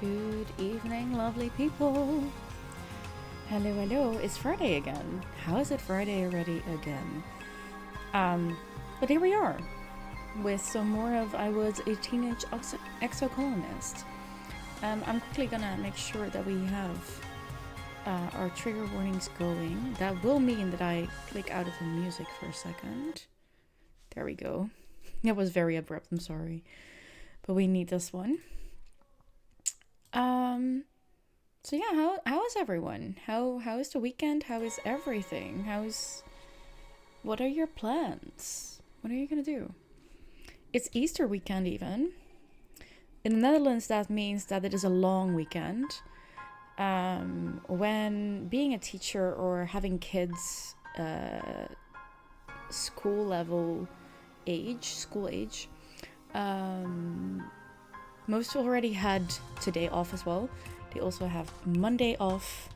Good evening, lovely people. Hello, hello. It's Friday again. How is it Friday already again? But here we are with some more of I Was a Teenage Exocolonist. I'm quickly gonna make sure that we have our trigger warnings going. That will mean that I click out of the music for a second. There we go. It was very abrupt, I'm sorry. But we need this one. So yeah, how is everyone? How is the weekend? How is everything? What are your plans? What are you gonna do? It's Easter weekend even. In the Netherlands, that means that it is a long weekend. When being a teacher or having kids, school age, most already had today off as well. They also have Monday off.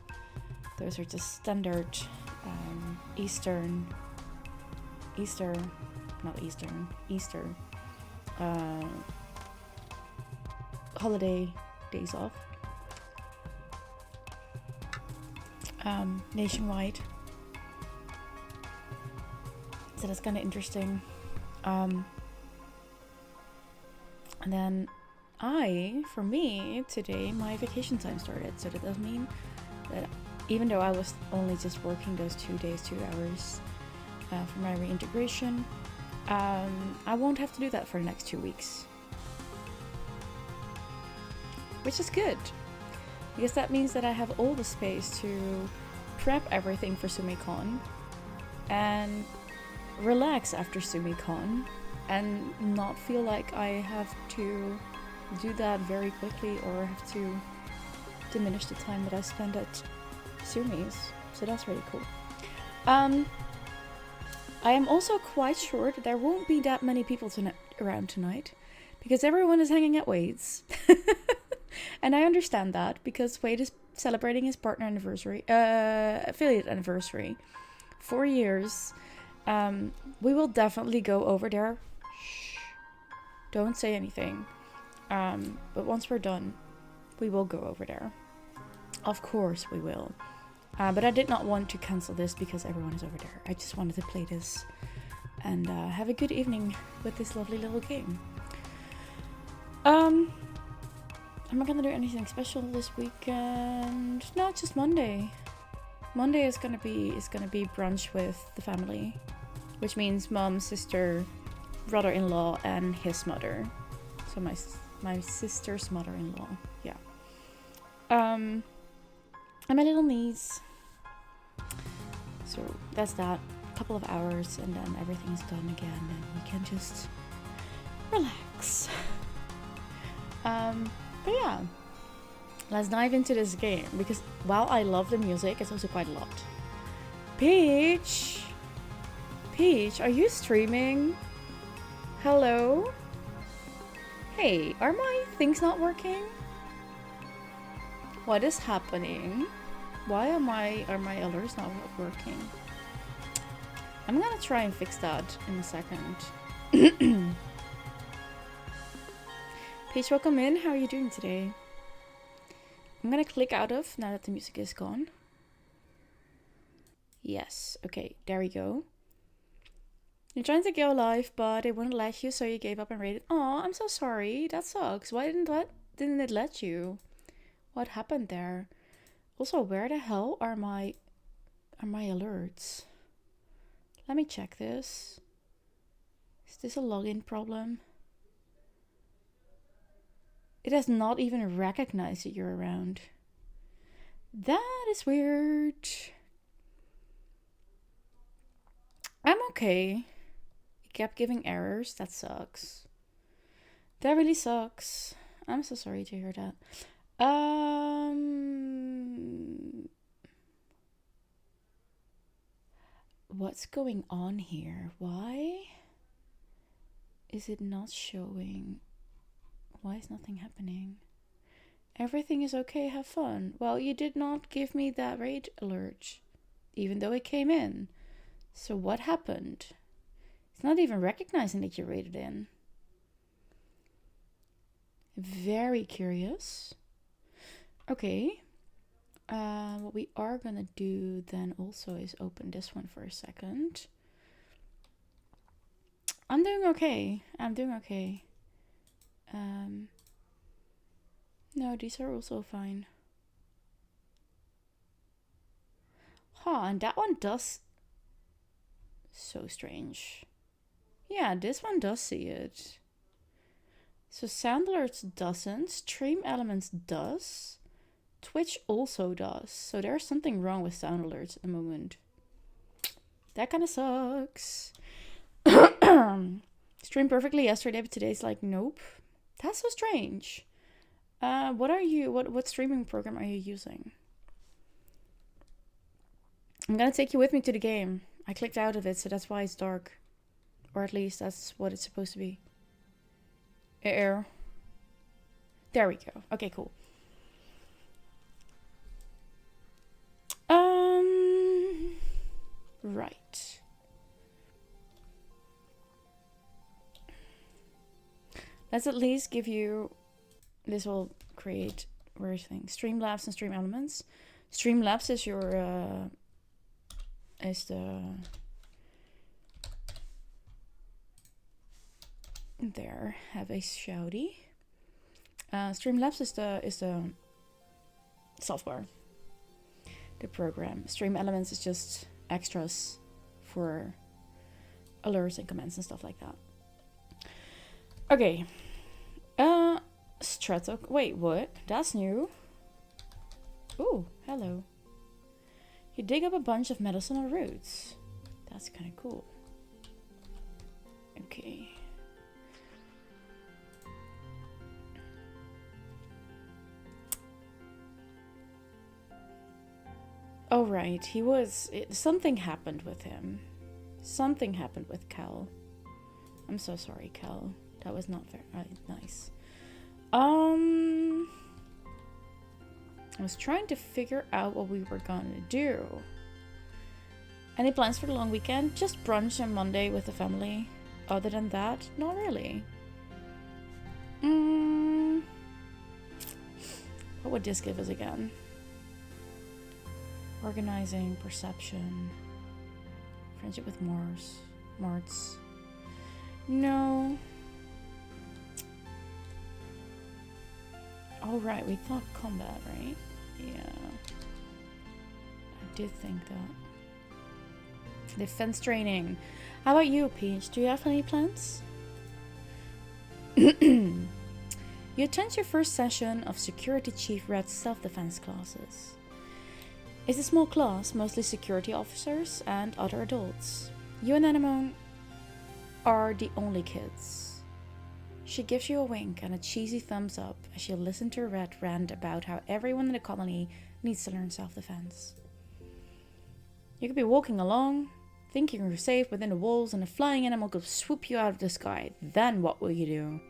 Those are just standard Easter holiday days off. Nationwide. So that's kind of interesting. And then for me, today my vacation time started. So that does mean that even though I was only just working those 2 days, 2 hours for my reintegration, I won't have to do that for the next 2 weeks. Which is good. Because that means that I have all the space to prep everything for SumiCon and relax after SumiCon and not feel like I have to do that very quickly or have to diminish the time that I spend at Sumi's. So that's really cool. I am also quite sure that there won't be that many people around tonight because everyone is hanging at Wade's. And I understand that because Wade is celebrating his partner anniversary, affiliate anniversary. 4 years. We will definitely go over there. Shh. Don't say anything. But once we're done, we will go over there. Of course we will. But I did not want to cancel this because everyone is over there. I just wanted to play this and have a good evening with this lovely little game. I'm not gonna do anything special this weekend. No, it's just Monday. Monday is gonna be brunch with the family, which means mom, sister, brother-in-law, and his mother. So my sister's mother-in-law, yeah. And my little niece. So that's that. A couple of hours, and then everything's done again, and we can just relax. But yeah, let's dive into this game because while I love the music, it's also quite a lot. Peach, are you streaming? Hello? Hey, are my things not working? What is happening? Why are my alerts not working? I'm gonna try and fix that in a second. Peach, welcome in. How are you doing today? I'm gonna click out of now that the music is gone. Yes, okay, there we go. You're trying to go live, but it wouldn't let you, so you gave up and rated. Aw, I'm so sorry. That sucks. Why didn't it let you? What happened there? Also, where the hell are my alerts? Let me check this. Is this a login problem? It has not even recognized that you're around. That is weird. I'm okay. It kept giving errors. That sucks. That really sucks. I'm so sorry to hear that. What's going on here? Why is it not showing? Why is nothing happening? Everything is okay, have fun. Well, you did not give me that raid alert, even though it came in. So what happened? It's not even recognizing that you raided in. Very curious. Okay. What we are gonna do then also is open this one for a second. I'm doing okay. No, these are also fine. And that one does... So strange. Yeah, this one does see it. So Sound Alerts doesn't. Stream Elements does. Twitch also does. So there's something wrong with Sound Alerts at the moment. That kind of sucks. Streamed perfectly yesterday, but today's like, nope. That's so strange. What streaming program are you using? I'm gonna take you with me to the game. I clicked out of it, so that's why it's dark. Or at least that's what it's supposed to be. There we go. Okay, cool. Right. Let's at least give you... This will create weird things. Streamlabs and Stream Elements. Streamlabs is your... is the... There, have a shouty. Streamlabs is the software, the program. Stream Elements is just extras for alerts and comments and stuff like that. Okay. Strato. Wait, what? That's new. Ooh, hello. You dig up a bunch of medicinal roots. That's kind of cool. Okay. Oh, right. Something happened with him. Something happened with Cal. I'm so sorry, Cal. That was not very nice. I was trying to figure out what we were gonna do. Any plans for the long weekend? Just brunch on Monday with the family. Other than that, not really. What would this give us again? Organizing, perception, friendship with Marts. No. Oh, right, we thought combat, right? Yeah. I did think that. Defense training. How about you, Peach? Do you have any plans? You attend your first session of Security Chief Red's self-defense classes. It's a small class, mostly security officers and other adults. You and Anemone are the only kids. She gives you a wink and a cheesy thumbs up as you listen to Red rant about how everyone in the colony needs to learn self-defense. You could be walking along, thinking you're safe within the walls, and a flying animal could swoop you out of the sky. Then what will you do?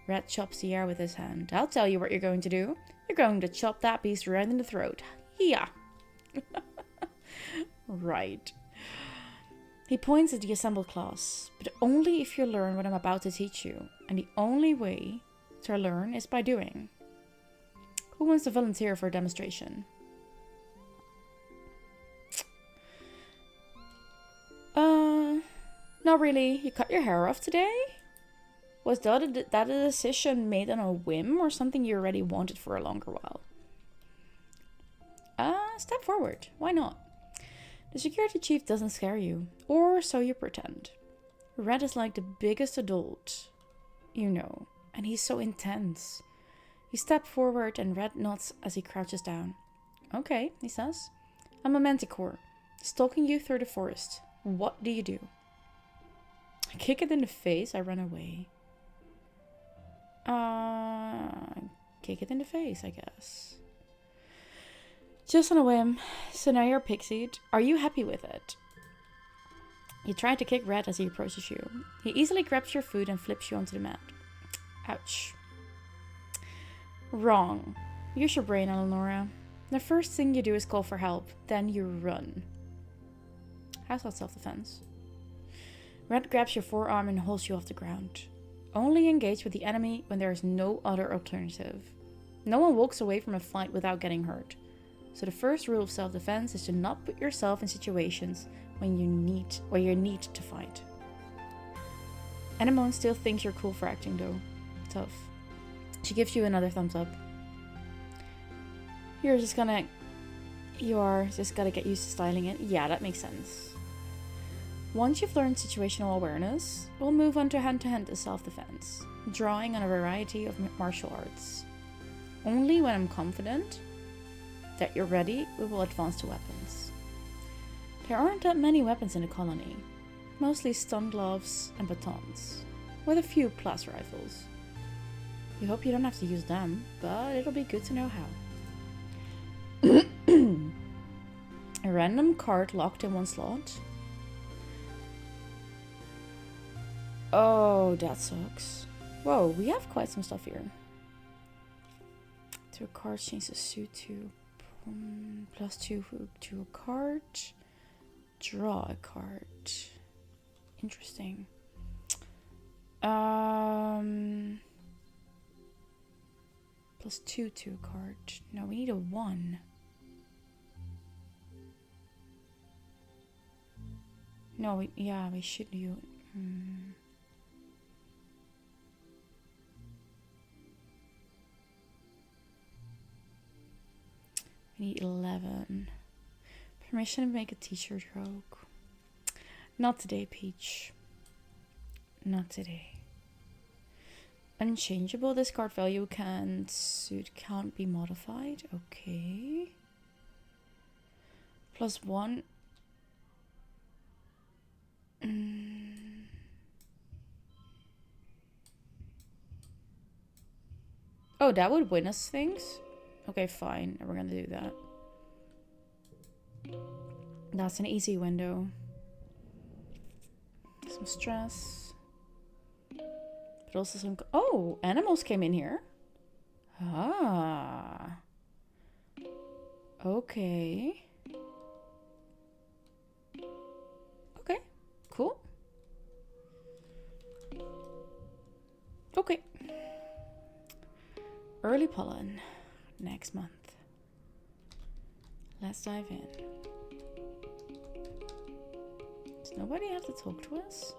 Red chops the air with his hand. I'll tell you what you're going to do. You're going to chop that beast right in the throat. Yeah. Right. He points at the assembled class, but only if you learn what I'm about to teach you. And the only way to learn is by doing. Who wants to volunteer for a demonstration? Not really. You cut your hair off today? Was that a decision made on a whim or something you already wanted for a longer while? Step forward. Why not? The security chief doesn't scare you, or so you pretend. Red is like the biggest adult you know, and he's so intense. You step forward and Red nods as he crouches down. Okay, he says. I'm a manticore, stalking you through the forest. What do you do? I kick it in the face, I run away. Kick it in the face, I guess. Just on a whim. So now you're pixied. Are you happy with it? You try to kick Red as he approaches you. He easily grabs your food and flips you onto the mat. Ouch. Wrong. Use your brain, Eleonora. The first thing you do is call for help. Then you run. How's that self-defense? Red grabs your forearm and holds you off the ground. Only engage with the enemy when there is no other alternative. No one walks away from a fight without getting hurt. So the first rule of self-defense is to not put yourself in situations when you need to fight. Anemone still thinks you're cool for acting though. Tough. She gives you another thumbs up. You are just gotta get used to styling it. Yeah, that makes sense. Once you've learned situational awareness, we'll move on to hand-to-hand self-defense, drawing on a variety of martial arts. Only when I'm confident that you're ready, we will advance to weapons. There aren't that many weapons in the colony, mostly stun gloves and batons, with a few blast rifles. We hope you don't have to use them, but it'll be good to know how. A random card locked in one slot. Oh, that sucks. Whoa, we have quite some stuff here. To a card, change the suit to +2 to a card. Draw a card. Interesting. +2 to a card. No, we need a 1. No, we should do. We need 11. Permission to make a t-shirt joke. Not today, Peach. Not today. Unchangeable. Discard value can't be modified. Okay. +1. Oh, that would win us things? Okay, fine. We're gonna do that. That's an easy window. Some stress. But also some... Oh! Animals came in here. Ah. Okay. Okay. Cool. Okay. Early pollen. Next month. Let's dive in. Does nobody have to talk to us?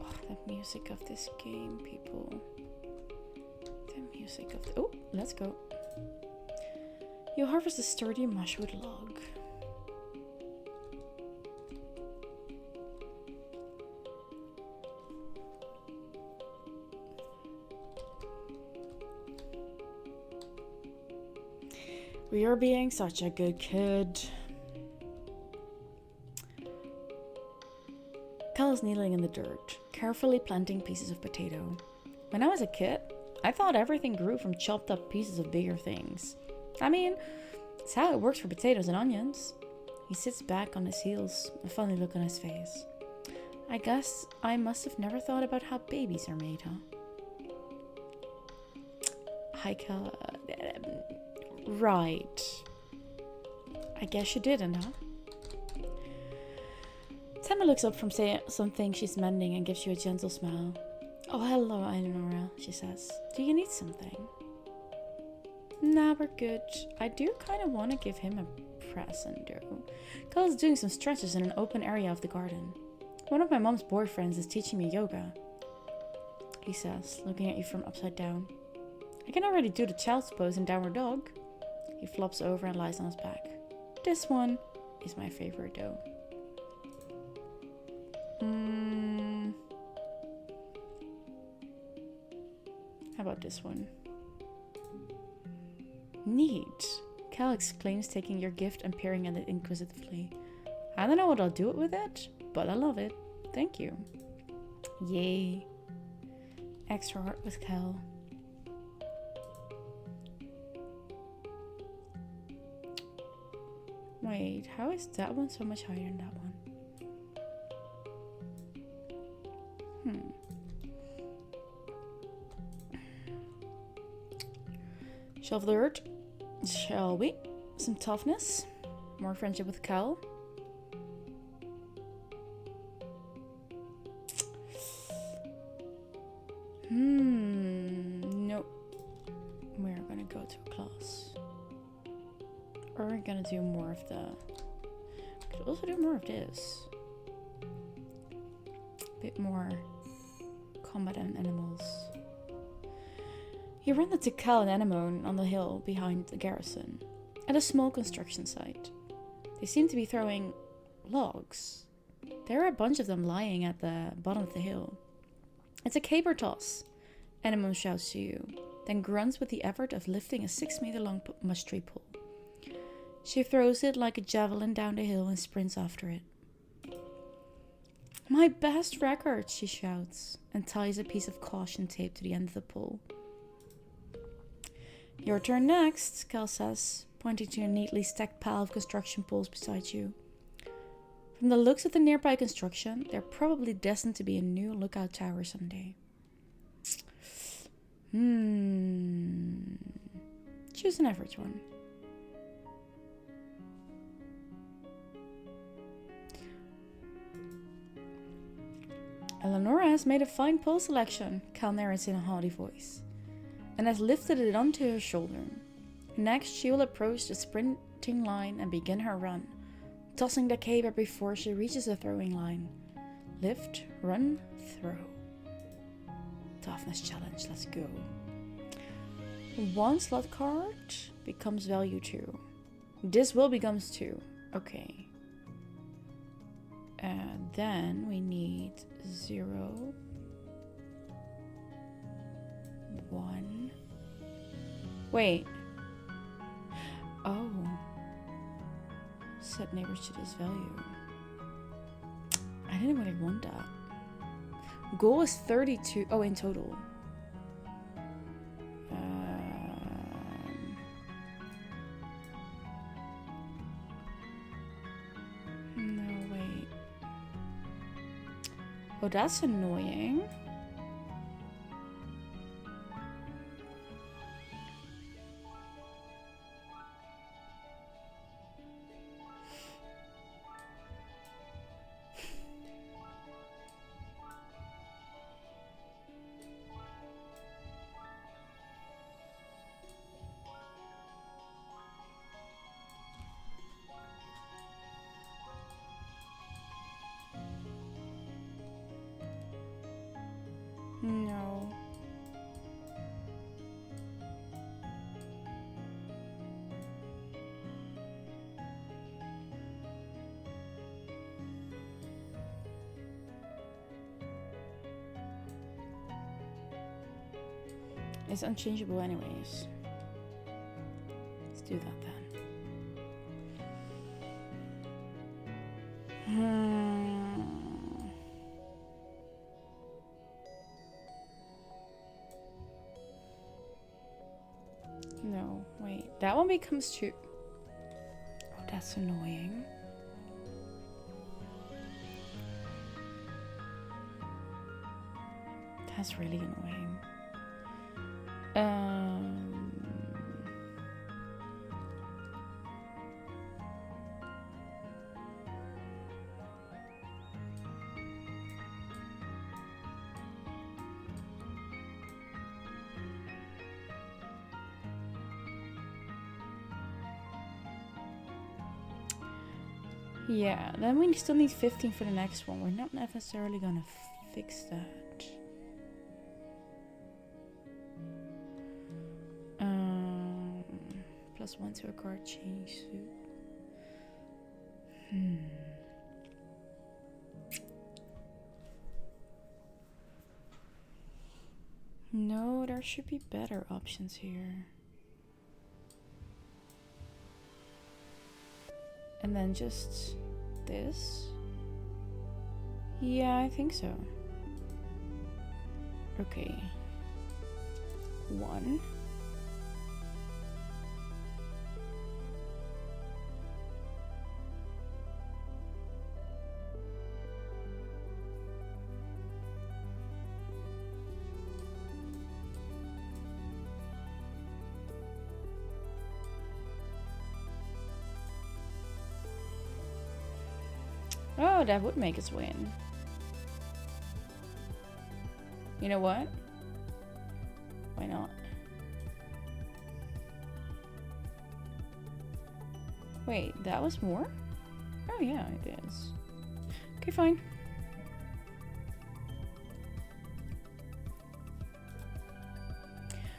Oh, the music of this game, people. The music of the... Oh, let's go. You harvest a sturdy mushwood log. We are being such a good kid. Cal is kneeling in the dirt, carefully planting pieces of potato. When I was a kid, I thought everything grew from chopped up pieces of bigger things. I mean, it's how it works for potatoes and onions. He sits back on his heels, a funny look on his face. I guess I must have never thought about how babies are made, huh? Hi, Cal. Right. I guess you didn't, huh? Temma looks up from something she's mending and gives you a gentle smile. Oh, hello, Eleonora, she says. Do you need something? Nah, we're good. I do kind of want to give him a present, though. Cal is doing some stretches in an open area of the garden. One of my mom's boyfriends is teaching me yoga, he says, looking at you from upside down. I can already do the child's pose in downward dog. He flops over and lies on his back. This one is my favorite, though. How about this one? Neat. Cal exclaims, taking your gift and peering at it inquisitively. I don't know what I'll do with it, but I love it. Thank you. Yay. Extra heart with Cal. Wait, how is that one so much higher than that one? Shelf the hurt, shall we? Some toughness, more friendship with Cal. Nope. toss. Or we're gonna do more of the... Could also do more of this. A bit more combat and animals. You run into Cal and Anemone on the hill behind the garrison, at a small construction site. They seem to be throwing logs. There are a bunch of them lying at the bottom of the hill. It's a caber toss, Anemone shouts to you, then grunts with the effort of lifting a 6-meter long mush-tree pole. She throws it like a javelin down the hill and sprints after it. My best record, she shouts, and ties a piece of caution tape to the end of the pole. Your turn next, Cal says, pointing to a neatly stacked pile of construction poles beside you. From the looks of the nearby construction, they're probably destined to be a new lookout tower someday. Choose an average one. Eleonora has made a fine pole selection, Cal narrates in a haughty voice, and has lifted it onto her shoulder. Next, she will approach the sprinting line and begin her run, tossing the caber before she reaches the throwing line. Lift, run, throw. Toughness challenge, let's go. 1 slot card becomes value 2. This will becomes 2. Okay. And then we need 0, 1. Wait. Oh. Set neighbors to this value. I didn't really want that. Goal is 32. Oh, in total. No, wait. Oh, that's annoying. No. It's unchangeable anyways. Let's do that then. No, wait. That one becomes 2. Oh, that's annoying. That's really annoying. Yeah, then we still need 15 for the next one. We're not necessarily gonna fix that. +1 to a card change suit. No, there should be better options here. And then just this? Yeah, I think so. Okay. 1. Oh, that would make us win. You know what? Why not? Wait, that was more? Oh yeah, it is. Okay, fine.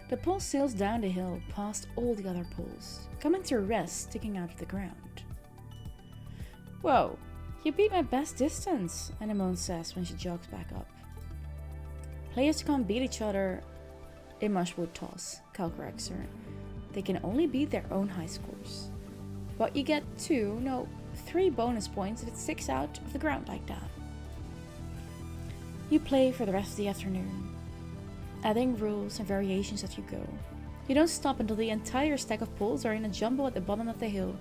The pole sails down the hill past all the other poles, coming to a rest sticking out of the ground. Whoa, you beat my best distance, Anemone says when she jogs back up. Players can't beat each other in Mushwood Toss, Cal corrects her. They can only beat their own high scores. But you get 3 bonus points if it sticks out of the ground like that. You play for the rest of the afternoon, adding rules and variations as you go. You don't stop until the entire stack of poles are in a jumble at the bottom of the hill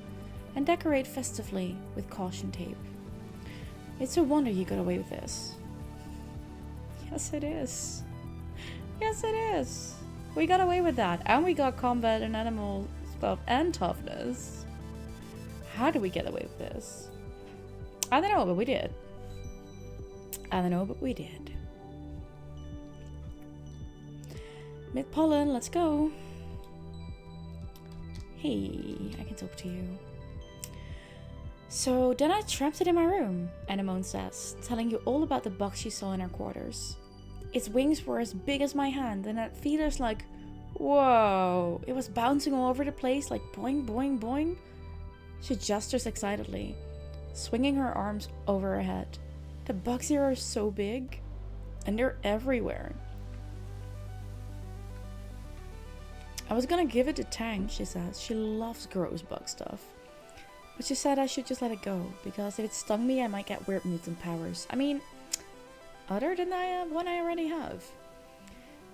and decorate festively with caution tape. It's a wonder you got away with this. Yes, it is. Yes, it is. We got away with that, and we got combat and animal stuff and toughness. How did we get away with this? I don't know, but we did. I don't know, but we did. Mid-pollen, let's go. Hey, I can talk to you. So then I trapped it in my room, Anemone says, telling you all about the box she saw in her quarters. Its wings were as big as my hand, and that feeder's like, whoa. It was bouncing all over the place like boing, boing, boing. She gestures excitedly, swinging her arms over her head. The bugs here are so big, and they're everywhere. I was gonna give it to Tang, she says. She loves gross bug stuff. But she said I should just let it go, because if it stung me, I might get weird mutant powers. I mean, other than one I already have.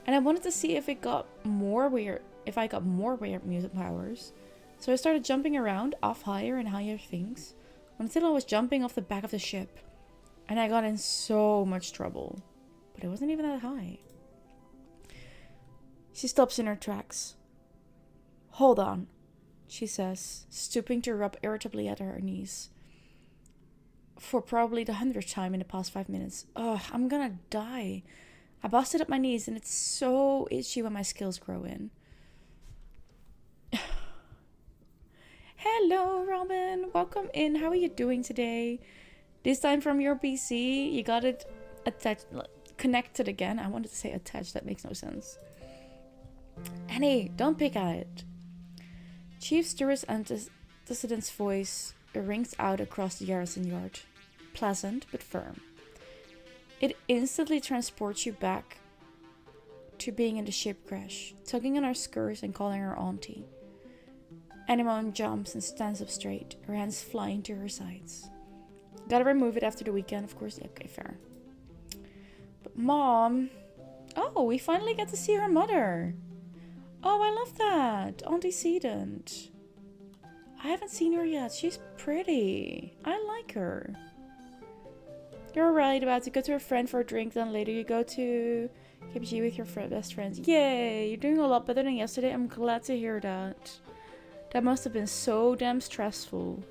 And I wanted to see if I got more weird mutant powers. So I started jumping around off higher and higher things until I was jumping off the back of the ship. And I got in so much trouble. But it wasn't even that high. She stops in her tracks. Hold on, she says, stooping to rub irritably at her knees. For probably the 100th time in the past 5 minutes. Ugh, I'm gonna die. I busted up my knees and it's so itchy when my skills grow in. Hello, Robin. Welcome in. How are you doing today? This time from your PC. You got it connected again. I wanted to say attached. That makes no sense. Annie, don't pick at it. Chief Steward's antecedent's voice rings out across the garrison yard. Pleasant, but firm. It instantly transports you back to being in the ship crash, tugging on her skirts and calling her auntie. Anemone jumps and stands up straight, her hands flying to her sides. Gotta remove it after the weekend, of course. Yeah, okay, fair. But Mom... Oh, we finally get to see her mother. Oh, I love that. Auntie Sedent. I haven't seen her yet. She's pretty. I like her. You're right, about to go to a friend for a drink, then later you go to KPG with your best friends. Yay, you're doing a lot better than yesterday. I'm glad to hear that. That must have been so damn stressful.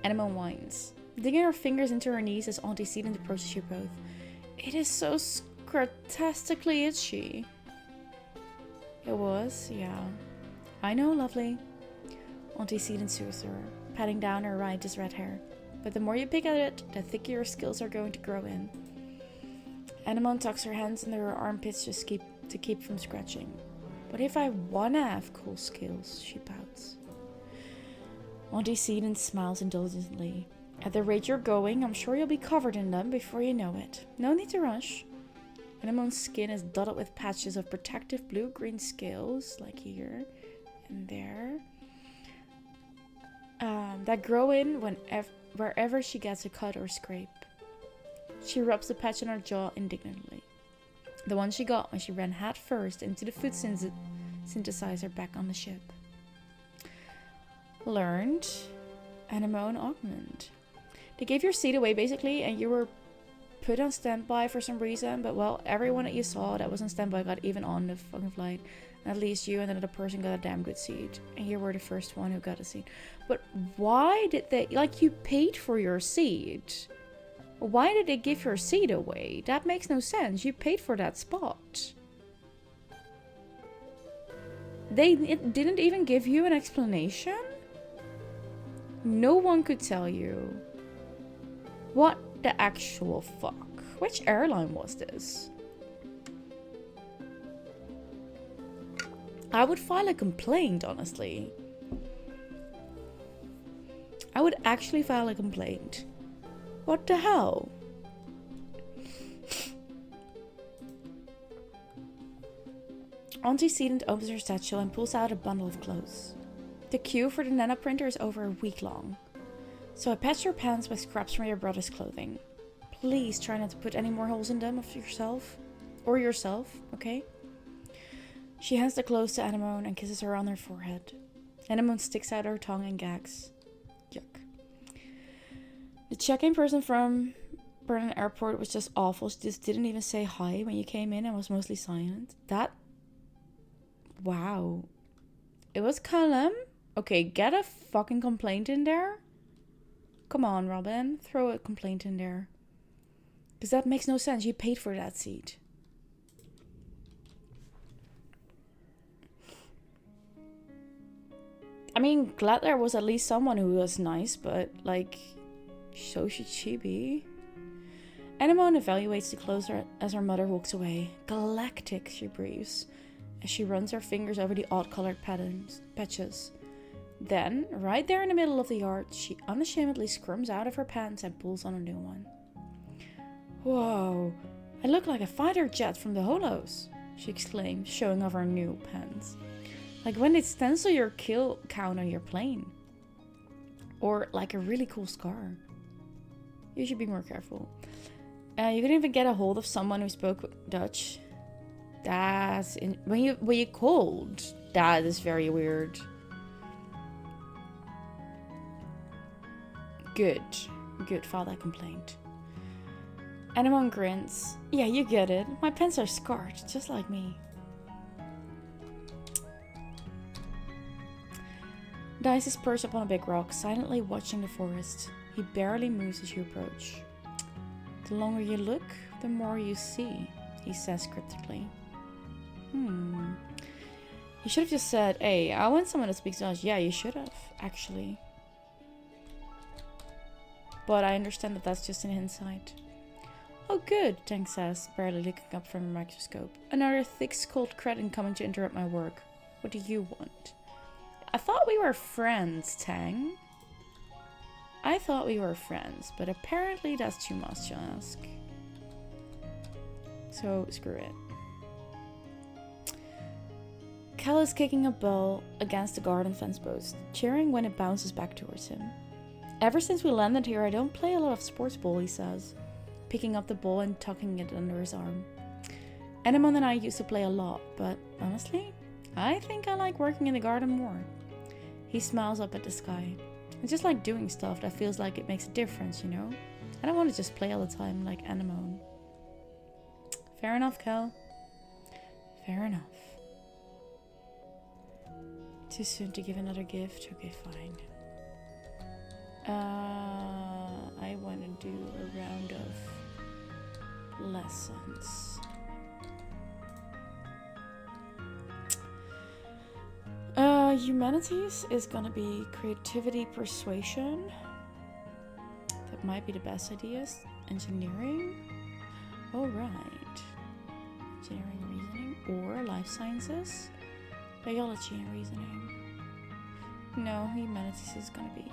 Anemone whines, digging her fingers into her knees as Auntie Sedent approaches you both. It is so grotesquely itchy. It was, yeah. I know, lovely. Auntie Sedent soothes her, patting down her righteous red hair. But the more you pick at it, the thicker your skills are going to grow in. Anemone tucks her hands under her armpits to keep from scratching. But if I wanna have cool skills, she pouts. Auntie Sedent smiles indulgently. At the rate you're going, I'm sure you'll be covered in them before you know it. No need to rush. Anemone's skin is dotted with patches of protective blue-green scales, like here and there, that grow in wherever she gets a cut or scrape. She rubs the patch on her jaw indignantly. The one she got when she ran head first into the food synthesizer back on the ship. Learned. Anemone augment. They gave your seat away basically, and you were put on standby for some reason, but well, everyone that you saw that was on standby got even on the fucking flight. And at least you and another person got a damn good seat. And you were the first one who got a seat. But why did they, like, you paid for your seat? Why did they give your seat away? That makes no sense. You paid for that spot. They didn't even give you an explanation? No one could tell you. What the actual fuck? Which airline was this? I would file a complaint, honestly. I would actually file a complaint. What the hell? Auntie Sealant opens her satchel and pulls out a bundle of clothes. The queue for the Nana printer is over a week long. So I patch your pants with scraps from your brother's clothing. Please try not to put any more holes in them of yourself. Or yourself, okay? She hands the clothes to Anemone and kisses her on her forehead. Anemone sticks out her tongue and gags. Yuck. The check-in person from Berlin Airport was just awful. She just didn't even say hi when you came in and was mostly silent. That... Wow. It was Callum? Okay, get a fucking complaint in there. Come on, Robin. Throw a complaint in there. Because that makes no sense. You paid for that seat. I mean, glad there was at least someone who was nice, but, like, so should she be. Anemone evaluates the clothes as her mother walks away. Galactic, she breathes, as she runs her fingers over the odd-colored patches. Then, right there in the middle of the yard, she unashamedly squirms out of her pants and pulls on a new one. Whoa, I look like a fighter jet from the Holos, she exclaimed, showing off her new pants. Like when they stencil your kill count on your plane. Or like a really cool scar. You should be more careful. You couldn't even get a hold of someone who spoke Dutch. That's... When you called, that is very weird. Good. Good, file that complaint. Anemone grins. Yeah, you get it. My pants are scarred, just like me. Dice is perched up on a big rock, silently watching the forest. He barely moves as you approach. The longer you look, the more you see, he says cryptically. You should have just said, hey, I want someone that speaks Dutch. Yeah, you should have, actually. But I understand that that's just an insight. Oh good, Tang says, barely looking up from her microscope. Another thick-skulled cretin coming to interrupt my work. What do you want? I thought we were friends, Tang. I thought we were friends, but apparently that's too much to ask. So, screw it. Cal is kicking a ball against the garden fence post, cheering when it bounces back towards him. Ever since we landed here, I don't play a lot of sports ball, he says, picking up the ball and tucking it under his arm. Anemone and I used to play a lot, but honestly, I think I like working in the garden more. He smiles up at the sky. I just like doing stuff that feels like it makes a difference, you know? I don't want to just play all the time like Anemone. Fair enough, Cal. Fair enough. Too soon to give another gift? Okay, fine. I want to do a round of lessons. Humanities is gonna be creativity, persuasion. That might be the best ideas. Engineering. Oh, right. Engineering, reasoning. Or life sciences. Biology and reasoning. No, humanities is gonna be.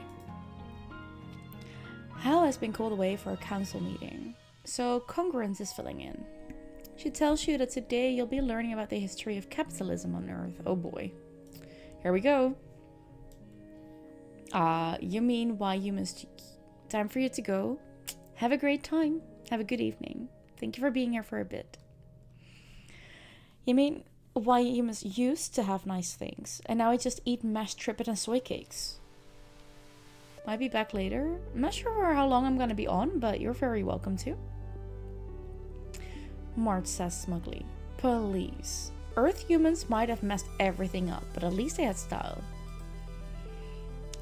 Hal has been called away for a council meeting, so Congruence is filling in. She tells you that today you'll be learning about the history of capitalism on Earth. Oh boy. Here we go. You mean why humans... Time for you to go. Have a great time. Have a good evening. Thank you for being here for a bit. You mean why humans used to have nice things, and now I just eat mashed trippet and soy cakes? Might be back later. I'm not sure for how long I'm gonna be on, but you're very welcome to. Mart says smugly. Please. Earth humans might have messed everything up, but at least they had style.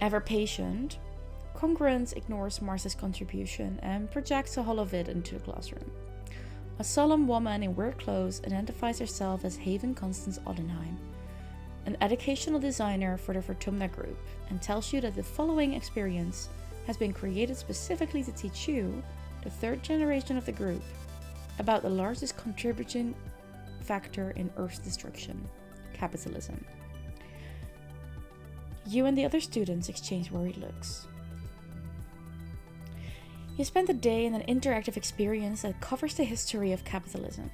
Ever patient, Congruence ignores Mars's contribution and projects a holovid into the classroom. A solemn woman in weird clothes identifies herself as Haven Constance Oddenheim, an educational designer for the Fortuna Group, and tells you that the following experience has been created specifically to teach you, the third generation of the group, about the largest contributing factor in Earth's destruction, capitalism. You and the other students exchange worried looks. You spend the day in an interactive experience that covers the history of capitalism.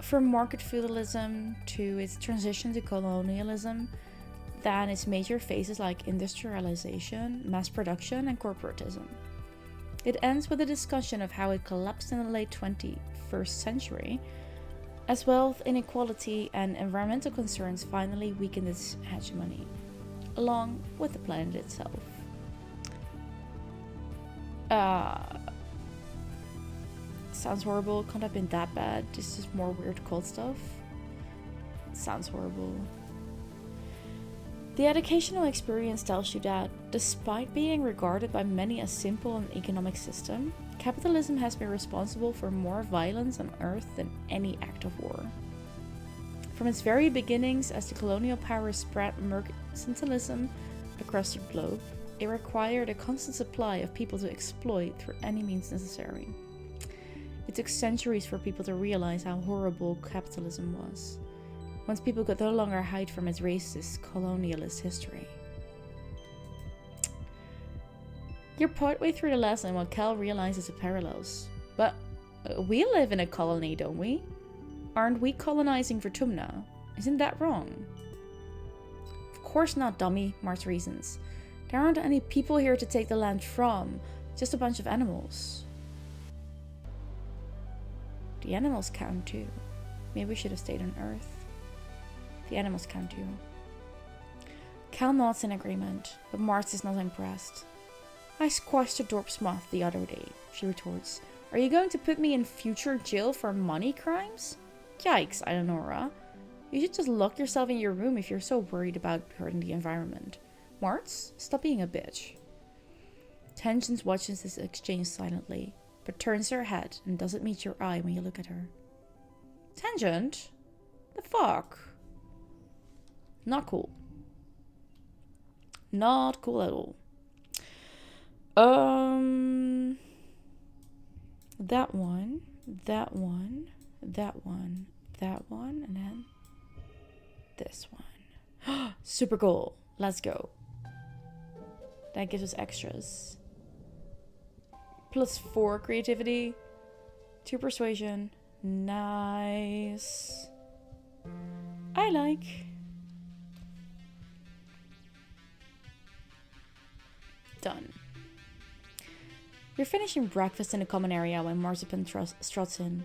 From market feudalism to its transition to colonialism, then its major phases like industrialization, mass production, and corporatism. It ends with a discussion of how it collapsed in the late 21st century, as wealth inequality and environmental concerns finally weakened its hegemony, along with the planet itself. Sounds horrible. Couldn't have been that bad. This is more weird cult stuff. Sounds horrible. The educational experience tells you that, despite being regarded by many as simple an economic system, capitalism has been responsible for more violence on Earth than any act of war. From its very beginnings, as the colonial powers spread mercantilism across the globe, it required a constant supply of people to exploit through any means necessary. It took centuries for people to realize how horrible capitalism was, once people could no longer hide from its racist, colonialist history. You're partway through the lesson when Cal realizes the parallels. But we live in a colony, don't we? Aren't we colonizing Fortuna? Isn't that wrong? Of course not, dummy, Mars reasons. There aren't any people here to take the land from, just a bunch of animals. The animals count too. Maybe we should have stayed on Earth. The animals count too. Cal nods in agreement, but Mars is not impressed. I squashed a Dorp's moth the other day, she retorts. Are you going to put me in future jail for money crimes? Yikes, Eleonora. You should just lock yourself in your room if you're so worried about hurting the environment. Martz, stop being a bitch. Tangent watches this exchange silently, but turns her head and doesn't meet your eye when you look at her. Tangent? The fuck? Not cool. Not cool at all. That one, that one, that one, that one, and then this one. Super cool. Let's go. That gives us extras. +4 creativity, 2 persuasion. Nice. I like. Done. You're finishing breakfast in the common area when Marzipan struts in.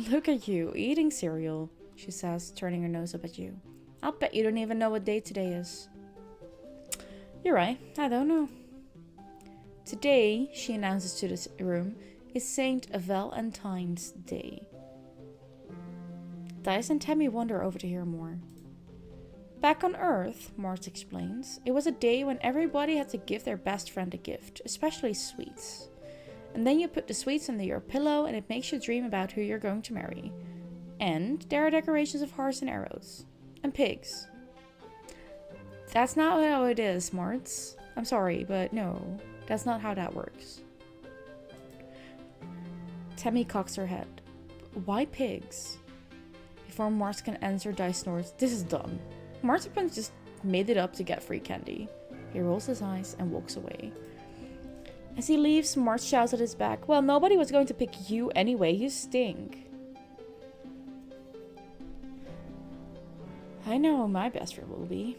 Look at you, eating cereal, she says, turning her nose up at you. I'll bet you don't even know what day today is. You're right, I don't know. Today, she announces to this room, is Saint Valentine's Day. Dice and Tammy wander over to hear more. Back on Earth, Mars explains, it was a day when everybody had to give their best friend a gift, especially sweets. And then you put the sweets under your pillow and it makes you dream about who you're going to marry. And there are decorations of hearts and arrows. And pigs. That's not how it is, Martz. I'm sorry, but no, that's not how that works. Tammy cocks her head. Why pigs? Before Mars can answer, Dice snorts, this is dumb. Marzipan just made it up to get free candy. He rolls his eyes and walks away. As he leaves, Mars shouts at his back, well, nobody was going to pick you anyway, you stink. I know who my best friend will be.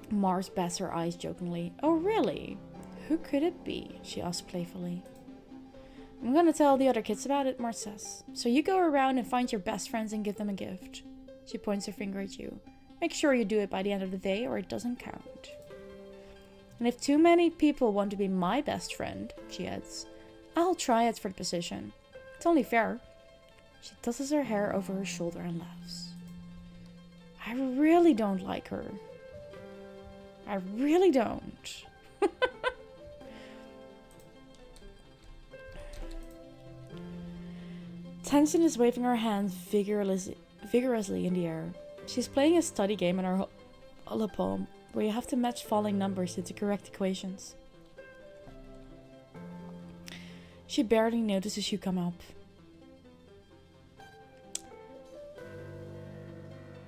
Mars bats her eyes jokingly. Oh, really? Who could it be? She asks playfully. I'm gonna tell the other kids about it, Mars says. So you go around and find your best friends and give them a gift. She points her finger at you. Make sure you do it by the end of the day or it doesn't count. And if too many people want to be my best friend, she adds, I'll try it for the position. It's only fair. She tosses her hair over her shoulder and laughs. I really don't like her. I really don't. Tension is waving her hands vigorously in the air. She's playing a study game in her holopalm, where you have to match falling numbers into correct equations. She barely notices you come up.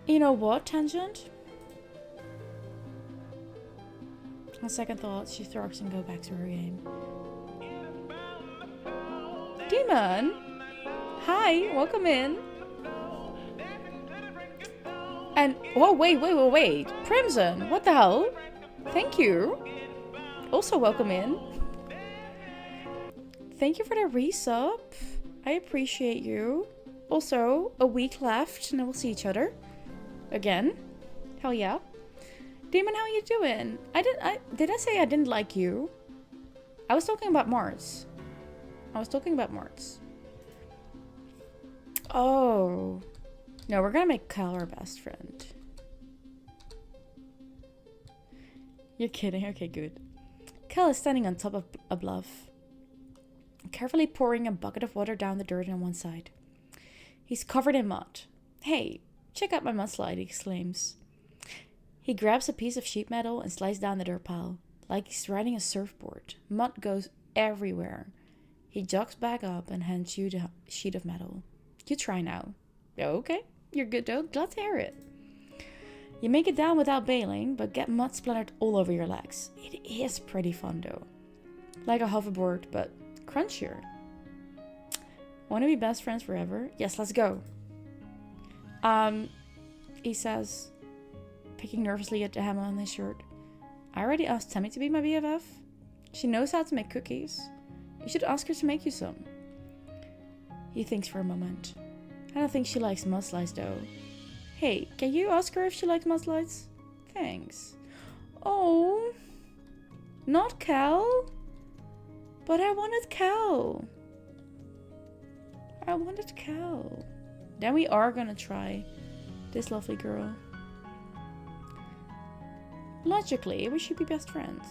You know what, Tangent? On second thought, she shrugs and goes back to her game. Demon? Hi, welcome in. And, whoa, wait. Crimson, what the hell? Thank you. Also welcome in. Thank you for the resub. I appreciate you. Also, a week left and then we'll see each other. Again. Hell yeah. Demon, how you doing? Did I say I didn't like you? I was talking about Mars. Oh. No, we're gonna make Cal our best friend. You're kidding? Okay, good. Cal is standing on top of a bluff, carefully pouring a bucket of water down the dirt on one side. He's covered in mud. Hey, check out my mudslide, he exclaims. He grabs a piece of sheet metal and slides down the dirt pile, like he's riding a surfboard. Mud goes everywhere. He jogs back up and hands you the sheet of metal. You try now. Okay, you're good though. Glad to hear it. You make it down without bailing, but get mud splattered all over your legs. It is pretty fun though. Like a hoverboard, but crunchier. Want to be best friends forever? Yes, let's go. He says, picking nervously at the hem on his shirt. I already asked Tammy to be my BFF. She knows how to make cookies. You should ask her to make you some. He thinks for a moment. I don't think she likes mudslides though. Hey, can you ask her if she likes mudslides? Thanks. Oh, not Cal. But I wanted Cal. Then we are gonna try this lovely girl. Logically, we should be best friends.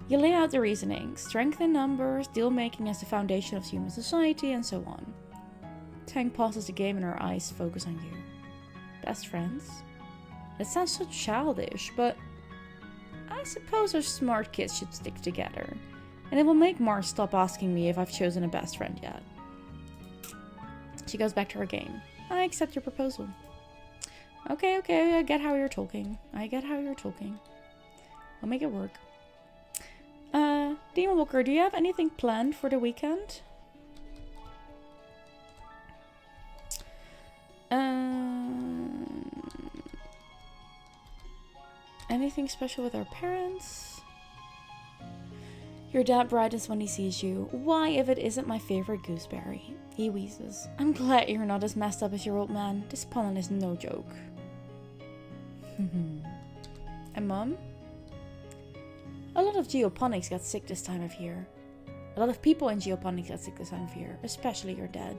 You lay out the reasoning. Strength in numbers, deal making as the foundation of human society, and so on. Tang pauses the game and her eyes focus on you. Best friends? That sounds so childish, but I suppose our smart kids should stick together. And it will make Mars stop asking me if I've chosen a best friend yet. She goes back to her game. I accept your proposal. Okay, I get how you're talking. I'll make it work. Demon Walker, do you have anything planned for the weekend? Anything special with our parents? Your dad brightens when he sees you. Why, if it isn't my favorite gooseberry? He wheezes. I'm glad you're not as messed up as your old man. This pollen is no joke. And Mom? A lot of geoponics got sick this time of year. A lot of people in geoponics got sick this time of year, especially your dad.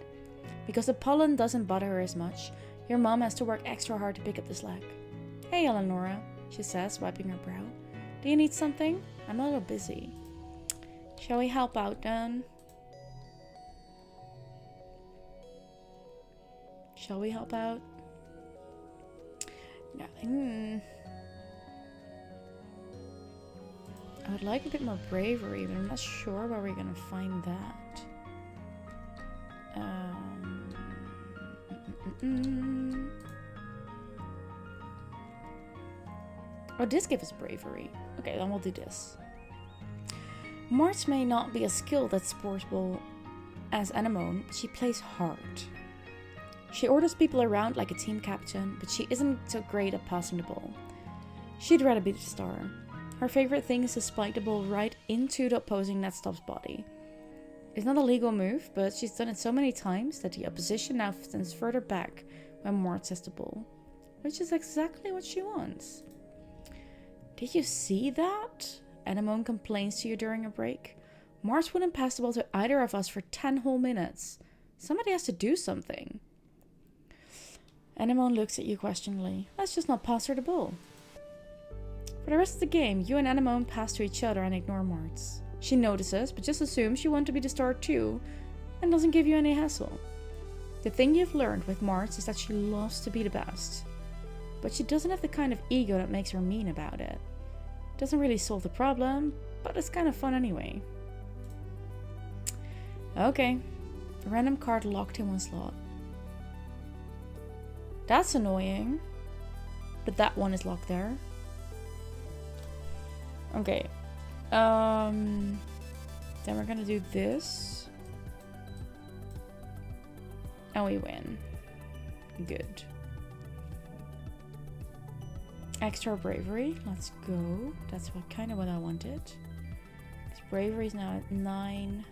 Because the pollen doesn't bother her as much, your mom has to work extra hard to pick up the slack. Hey, Eleonora, she says, wiping her brow. Do you need something? I'm a little busy. Shall we help out then? Shall we help out? No. I would like a bit more bravery, but I'm not sure where we're gonna find that. Oh, this gives us bravery. Okay, then we'll do this. March may not be as skilled at sportsball as Anemone, but she plays hard. She orders people around like a team captain, but she isn't so great at passing the ball. She'd rather be the star. Her favorite thing is to spike the ball right into the opposing net stop's body. It's not a legal move, but she's done it so many times that the opposition now stands further back when Mort has the ball, which is exactly what she wants. Did you see that? Anemone complains to you during a break. Mort wouldn't pass the ball to either of us for 10 whole minutes. Somebody has to do something. Anemone looks at you questioningly. Let's just not pass her the ball. For the rest of the game, you and Anemone pass to each other and ignore Martz. She notices, but just assumes you want to be the star too, and doesn't give you any hassle. The thing you've learned with Martz is that she loves to be the best. But she doesn't have the kind of ego that makes her mean about it. Doesn't really solve the problem, but it's kind of fun anyway. Okay, the random card locked in one slot. That's annoying. But that one is locked there. Okay. Then we're gonna do this. And we win. Good. Extra bravery. Let's go. That's kind of what I wanted. Because bravery is now at 9,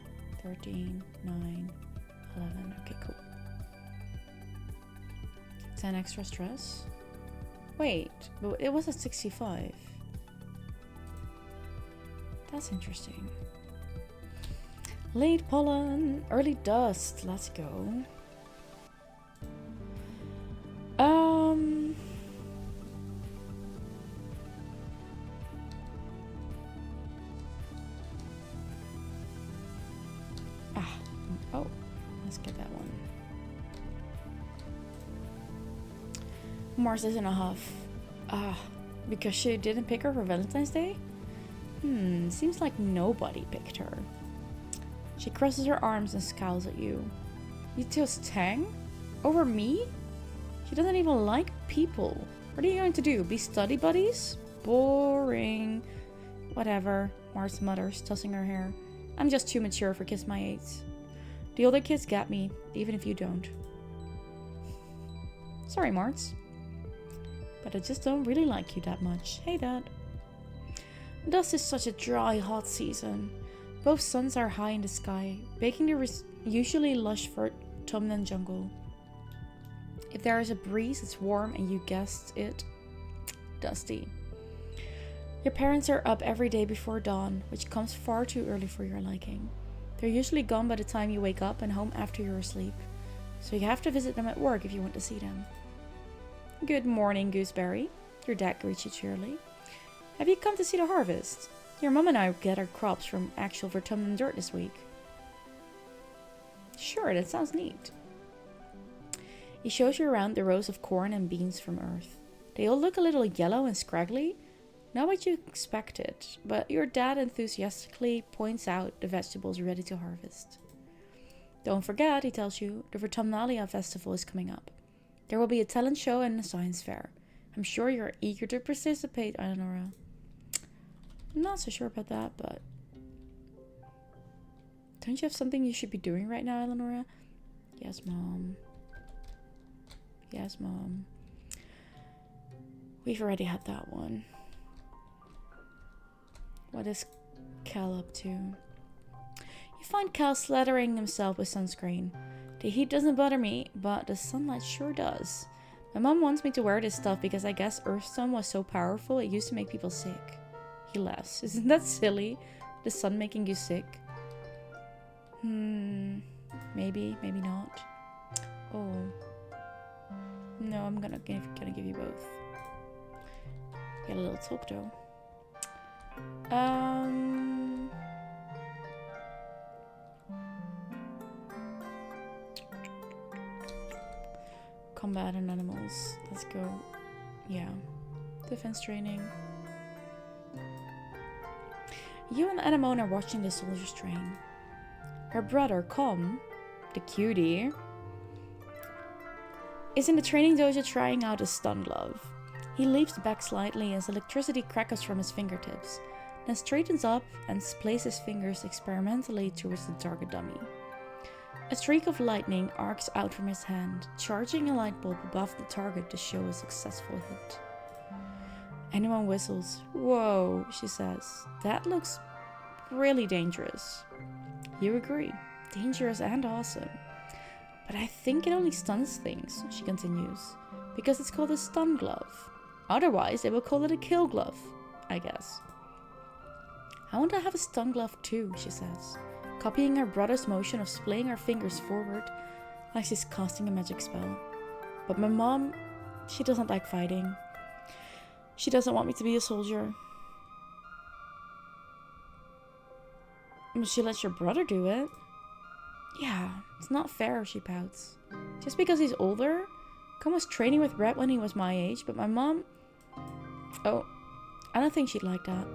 13, 9, 11. Okay, cool. 10 extra stress. Wait, but it was at 65. That's interesting. Late pollen, early dust. Let's go. Oh, let's get that one. Mars is in a huff. Because she didn't pick her for Valentine's Day? Seems like nobody picked her. She crosses her arms and scowls at you. You chose Tang? Over me? She doesn't even like people. What are you going to do? Be study buddies? Boring. Whatever, Mars mutters, tossing her hair. I'm just too mature for kids my age. The older kids get me, even if you don't. Sorry, Mars. But I just don't really like you that much. Hey, Dad. Dust is such a dry, hot season. Both suns are high in the sky, baking the usually lush autumnal jungle. If there is a breeze, it's warm and you guessed it, dusty. Your parents are up every day before dawn, which comes far too early for your liking. They're usually gone by the time you wake up and home after you're asleep, so you have to visit them at work if you want to see them. Good morning, Gooseberry. Your dad greets you cheerily. Have you come to see the harvest? Your mom and I gathered crops from actual Vertumnum dirt this week. Sure, that sounds neat. He shows you around the rows of corn and beans from Earth. They all look a little yellow and scraggly. Not what you expected, but your dad enthusiastically points out the vegetables ready to harvest. Don't forget, he tells you, the Vertumnalia festival is coming up. There will be a talent show and a science fair. I'm sure you're eager to participate, Eleonora. I'm not so sure about that, but... Don't you have something you should be doing right now, Eleonora? Yes, Mom. Yes, Mom. We've already had that one. What is Cal up to? You find Cal slathering himself with sunscreen. The heat doesn't bother me, but the sunlight sure does. My mom wants me to wear this stuff because I guess Earthstone was so powerful it used to make people sick. He laughs. Isn't that silly? The sun making you sick? Maybe, maybe not. Oh. No, I'm gonna give you both. Get a little talk though. Combat and animals. Let's go. Yeah. Defense training. You and Anemone are watching the soldiers train. Her brother, Com, the cutie, is in the training dojo trying out a stun glove. He leaps back slightly as electricity crackles from his fingertips, then straightens up and places his fingers experimentally towards the target dummy. A streak of lightning arcs out from his hand, charging a light bulb above the target to show a successful hit. Anyone whistles. Whoa, she says. That looks really dangerous. You agree. Dangerous and awesome. But I think it only stuns things, she continues, because it's called a stun glove. Otherwise, they will call it a kill glove, I guess. I want to have a stun glove too, she says, copying her brother's motion of splaying her fingers forward like she's casting a magic spell. But my mom, she doesn't like fighting. She doesn't want me to be a soldier. She lets your brother do it. Yeah, it's not fair, she pouts. Just because he's older? Con was training with Red when he was my age, but my mom... Oh, I don't think she'd like that.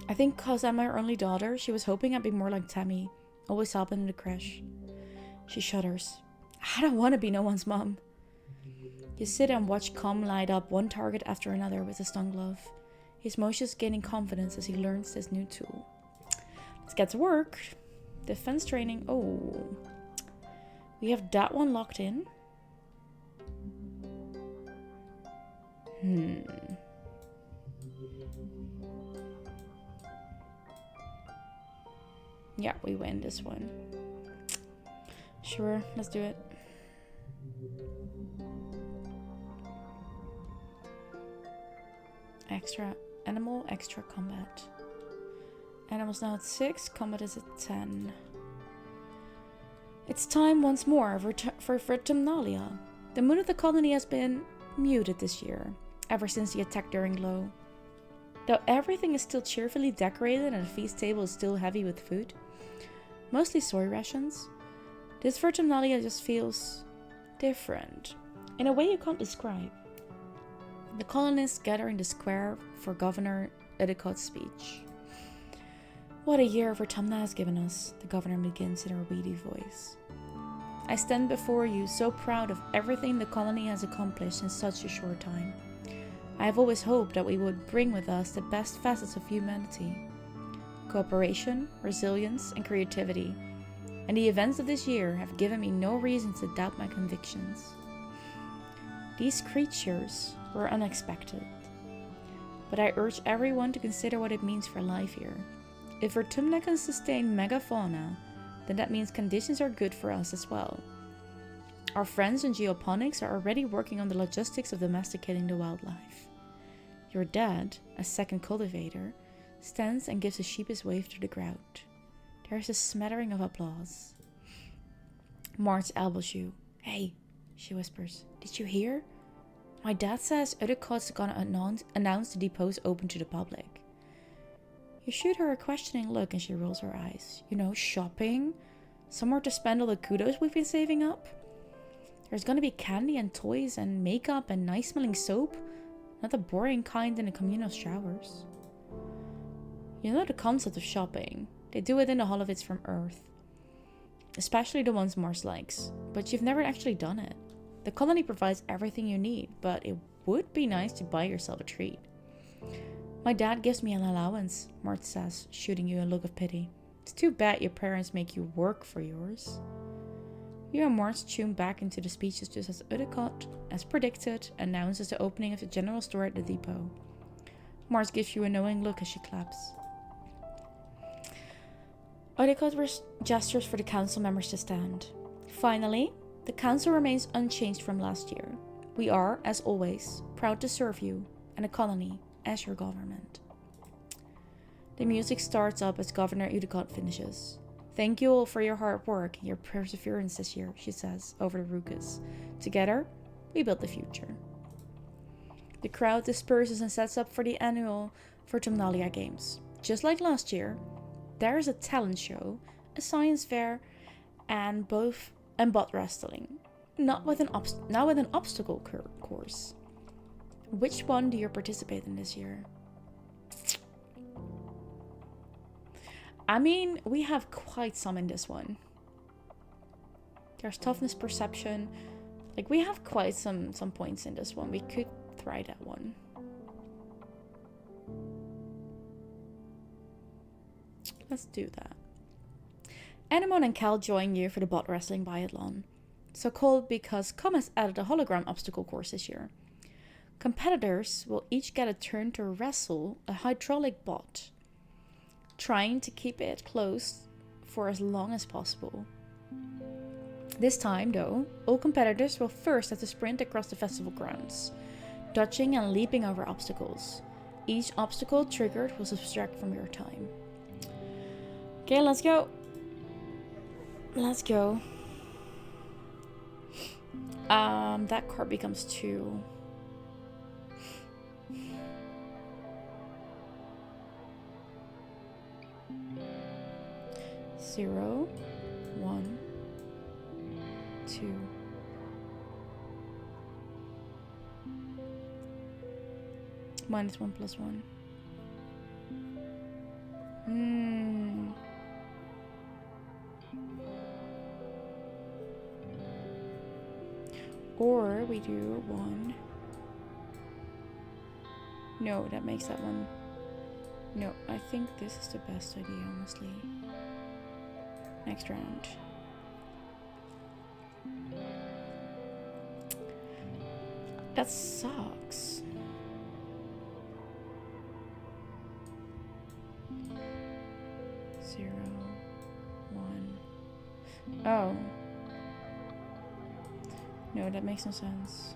I think cause I'm her only daughter, she was hoping I'd be more like Tammy, always helping in the crash. She shudders. I don't want to be no one's mom. You sit and watch Com light up one target after another with a stun glove. His motions gaining confidence as he learns this new tool. Let's get to work. Defense training. Oh. We have that one locked in. Yeah, we win this one. Sure, let's do it. Extra animal, extra combat. Animals now at 6, combat is at 10. It's time once more for Vertumnalia. The mood of the colony has been muted this year, ever since the attack during Low. Though everything is still cheerfully decorated and the feast table is still heavy with food, mostly soy rations, this Vertumnalia just feels different, in a way you can't describe. The colonists gather in the square for Governor Udicott's speech. What a year Vertumna has given us, the governor begins in her weedy voice. I stand before you so proud of everything the colony has accomplished in such a short time. I have always hoped that we would bring with us the best facets of humanity. Cooperation, resilience, and creativity. And the events of this year have given me no reason to doubt my convictions. These creatures were unexpected. But I urge everyone to consider what it means for life here. If Vertumna can sustain megafauna, then that means conditions are good for us as well. Our friends in geoponics are already working on the logistics of domesticating the wildlife. Your dad, a second cultivator, stands and gives a sheepish wave to the crowd. There is a smattering of applause. Marge elbows you. Hey, she whispers. Did you hear? My dad says Udicott's gonna announce the depot's open to the public. You shoot her a questioning look and she rolls her eyes. You know, shopping? Somewhere to spend all the kudos we've been saving up? There's gonna be candy and toys and makeup and nice smelling soap. Not the boring kind in the communal showers. You know the concept of shopping. They do it in the holovids from Earth. Especially the ones Mars likes. But you've never actually done it. The colony provides everything you need, but it would be nice to buy yourself a treat. My dad gives me an allowance, Mart says, shooting you a look of pity. It's too bad your parents make you work for yours. You and Mart tune back into the speeches just as Udicott, as predicted, announces the opening of the general store at the depot. Mart gives you a knowing look as she claps. Udicott gestures for the council members to stand. Finally, the council remains unchanged from last year. We are, as always, proud to serve you and the colony as your government. The music starts up as Governor Udicott finishes. Thank you all for your hard work and your perseverance this year, she says, over the ruckus. Together, we build the future. The crowd disperses and sets up for the annual Vertumnalia Games. Just like last year, there is a talent show, a science fair, and bot wrestling. Not with an obstacle course. Which one do you participate in this year? I mean, we have quite some in this one. There's toughness perception. Like, we have quite some points in this one. We could try that one. Let's do that. Anemone and Cal join you for the bot wrestling biathlon. So called because Com has added a hologram obstacle course this year. Competitors will each get a turn to wrestle a hydraulic bot, trying to keep it close for as long as possible. This time, though, all competitors will first have to sprint across the festival grounds, dodging and leaping over obstacles. Each obstacle triggered will subtract from your time. Okay, let's go. Let's go. That card becomes 2. 0, 1, 2. Minus 1 plus 1. Or we do 1. No, that makes that one. No, I think this is the best idea, honestly. Next round. That sucks. Zero, 1. Oh. No, that makes no sense.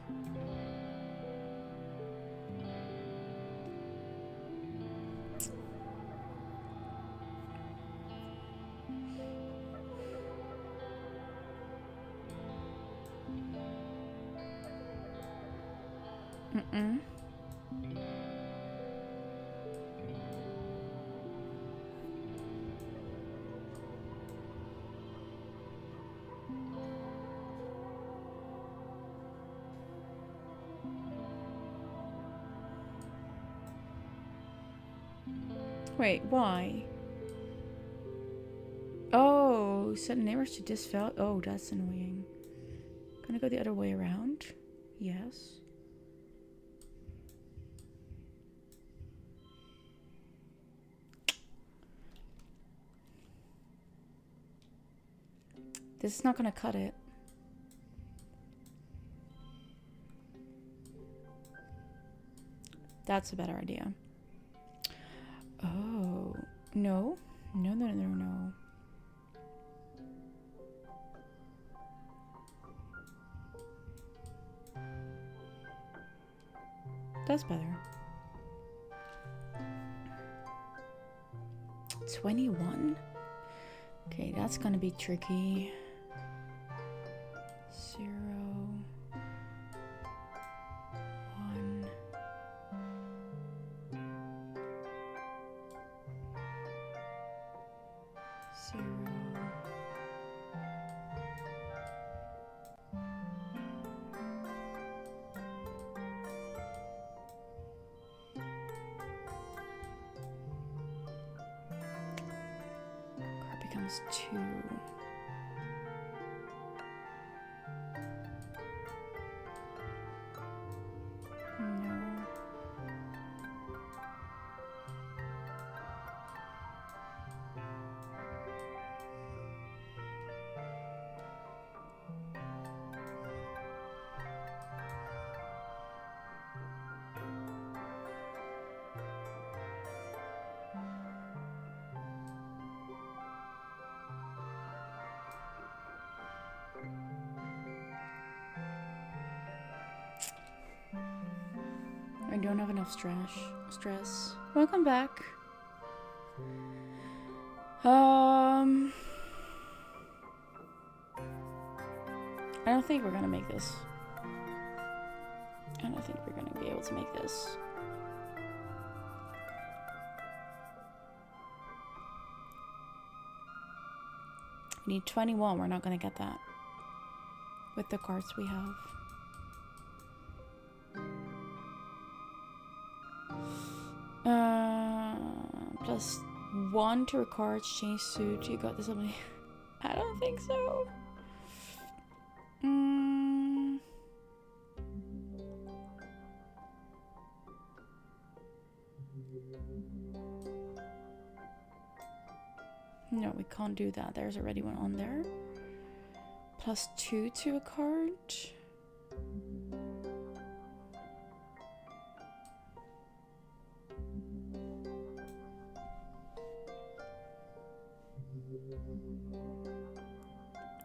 Wait, why? Oh, set neighbors to this value. Oh, that's annoying. Can I go the other way around? Yes. This is not gonna cut it. That's a better idea. Oh, no. No, no, no, no. That's better. 21? Okay, that's gonna be tricky. 0, 1. Becomes 2. No. I don't have enough stress. Welcome back. I don't think we're gonna make this. I don't think we're gonna be able to make this. We need 21. We're not gonna get that with the cards we have. Plus 1 to a card, change suit. You got this on me. I don't think so. No, we can't do that. There's already one on there. Plus 2 to a card.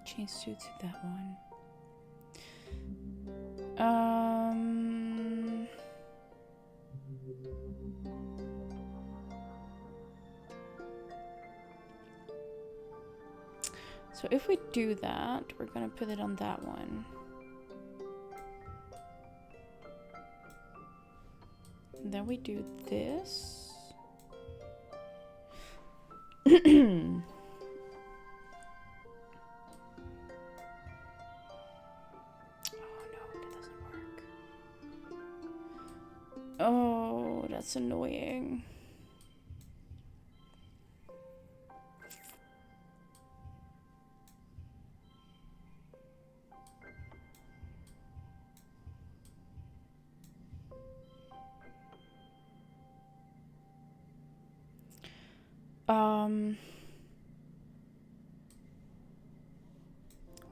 Change suit to that one. So if we do that, we're gonna put it on that one. And then we do this. Oh, that's annoying.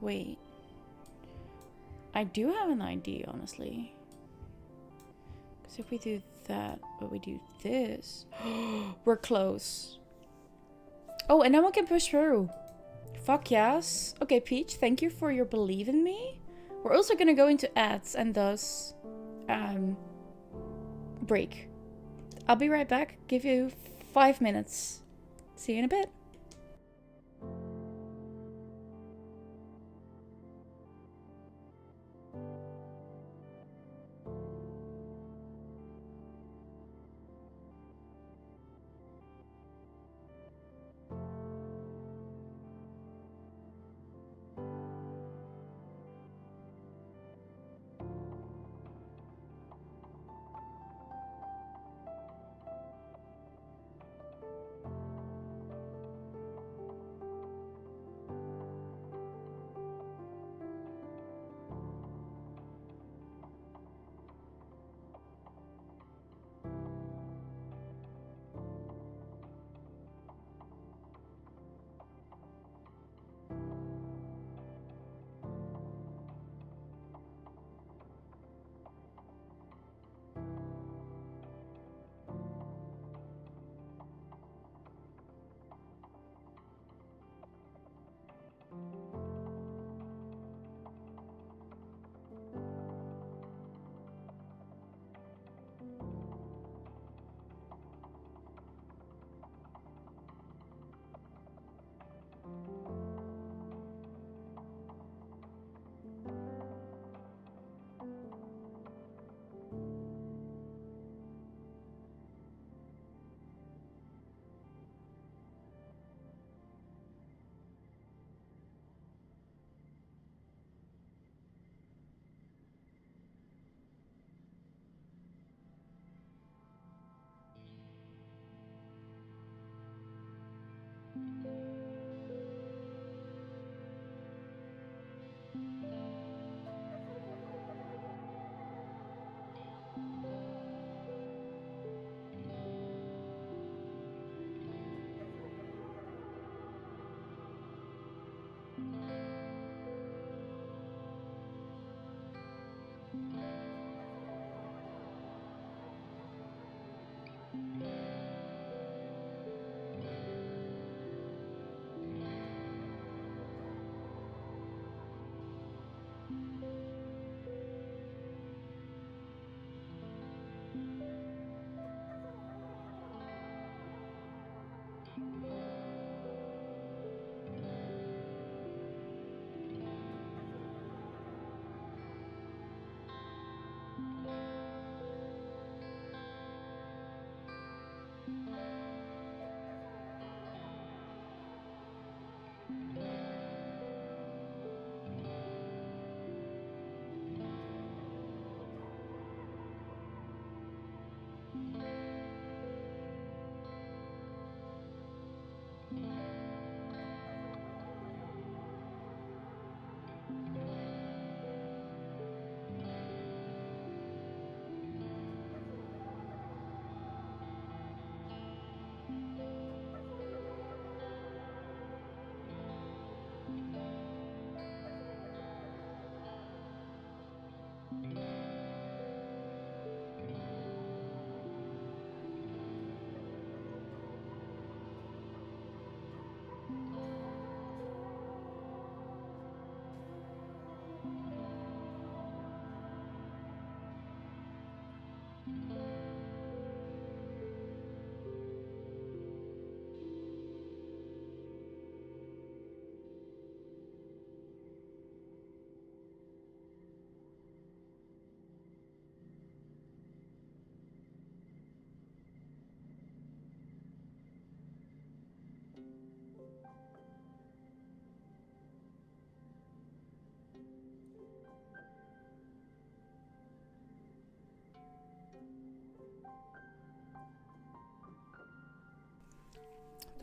Wait. I do have an idea, honestly. Because if we do that, but we do this, we're close. Oh, and then we can push through. Fuck yes. Okay, Peach, thank you for your belief in me. We're also gonna go into ads and thus break. I'll be right back. Give you 5 minutes. See you in a bit.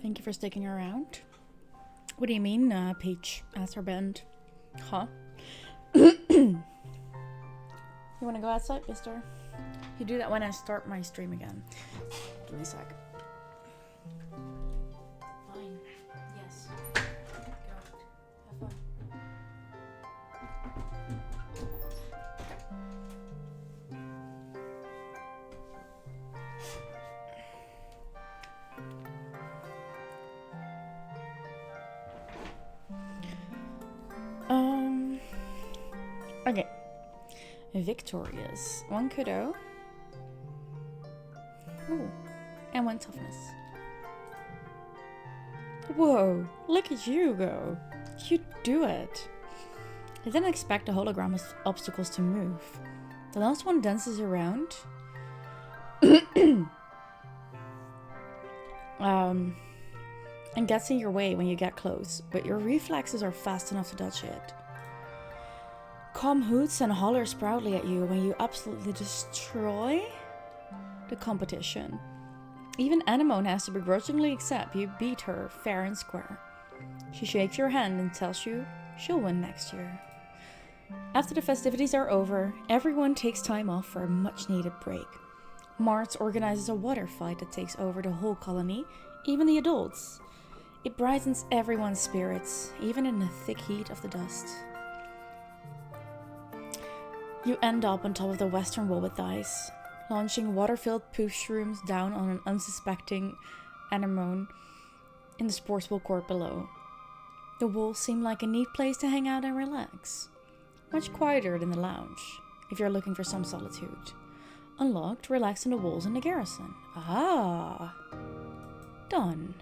Thank you for sticking around. What do you mean, Peach? Asked her band. Huh? You wanna go outside, mister? You do that when I start my stream again. Give me a sec. Fine. Yes. Go. Have fun. Okay. Victorious. 1 kudo. Ooh. And 1 toughness. Whoa. Look at you go. You do it. I didn't expect the hologram obstacles to move. The last one dances around. And gets in your way when you get close, but your reflexes are fast enough to dodge it. Com hoots and hollers proudly at you when you absolutely destroy the competition. Even Anemone has to begrudgingly accept you beat her fair and square. She shakes your hand and tells you she'll win next year. After the festivities are over, everyone takes time off for a much needed break. Mars organizes a water fight that takes over the whole colony, even the adults. It brightens everyone's spirits, even in the thick heat of the dust. You end up on top of the western wall with dice, launching water-filled poof shrooms down on an unsuspecting anemone in the sportsball court below. The walls seem like a neat place to hang out and relax. Much quieter than the lounge, if you're looking for some solitude. Unlocked, relax on the walls in the garrison. Ah! Done.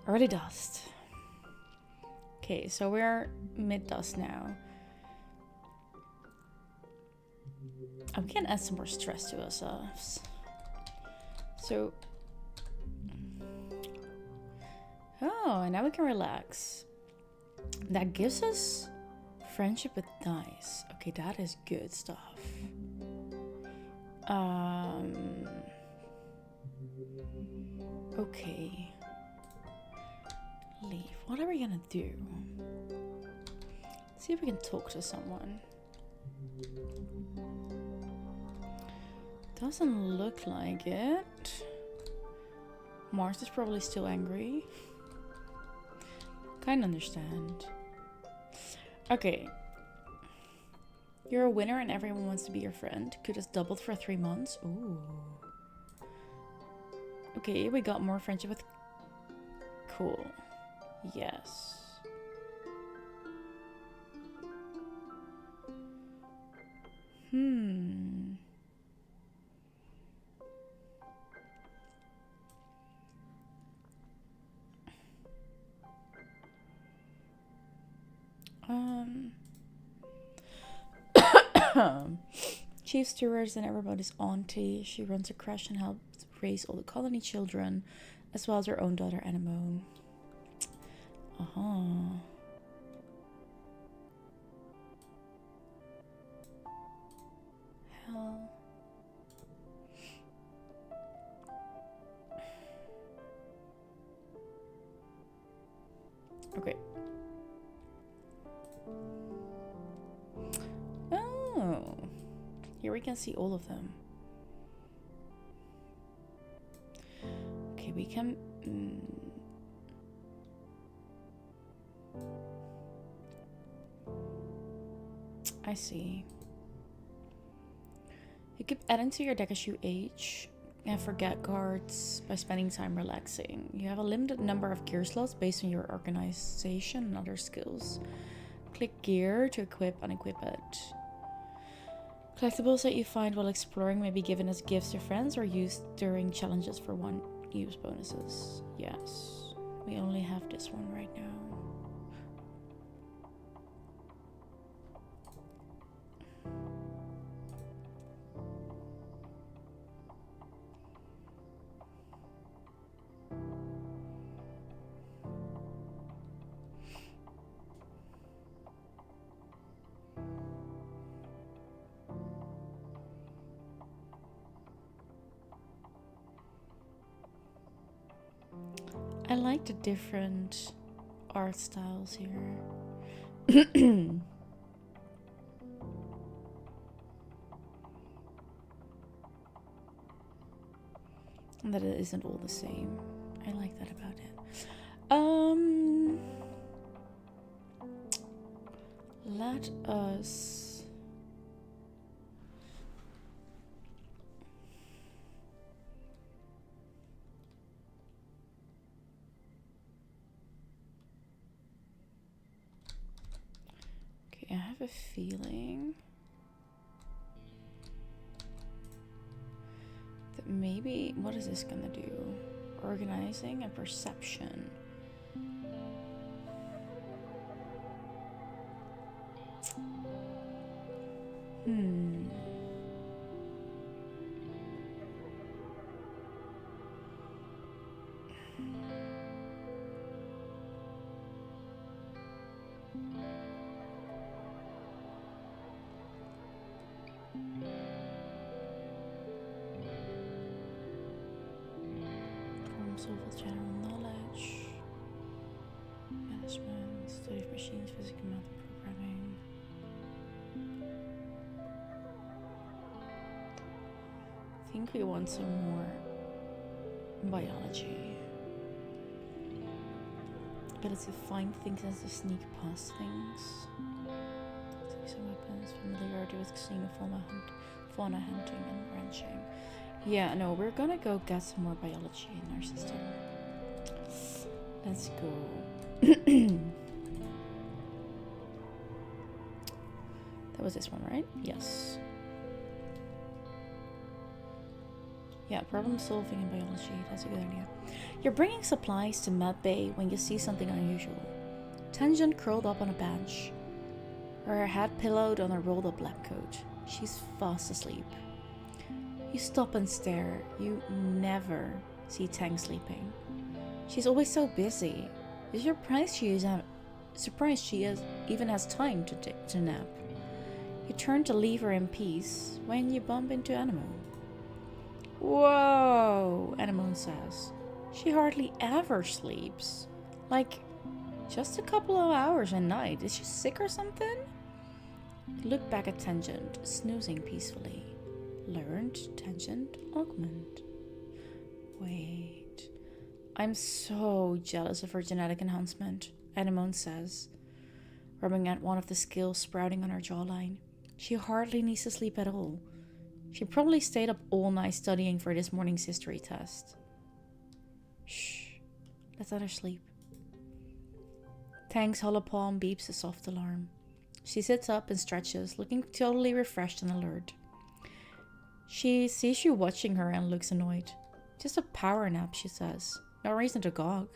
Early dust. Okay, so we're mid-dust now. We can add some more stress to ourselves. So... Oh, and now we can relax. That gives us friendship with dice. Okay, that is good stuff. Okay. Leave. What are we gonna do? See if we can talk to someone. Doesn't look like it. Mars is probably still angry. Kinda understand. Okay. You're a winner and everyone wants to be your friend. Could have doubled for 3 months. Ooh. Okay, we got more friendship with... Cool. Yes. Chief Stewardess and everybody's auntie. She runs a crash and helps raise all the colony children, as well as her own daughter Anemone. Hell. Okay. Oh. Here we can see all of them. Okay, we can... I see. You keep adding to your deck as you age and forget cards by spending time relaxing. You have a limited number of gear slots based on your organization and other skills. Click gear to equip and unequip it. Collectibles that you find while exploring may be given as gifts to friends or used during challenges for one-use bonuses. Yes, we only have this one right now. I like the different art styles here. And that it isn't all the same. I like that about it. Let us okay, I have a feeling that maybe, what is this gonna do? Organizing and perception. Problem solve with general knowledge. Management, study of machines, physics, math, programming. I think we want some more biology. Ability to find things and to sneak past things. Some weapons, familiarity with fauna hunting and ranching. Yeah, no, we're gonna go get some more biology in our system. Let's go. That was this one, right? Yes. Yeah, problem solving in biology. That's a good idea. You're bringing supplies to Med Bay when you see something unusual. Tangent curled up on a bench, her head pillowed on a rolled up lab coat. She's fast asleep. You stop and stare. You never see Tang sleeping. She's always so busy. You're surprised she even has time to nap. You turn to leave her in peace when you bump into Anemone. Whoa, Anemone says. She hardly ever sleeps. Like, just a couple of hours a night. Is she sick or something? You look back at Tangent, snoozing peacefully. Learned Tangent augment. Wait. I'm so jealous of her genetic enhancement, Anemone says, rubbing at one of the scales sprouting on her jawline. She hardly needs to sleep at all. She probably stayed up all night studying for this morning's history test. Shh. Let's let her sleep. Tang's hollow palm beeps a soft alarm. She sits up and stretches, looking totally refreshed and alert. She sees you watching her and looks annoyed. Just a power nap, she says. No reason to gawk.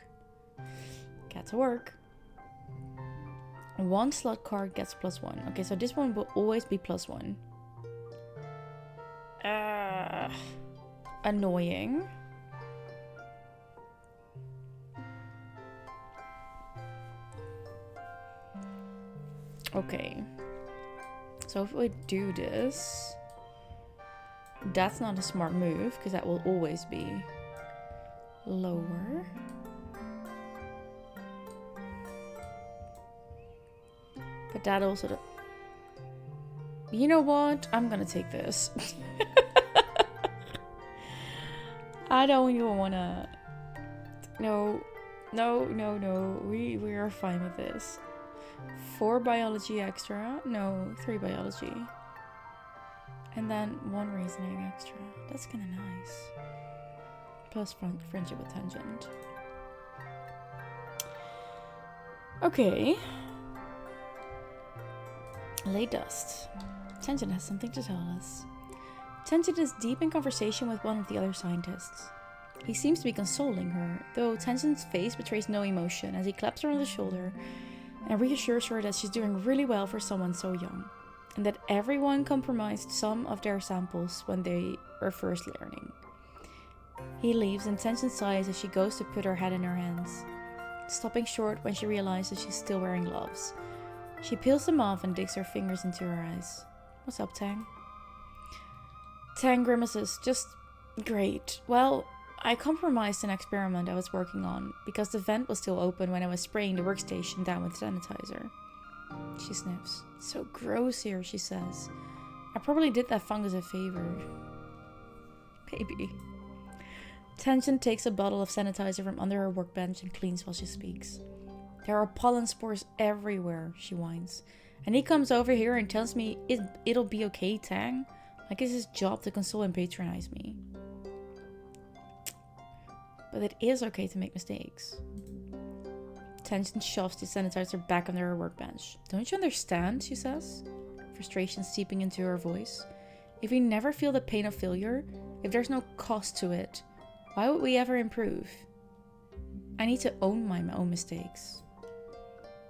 Get to work. One slot card gets +1. Okay, so this one will always be +1. Annoying. Okay. So if we do this, that's not a smart move because that will always be lower. But that also... You know what? I'm gonna take this. I don't even wanna... No. We are fine with this. 4 biology extra. No, 3 biology. And then 1 reasoning extra. That's kind of nice. Plus friendship with Tangent. Okay. Lay dust. Tangent has something to tell us. Tangent is deep in conversation with one of the other scientists. He seems to be consoling her, though Tangent's face betrays no emotion as he claps her on the shoulder and reassures her that she's doing really well for someone so young, and that everyone compromised some of their samples when they were first learning. He leaves and Tangent sighs as she goes to put her head in her hands, stopping short when she realizes she's still wearing gloves. She peels them off and digs her fingers into her eyes. What's up, Tang? Tang grimaces. Just great. Well, I compromised an experiment I was working on because the vent was still open when I was spraying the workstation down with sanitizer. She sniffs. So gross here, she says. I probably did that fungus a favor. Maybe. Tension takes a bottle of sanitizer from under her workbench and cleans while she speaks. There are pollen spores everywhere, she whines. And he comes over here and tells me it'll be okay, Tang. Like it's his job to console and patronize me. But it is okay to make mistakes. Tension shoves the sanitizer back under her workbench. Don't you understand, she says, frustration seeping into her voice. If we never feel the pain of failure, if there's no cost to it, why would we ever improve? I need to own my own mistakes.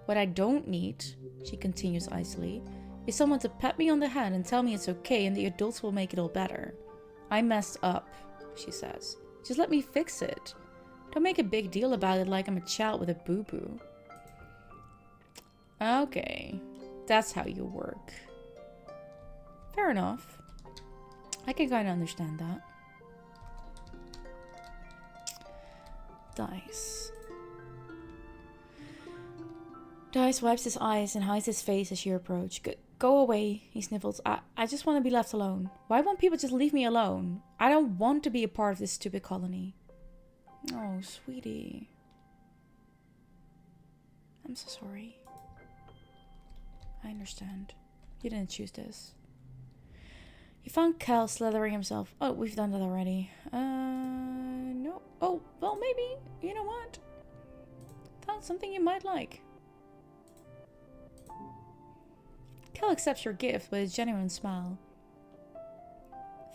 What I don't need, she continues icily, is someone to pat me on the head and tell me it's okay and the adults will make it all better. I messed up, she says. Just let me fix it. Don't make a big deal about it like I'm a child with a boo-boo. Okay, that's how you work. Fair enough. I can kind of understand that. Dice. Dice wipes his eyes and hides his face as you approach. Go away, he sniffles. I just want to be left alone. Why won't people just leave me alone? I don't want to be a part of this stupid colony. Oh, sweetie. I'm so sorry. I understand. You didn't choose this. You found Cal slithering himself. Oh, we've done that already. No. Oh, well, maybe. You know what? Found something you might like. Cal accepts your gift with a genuine smile.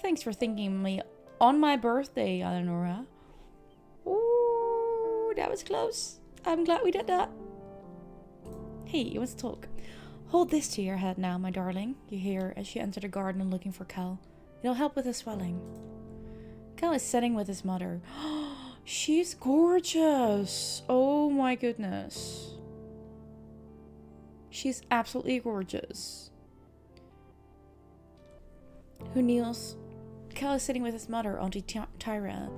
Thanks for thinking of me on my birthday, Eleonora. Ooh, that was close. I'm glad we did that. Hey, you want to talk? Hold this to your head now, my darling, you hear as you enter the garden looking for Cal. It'll help with the swelling. Cal is sitting with his mother. She's gorgeous. Oh my goodness. She's absolutely gorgeous. Who kneels? Cal is sitting with his mother, Auntie Tyra,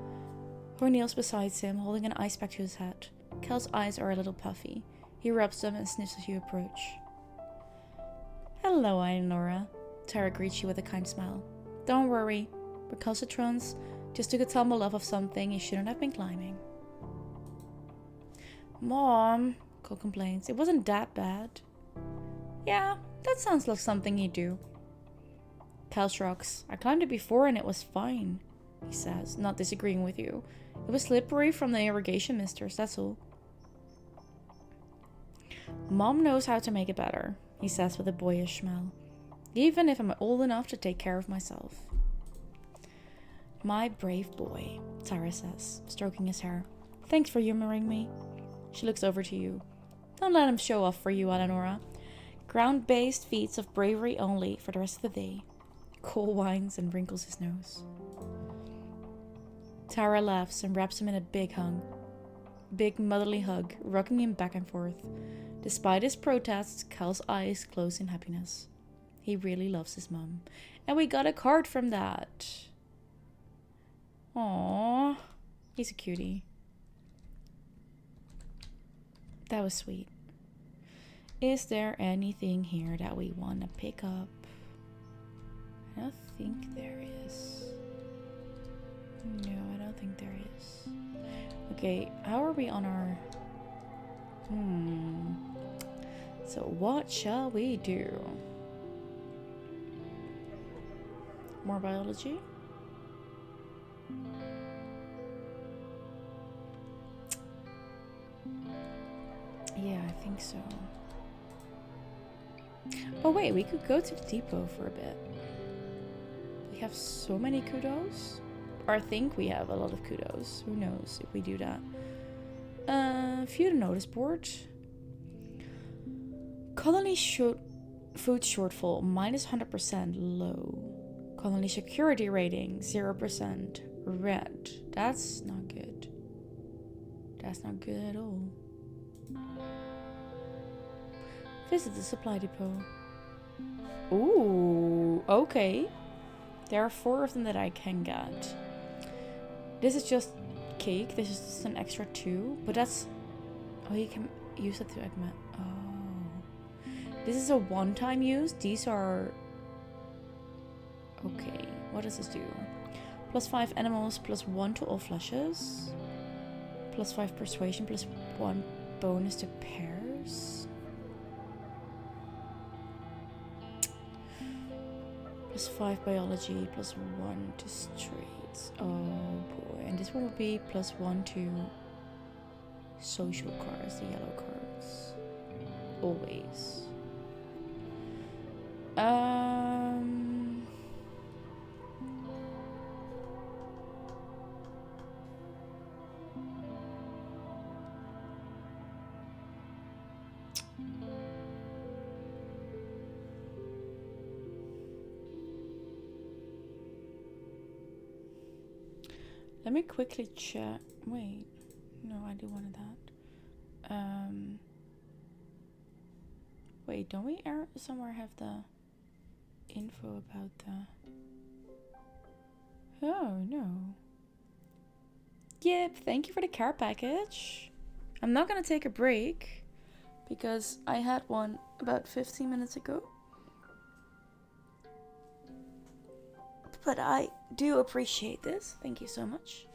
who kneels beside him, holding an ice pack to his head. Cal's eyes are a little puffy. He rubs them and sniffs as you approach. Hello, Eleonora. Tyra greets you with a kind smile. Don't worry, recalcitrants just took a tumble off of something you shouldn't have been climbing. Mom, Cole complains. It wasn't that bad. Yeah, that sounds like something you do. Cal shrugs. I climbed it before and it was fine, he says, not disagreeing with you. It was slippery from the irrigation misters, that's all. Mom knows how to make it better, he says with a boyish smile. Even if I'm old enough to take care of myself. My brave boy, Tyra says, stroking his hair. Thanks for humoring me. She looks over to you. Don't let him show off for you, Eleonora. Ground-based feats of bravery only for the rest of the day. Cole whines and wrinkles his nose. Tara laughs and wraps him in a big motherly hug, rocking him back and forth. Despite his protests, Cal's eyes close in happiness. He really loves his mom. And we got a card from that. Aww. He's a cutie. That was sweet. Is there anything here that we want to pick up? I don't think there is. No, I don't think there is. Okay, how are we on our... So what shall we do? More biology? Yeah, I think so. Oh wait, we could go to the depot for a bit. We have so many kudos. Or I think we have a lot of kudos. Who knows if we do that. View the notice board. Colony food shortfall minus 100% low. Colony security rating 0% red. That's not good. That's not good at all. Visit the supply depot. Ooh, okay. There are 4 of them that I can get. This is just cake. This is just an extra 2, but that's... Oh, you can use it to augment. Oh. This is a one-time use. These are... Okay, what does this do? +5 animals, +1 to all flushes. +5 persuasion, +1 bonus to pairs. +5 biology, +1 to traits. Oh boy, and this one would be +1 to social cards, the yellow cards. Always. Let me quickly check. Wait, no, I do wanted that. Wait, don't we somewhere have the info about the... Oh, no. Yep, thank you for the care package. I'm not gonna take a break because I had one about 15 minutes ago. But I do appreciate this. Thank you so much.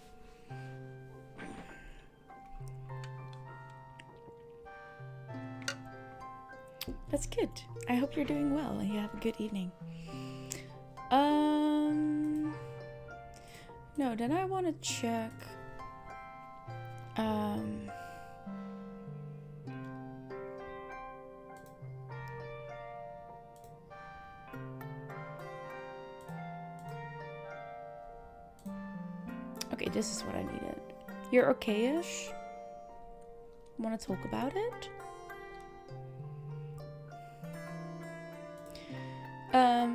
That's good. I hope you're doing well and you have a good evening. No, then I want to check. Okay, this is what I needed. You're okay-ish? Want to talk about it?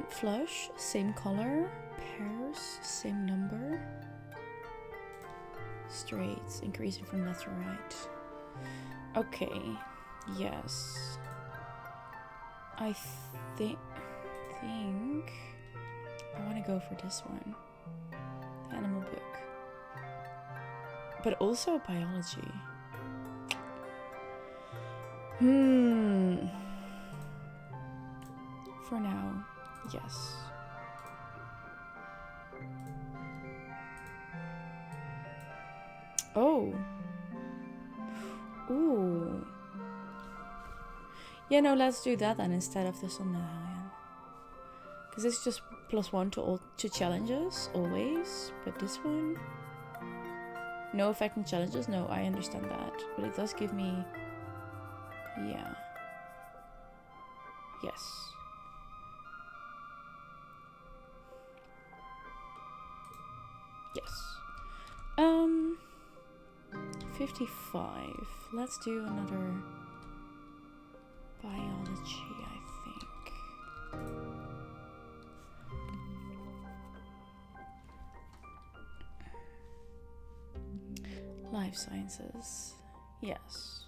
Flush, same color. Pairs, same number. Straights, increasing from left to right. Okay, yes. I think I want to go for this one. The animal book. But also biology. For now, yes. Oh. Ooh. Yeah, no, let's do that then instead of the sun medallion. Because it's just +1 to all challenges, always. But this one... No effect on challenges? No, I understand that. But it does give me... Yeah. Yes. Yes. 55. Let's do another biology, I think. Life sciences. Yes.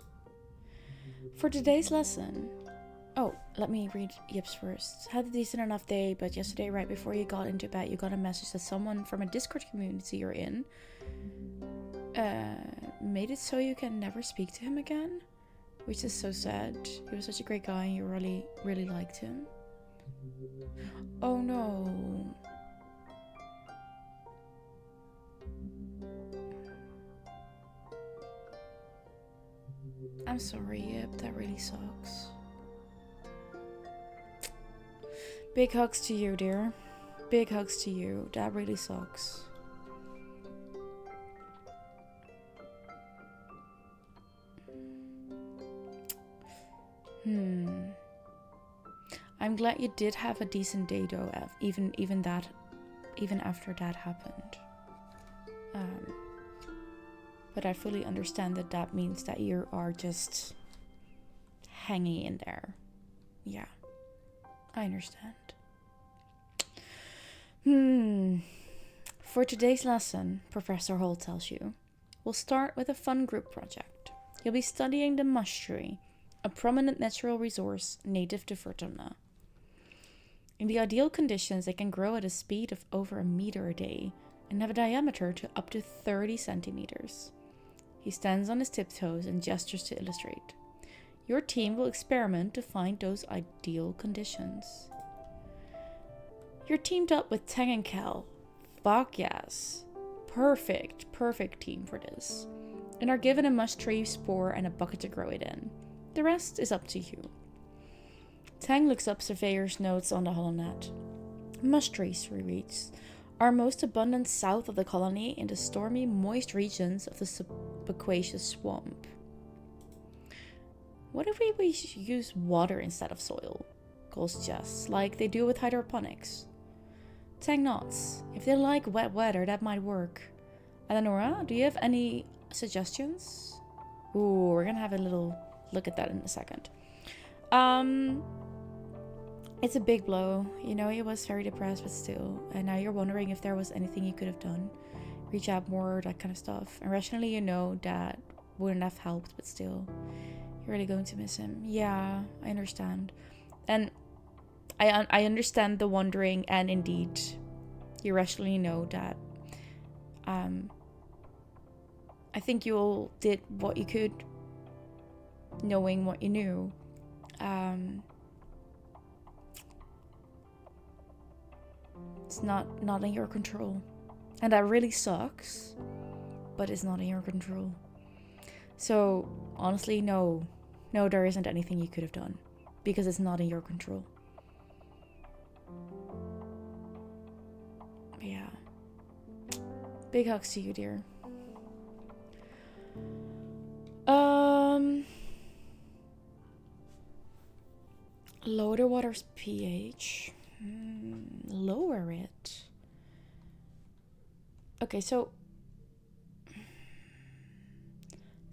For today's lesson... Oh, let me read Yips first. Had a decent enough day, but yesterday right before you got into bed, you got a message that someone from a Discord community you're in made it so you can never speak to him again, which is so sad. He was such a great guy and you really, really liked him. Oh no. I'm sorry, Yip, that really sucks. Big hugs to you, dear. Big hugs to you. That really sucks. I'm glad you did have a decent day though, even after that happened. But I fully understand that means that you are just hanging in there. Yeah, I understand. For today's lesson, Professor Holt tells you, we'll start with a fun group project. You'll be studying the mush tree, a prominent natural resource native to Vertumna. In the ideal conditions, they can grow at a speed of over 1 meter a day, and have a diameter to up to 30 centimeters. He stands on his tiptoes and gestures to illustrate. Your team will experiment to find those ideal conditions. You're teamed up with Tang and Kel. Fuck yes. Perfect team for this. And are given a mush tree spore and a bucket to grow it in. The rest is up to you. Tang looks up Surveyor's notes on the holonet. Mush trees, he reads, are most abundant south of the colony in the stormy, moist regions of the subaqueous swamp. What if we use water instead of soil? Cole suggests, like they do with hydroponics. Tang nods. If they like wet weather, that might work. Eleonora, do you have any suggestions? Ooh, we're gonna have a little look at that in a second. It's a big blow. You know, he was very depressed, but still. And now you're wondering if there was anything you could have done. Reach out more, that kind of stuff. And rationally, you know that wouldn't have helped, but still. You're really going to miss him. Yeah, I understand. And I understand the wondering, and indeed, you rationally know that I think you all did what you could, knowing what you knew. It's not in your control. And that really sucks, but it's not in your control. So, honestly, no, there isn't anything you could have done, because it's not in your control. Yeah. Big hugs to you, dear. Lower the water's pH. Lower it. Okay, so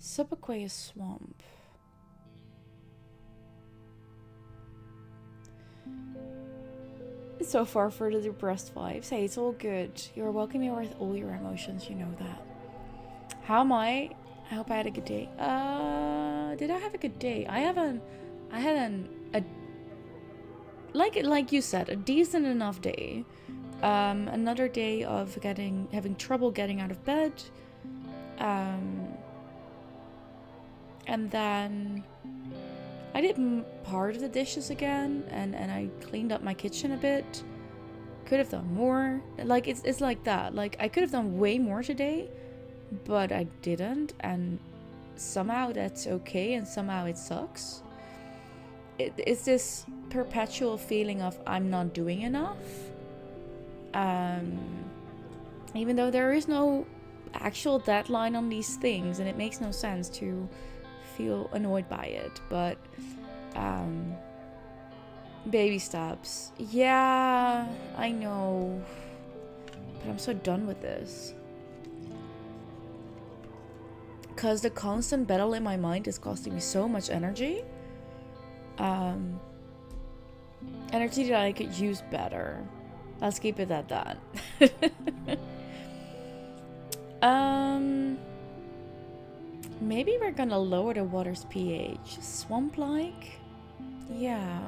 subaqueous swamp. So far for the depressed vibes. Hey, it's all good. You're welcome here with all your emotions, you know that. How am I? I hope I had a good day. Did I have a good day? I had like you said, a decent enough day. Another day of having trouble getting out of bed. And then I did part of the dishes again, and I cleaned up my kitchen a bit. Could have done more. Like it's like that. Like I could have done way more today, but I didn't, and somehow that's okay, and somehow it sucks. It's this perpetual feeling of I'm not doing enough. Even though there is no actual deadline on these things, and it makes no sense to feel annoyed by it, but baby steps. Yeah, I know, but I'm so done with this. Because the constant battle in my mind is costing me so much energy. Energy that I could use better. Let's keep it at that. Maybe we're gonna lower the water's pH. Swamp-like? Yeah.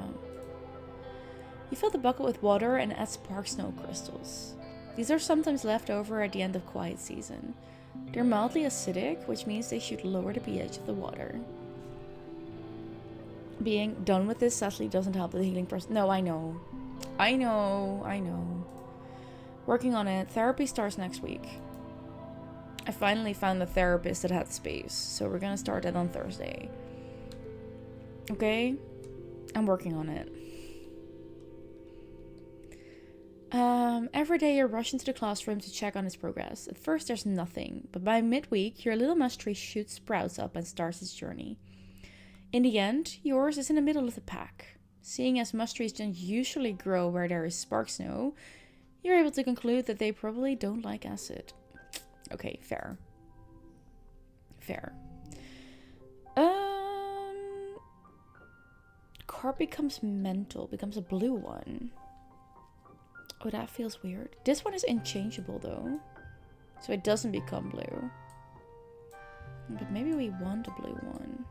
You fill the bucket with water and add spark snow crystals. These are sometimes left over at the end of quiet season. They're mildly acidic, which means they should lower the pH of the water. Being done with this sadly doesn't help the healing process. No, I know. Working on it. Therapy starts next week. I finally found a therapist that had space, so we're gonna start that on Thursday. Okay? I'm working on it. Every day you rush into the classroom to check on its progress. At first there's nothing, but by midweek your little mush tree shoots sprouts up and starts its journey. In the end, yours is in the middle of the pack. Seeing as mush trees don't usually grow where there is spark snow, you're able to conclude that they probably don't like acid. Okay, fair. Carp becomes mental, becomes a blue one. Oh, that feels weird. This one is unchangeable though, so it doesn't become blue. But maybe we want a blue one.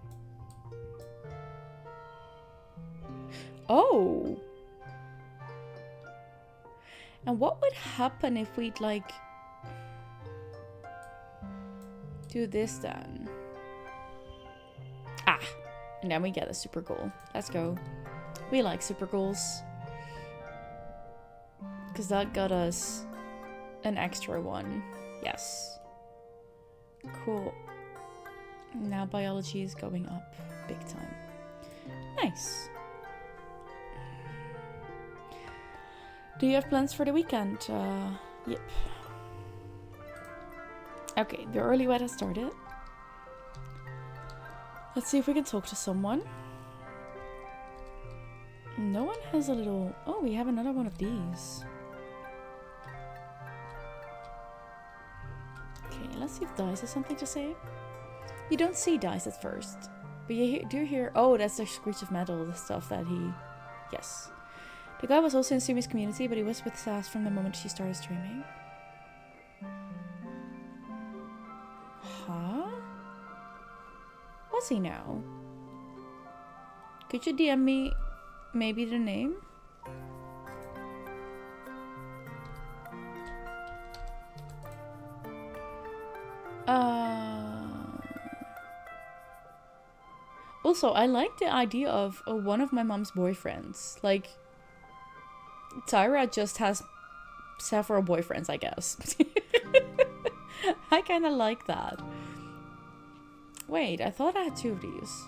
Oh! And what would happen if we'd like... do this then. Ah, and then we get a super goal. Let's go. We like super goals. Because that got us an extra one. Yes. Cool. Now biology is going up big time. Nice. Do you have plans for the weekend? Yep. Okay, the early weather started. Let's see if we can talk to someone. No one has a little... Oh, we have another one of these. Okay, let's see if Dice has something to say. You don't see Dice at first, but you do hear... Oh, that's the screech of metal, the stuff that he... Yes. The guy was also in Sumi's community, but he was with Sass from the moment she started streaming. Huh? Was he now? Could you DM me maybe the name? Also, I like the idea of one of my mom's boyfriends. Like, Tyra just has several boyfriends, I guess. I kind of like that. Wait, I thought I had 2 of these.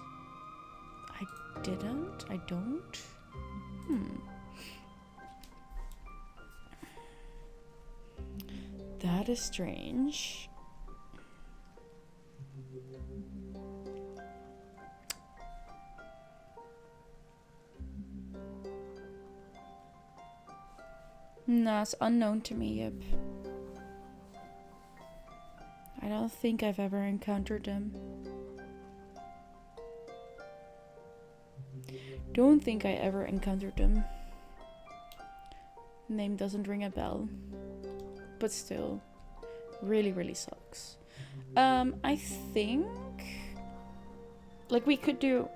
I didn't? I don't? That is strange. No, it's unknown to me, yep. I don't think I've ever encountered them. Don't think I ever encountered them. Name doesn't ring a bell. But still, really, really sucks. I think... Like, we could do...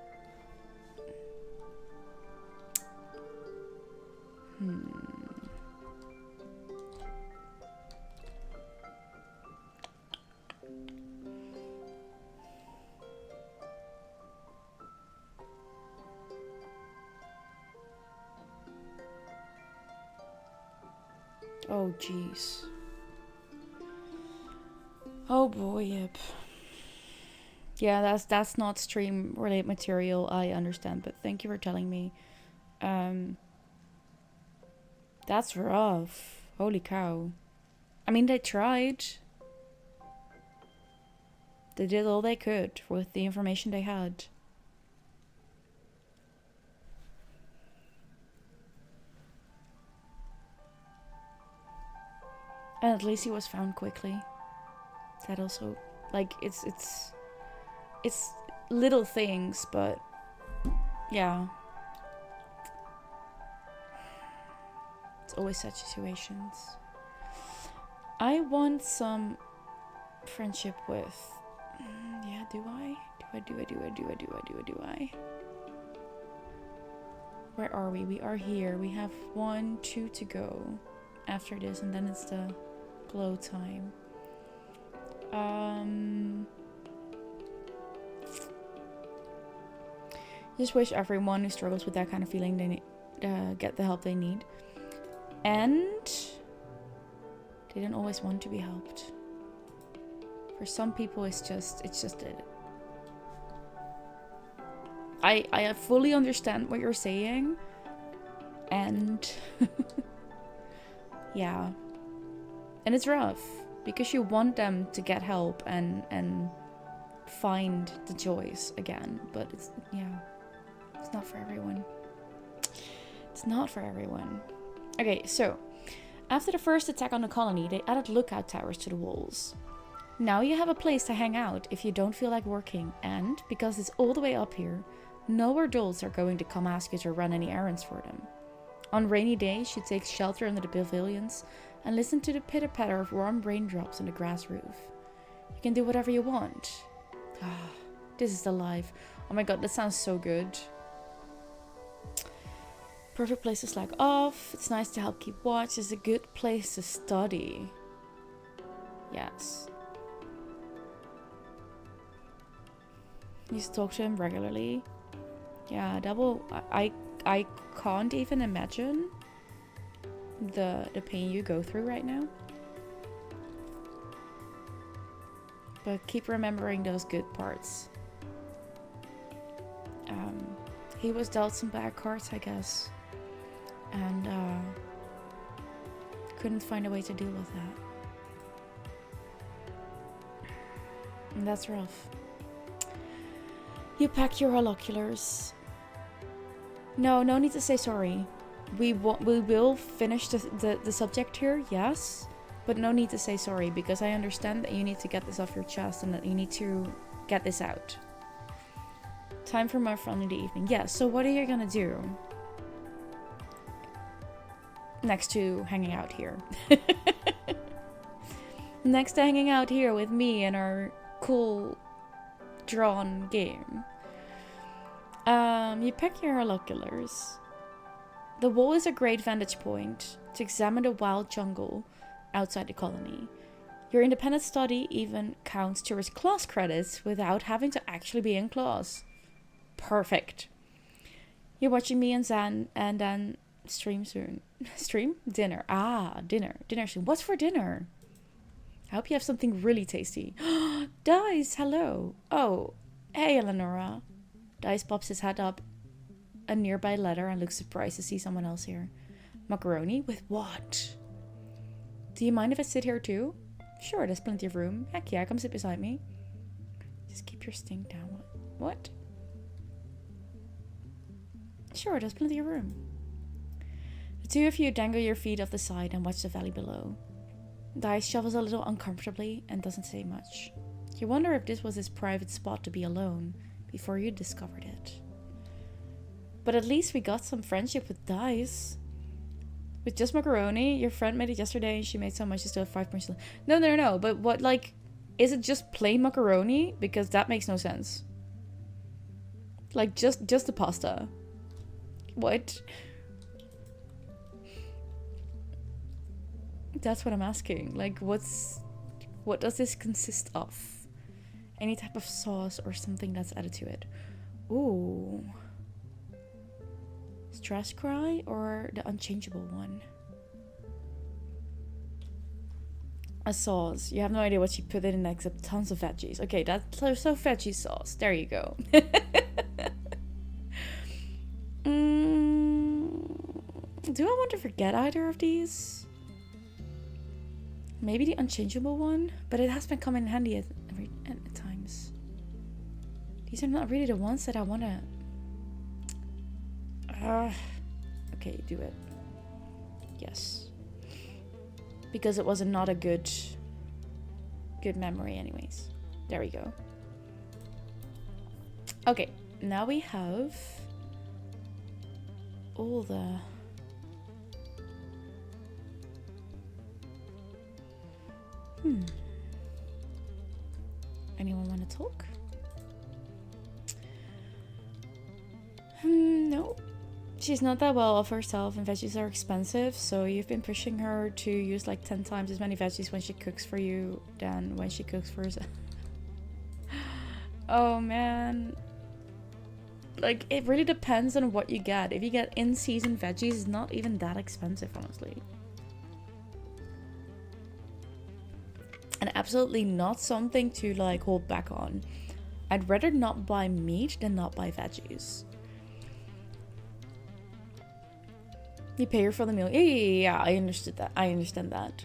Oh, jeez. Oh boy, yep. Yeah, that's not stream related material, I understand, but thank you for telling me. That's rough. Holy cow. I mean, they tried. They did all they could with the information they had. And at least he was found quickly. That also, like, it's little things, but yeah. It's always such situations. I want some friendship with, yeah, do I? Do I? Where are we? We are here. We have 1, 2 to go after this, and then it's the glow time. Just wish everyone who struggles with that kind of feeling they get the help they need, and they don't always want to be helped. For some people, it's just it. I fully understand what you're saying, and yeah. And it's rough, because you want them to get help and find the joys again. But it's, yeah, it's not for everyone. It's not for everyone. Okay, so, after the first attack on the colony, they added lookout towers to the walls. Now you have a place to hang out if you don't feel like working, and, because it's all the way up here, no adults are going to come ask you to run any errands for them. On rainy days, you take shelter under the pavilions and listen to the pitter-patter of warm raindrops on the grass roof. You can do whatever you want. This is the life. Oh my god, that sounds so good. Perfect place to slack off. It's nice to help keep watch. It's a good place to study. Yes. You talk to him regularly. Yeah, that will. I can't even imagine the pain you go through right now. But keep remembering those good parts. He was dealt some bad cards, I guess. And couldn't find a way to deal with that. And that's rough. You pack your holoculars. No need to say sorry. We will finish the subject here, yes. But no need to say sorry, because I understand that you need to get this off your chest and that you need to get this out. Time for more fun in the evening. Yes, so what are you gonna do? Next to hanging out here. Next to hanging out here with me and our cool drawn game. You pick your holoculars. The wall is a great vantage point to examine the wild jungle outside the colony. Your independent study even counts towards class credits without having to actually be in class. Perfect. You're watching me and Zan and then stream soon. Stream? Dinner. Dinner. Dinner soon. What's for dinner? I hope you have something really tasty. Dice, hello. Oh, hey, Eleonora. Dice pops his head up a nearby letter and looks surprised to see someone else here. Macaroni? With what? Do you mind if I sit here too? Sure, there's plenty of room. Heck yeah, come sit beside me. Just keep your stink down. What? Sure, there's plenty of room. The two of you dangle your feet off the side and watch the valley below. Dice shovels a little uncomfortably and doesn't say much. You wonder if this was his private spot to be alone before you discovered it. But at least we got some friendship with Dice. With just macaroni, your friend made it yesterday and she made so much you still have 5 points left. No. But what, like, is it just plain macaroni? Because that makes no sense. Like, just the pasta. What? That's what I'm asking. Like, what does this consist of? Any type of sauce or something that's added to it. Ooh. Stress cry or the unchangeable one? A sauce. You have no idea what she put in except tons of veggies. Okay, that's so veggie sauce. There you go. Do I want to forget either of these? Maybe the unchangeable one, but it has been coming in handy at times. These are not really the ones that I want to... okay, do it. Yes. Because it was not a good memory anyways. There we go. Okay, now we have all the... Anyone want to talk? No. She's not that well off herself and veggies are expensive, so you've been pushing her to use like 10 times as many veggies when she cooks for you than when she cooks for herself. Oh man. Like, it really depends on what you get. If you get in-season veggies, it's not even that expensive, honestly. And absolutely not something to like hold back on. I'd rather not buy meat than not buy veggies. You pay her for the meal. Yeah, I understood that. I understand that.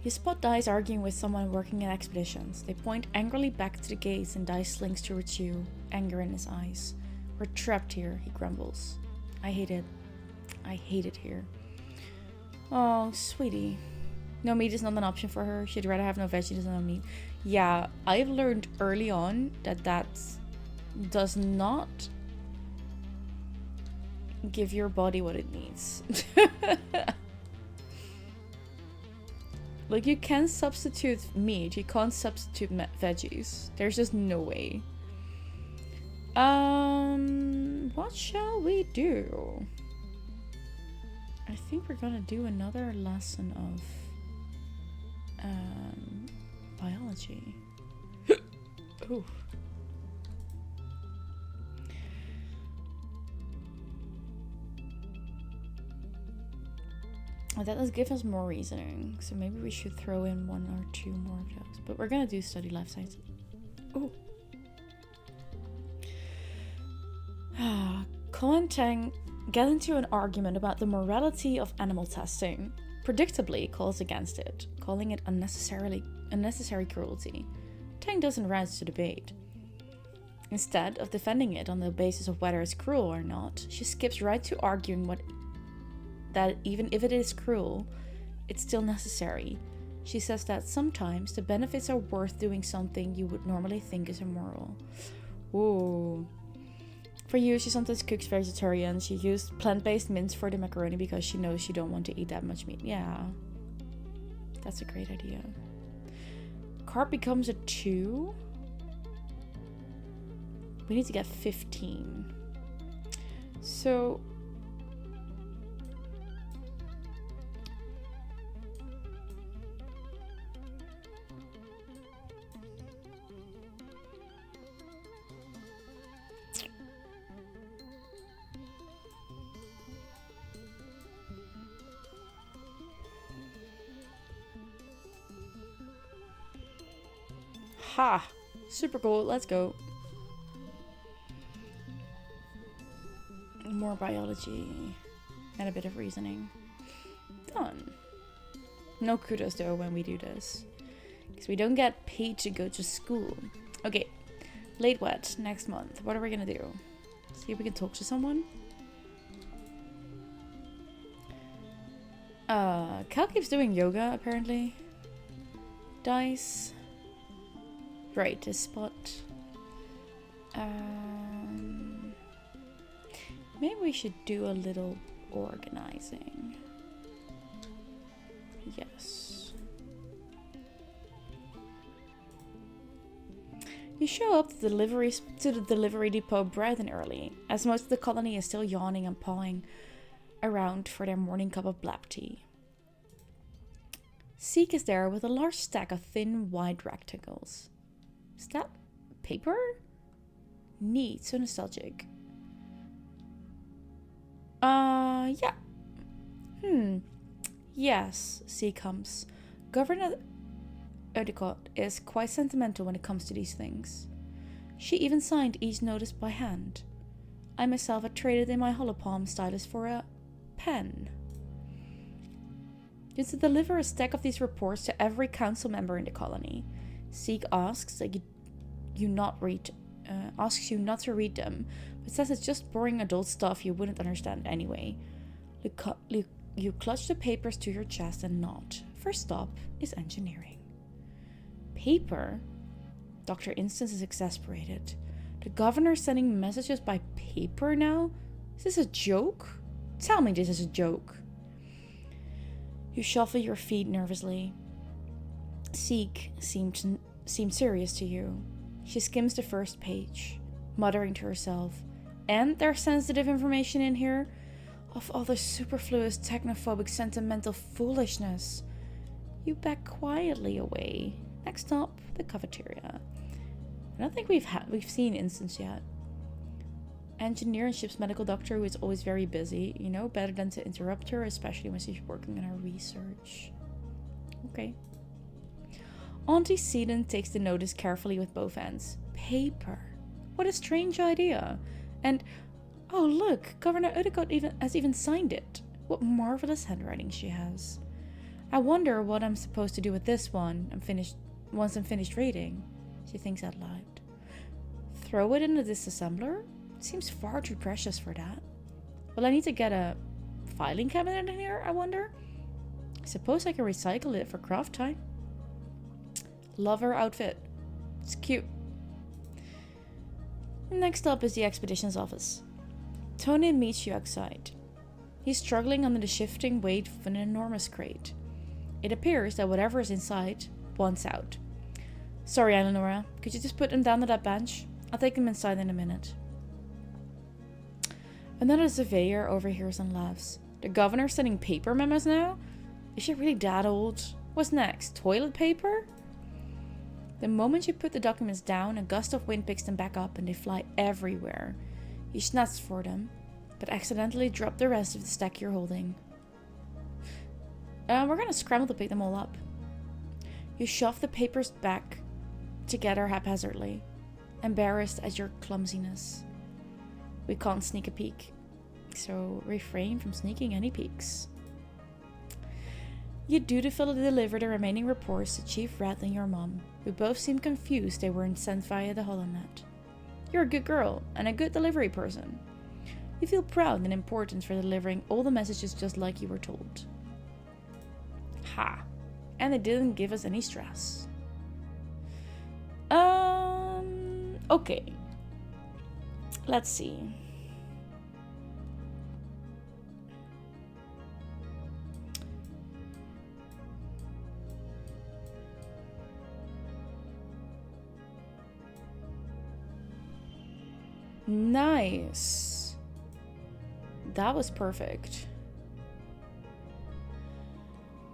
You spot Dice arguing with someone working in expeditions. They point angrily back to the gates and Dice slinks towards you, anger in his eyes. We're trapped here, he grumbles. I hate it. I hate it here. Oh, sweetie. No meat is not an option for her. She'd rather have no veggies than no meat. Yeah, I've learned early on that does not give your body what it needs. Like, you can substitute meat. You can't substitute veggies. There's just no way. What shall we do? I think we're gonna do another lesson of Biology. Ooh. Oh, that does give us more reasoning, so maybe we should throw in 1 or 2 more of those. But we're gonna do study life sciences. Ooh. Colin and Tang get into an argument about the morality of animal testing. Predictably, calls against it, calling it unnecessary cruelty. Tang doesn't rise to debate. Instead of defending it on the basis of whether it's cruel or not, she skips right to arguing that even if it is cruel, it's still necessary. She says that sometimes the benefits are worth doing something you would normally think is immoral. Ooh. For you, she sometimes cooks vegetarian. She used plant-based mince for the macaroni because she knows you don't want to eat that much meat. Yeah. That's a great idea. Carb becomes a 2. We need to get 15. So... Ha! Super cool, let's go. More biology and a bit of reasoning. Done. No kudos though when we do this, because we don't get paid to go to school. Okay, late wet next month. What are we gonna do? See if we can talk to someone. Cal keeps doing yoga apparently. Dice. Right, this spot. Maybe we should do a little organizing. Yes. You show up to the delivery depot bright and early, as most of the colony is still yawning and pawing around for their morning cup of black tea. Zeke is there with a large stack of thin, white rectangles. Is that paper? Neat, so nostalgic. Yeah. Yes, C comes. Governor Udicott is quite sentimental when it comes to these things. She even signed each notice by hand. I myself had traded in my holopalm stylus for a pen. You to deliver a stack of these reports to every council member in the colony. Zeke asks that you not to read them, but says it's just boring adult stuff you wouldn't understand anyway. You clutch the papers to your chest and nod. First stop is engineering. Paper? Dr. Instance is exasperated. The governor's sending messages by paper now? Is this a joke? Tell me this is a joke. You shuffle your feet nervously. Zeke seemed serious to you. She skims the first page, muttering to herself, and there's sensitive information in here of all the superfluous, technophobic, sentimental foolishness. You back quietly away. Next stop, the cafeteria. I don't think we've seen Instance yet. Engineer and ship's medical doctor who is always very busy. You know, better than to interrupt her, especially when she's working on her research. Okay. Auntie Seaton takes the notice carefully with both ends. Paper. What a strange idea. And, oh look, Governor Udicott has even signed it. What marvelous handwriting she has. I wonder what I'm supposed to do with this one once I'm finished reading, she thinks out loud. Throw it in the disassembler? Seems far too precious for that. Will I need to get a filing cabinet in here, I wonder? I suppose I can recycle it for craft time. Love her outfit. It's cute. Next up is the expedition's office. Tony meets you outside. He's struggling under the shifting weight of an enormous crate. It appears that whatever is inside wants out. Sorry, Eleonora. Could you just put them down on that bench? I'll take them inside in a minute. Another surveyor overhears and laughs. The governor's sending paper memos now? Is she really that old? What's next? Toilet paper? The moment you put the documents down, a gust of wind picks them back up and they fly everywhere. You snatch for them, but accidentally drop the rest of the stack you're holding. We're gonna scramble to pick them all up. You shove the papers back together haphazardly, embarrassed at your clumsiness. We can't sneak a peek, so refrain from sneaking any peeks. You dutifully deliver the remaining reports to Chief Rat and your mom, who both seem confused they weren't sent via the holonet. You're a good girl and a good delivery person. You feel proud and important for delivering all the messages just like you were told. Ha! And they didn't give us any stress. Okay. Let's see. Nice. That was perfect.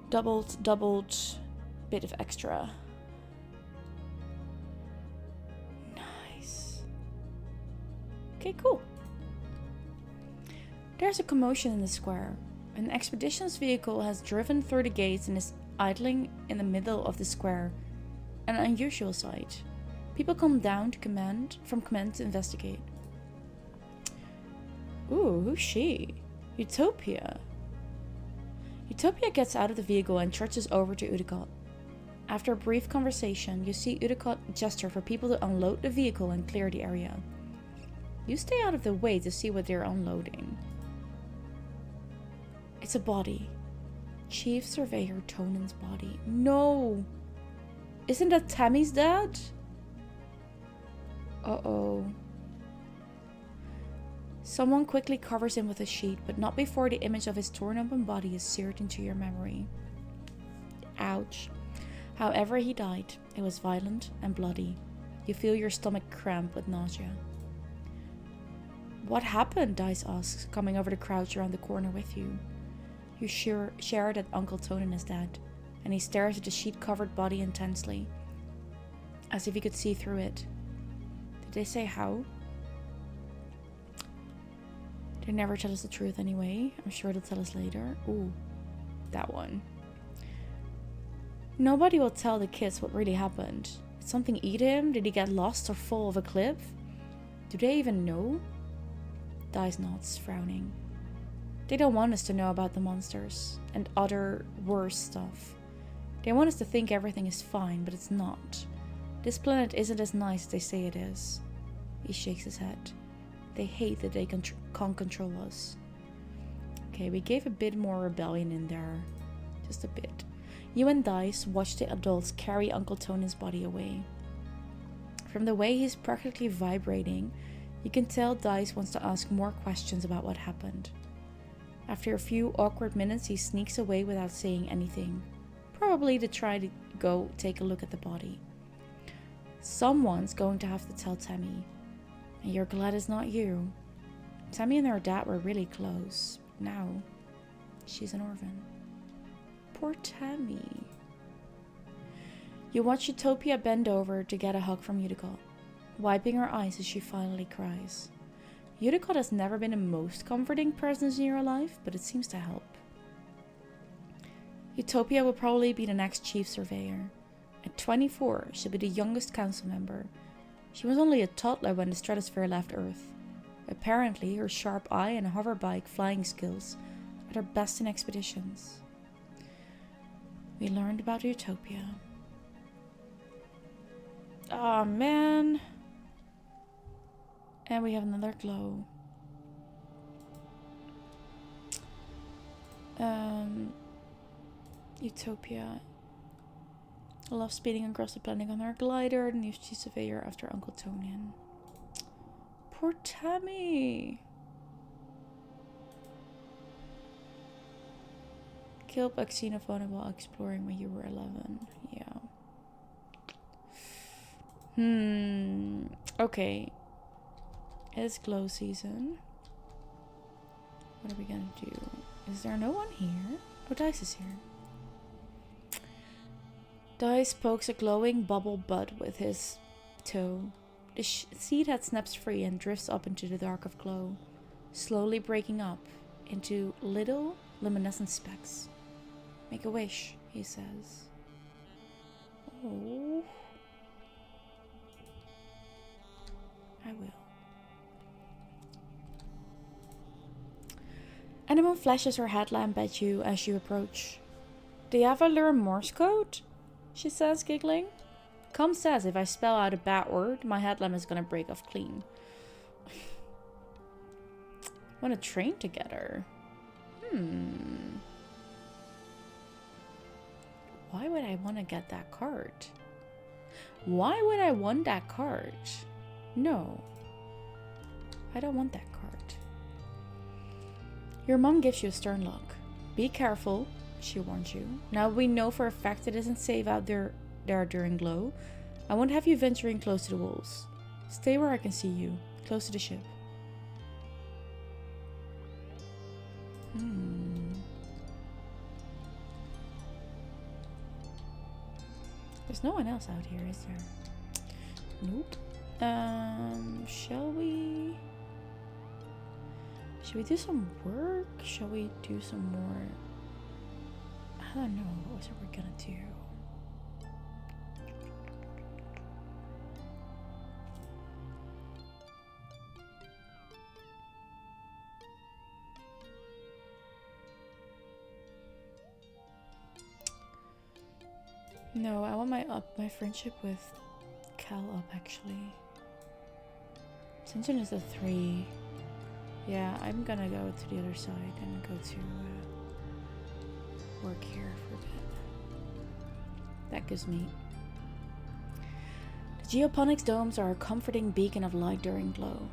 Doubled, bit of extra. Nice. Okay, cool. There's a commotion in the square. An expedition's vehicle has driven through the gates and is idling in the middle of the square. An unusual sight. People come down to command to investigate. Ooh, who's she? Utopia. Utopia gets out of the vehicle and trudges over to Udicott. After a brief conversation, you see Udicott gesture for people to unload the vehicle and clear the area. You stay out of the way to see what they're unloading. It's a body. Chief Surveyor Tonan's body. No! Isn't that Tammy's dad? Uh-oh. Someone quickly covers him with a sheet, but not before the image of his torn open body is seared into your memory. Ouch. However he died, it was violent and bloody. You feel your stomach cramp with nausea. What happened? Dice asks, coming over to crouch around the corner with you. You share that Uncle Tonan is dead, and he stares at the sheet-covered body intensely, as if he could see through it. Did they say how? They never tell us the truth anyway. I'm sure they'll tell us later. Ooh, that one. Nobody will tell the kids what really happened. Did something eat him? Did he get lost or fall off a cliff? Do they even know? Dice nods, frowning. They don't want us to know about the monsters and other worse stuff. They want us to think everything is fine, but it's not. This planet isn't as nice as they say it is. He shakes his head. They hate that they can't control us. Okay, we gave a bit more rebellion in there. Just a bit. You and Dice watch the adults carry Uncle Tonan's body away. From the way he's practically vibrating, you can tell Dice wants to ask more questions about what happened. After a few awkward minutes, he sneaks away without saying anything. Probably to try to go take a look at the body. Someone's going to have to tell Tammy. And you're glad it's not you. Tammy and her dad were really close. Now, she's an orphan. Poor Tammy. You watch Utopia bend over to get a hug from Udicott, wiping her eyes as she finally cries. Udicott has never been the most comforting presence in your life, but it seems to help. Utopia will probably be the next chief surveyor. At 24, she'll be the youngest council member. She was only a toddler when the stratosphere left Earth. Apparently, her sharp eye and hoverbike flying skills are her best in expeditions. We learned about Utopia. Oh man. And we have another glow. Utopia. Loves speeding across the planet on her glider, the new chief surveyor after Uncle Tonan. Poor Tammy. Killed by xenophone while exploring when you were 11. Yeah. Okay. It's glow season. What are we gonna do? Is there no one here? Oh, Dice is here. Dice pokes a glowing bubble butt with his toe. The seed head snaps free and drifts up into the dark of glow, slowly breaking up into little luminescent specks. Make a wish, he says. Oh. I will. Animal flashes her headlamp at you as you approach. Do you ever learn Morse code? She says, giggling. Com says if I spell out a bad word, my headlamp is gonna break off clean. Wanna train together? Why would I want to get that card? Why would I want that card? No. I don't want that card. Your mom gives you a stern look. Be careful, she warns you. Now we know for a fact it isn't safe out there during glow. I won't have you venturing close to the walls. Stay where I can see you, close to the ship. There's no one else out here, is there? Nope. Shall we do some work? Shall we do some more? I don't know. What are we gonna do? No, I want my friendship with Cal up actually. Sinjin is a 3. Yeah, I'm gonna go to the other side and go to work here for a bit. That gives me. The geoponics domes are a comforting beacon of light during glow.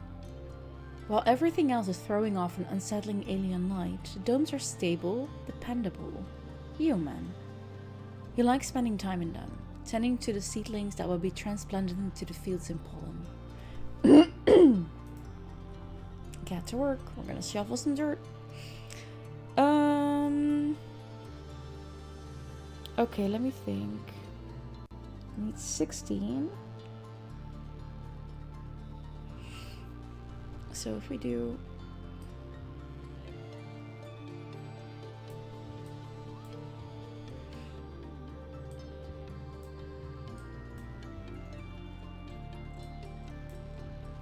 While everything else is throwing off an unsettling alien light, the domes are stable, dependable, human. You like spending time in them, tending to the seedlings that will be transplanted into the fields in pollen. Get to work. We're gonna shovel some dirt. Okay, let me think. I need 16. So if we do...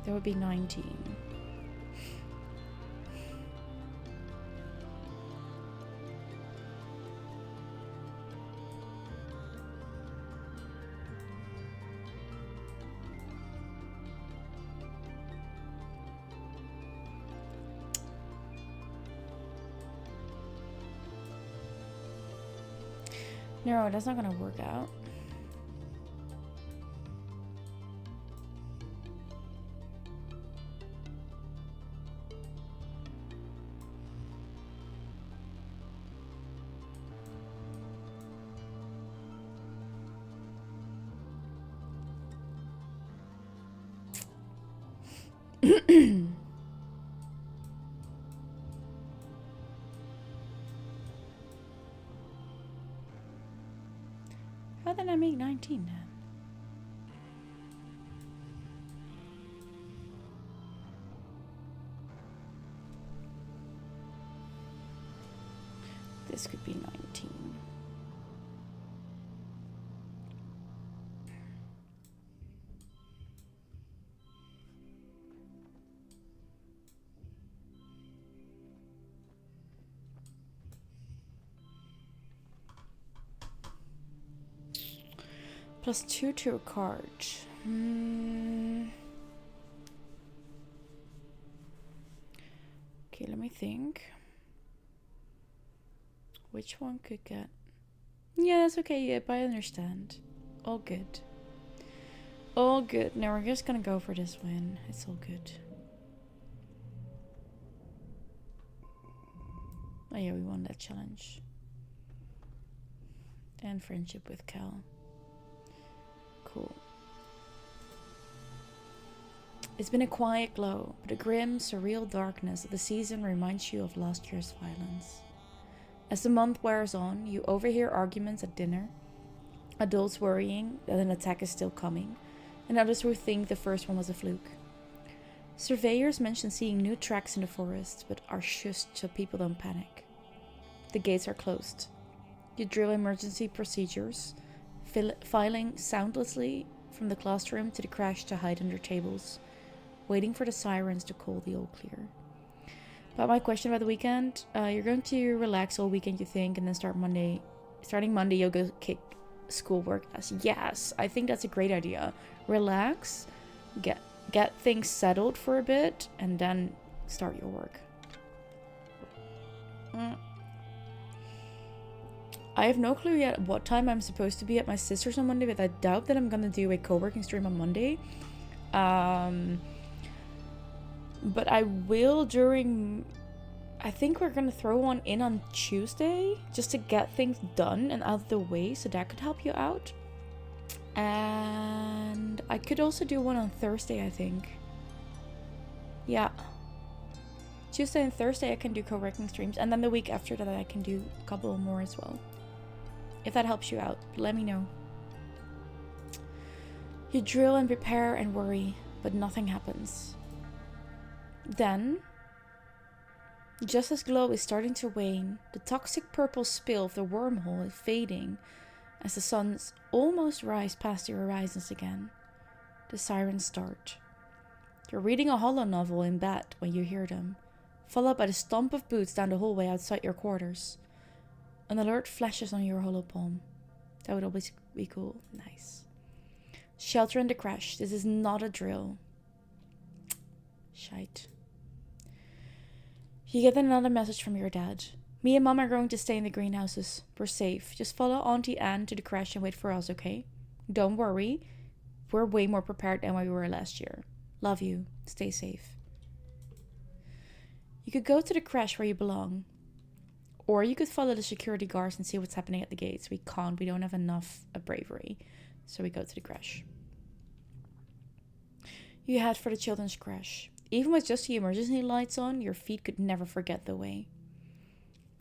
That would be 19. No, that's not gonna work out. How did I make 19 then? This could be 19. +2 to a card. Okay, let me think. Which one could get... Yeah, that's okay, yep, I understand. All good. All good. Now we're just gonna go for this win. It's all good. Oh yeah, we won that challenge. And friendship with Cal. Cool. It's been a quiet glow, but the grim, surreal darkness of the season reminds you of last year's violence. As the month wears on, you overhear arguments at dinner, Adults worrying that an attack is still coming, and others who think the first one was a fluke. Surveyors mention seeing new tracks in the forest, but are shushed so people don't panic. The gates are closed. You drill emergency procedures, filing soundlessly from the classroom to the crash to hide under tables, waiting for the sirens to call the all clear. But my question about the weekend, you're going to relax all weekend, you think, and then starting Monday, you'll go kick schoolwork ass. Yes, I think that's a great idea. Relax, get things settled for a bit, and then start your work. I have no clue yet what time I'm supposed to be at my sister's on Monday, but I doubt that I'm gonna do a co-working stream on Monday. But I will during... I think we're gonna throw one in on Tuesday, just to get things done and out of the way, so that could help you out. And I could also do one on Thursday, I think. Yeah. Tuesday and Thursday I can do co-working streams, and then the week after that I can do a couple more as well. If that helps you out, let me know. You drill and prepare and worry, but nothing happens. Then, just as glow is starting to wane, the toxic purple spill of the wormhole is fading as the suns almost rise past the horizons again. The sirens start. You're reading a holo novel in bed when you hear them, followed by the stomp of boots down the hallway outside your quarters. An alert flashes on your hollow palm. That would always be cool. Nice. Shelter in the crash. This is not a drill. Shite. You get another message from your dad. Me and Mom are going to stay in the greenhouses. We're safe. Just follow Auntie Anne to the crash and wait for us, okay? Don't worry. We're way more prepared than we were last year. Love you. Stay safe. You could go to the crash where you belong. Or you could follow the security guards and see what's happening at the gates. We can't. We don't have enough bravery. So we go to the crash. You head for the children's crash. Even with just the emergency lights on, your feet could never forget the way.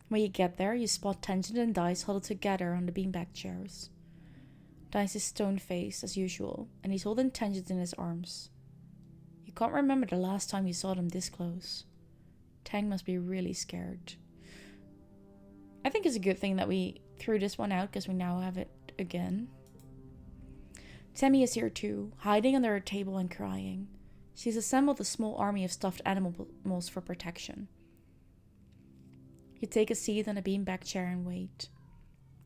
When you get there, you spot Tangent and Dice huddled together on the beanbag chairs. Dice is stone-faced as usual, and he's holding Tangent in his arms. You can't remember the last time you saw them this close. Tang must be really scared. I think it's a good thing that we threw this one out, because we now have it again. Tammy is here too, hiding under a table and crying. She's assembled a small army of stuffed animals for protection. You take a seat on a beanbag chair and wait.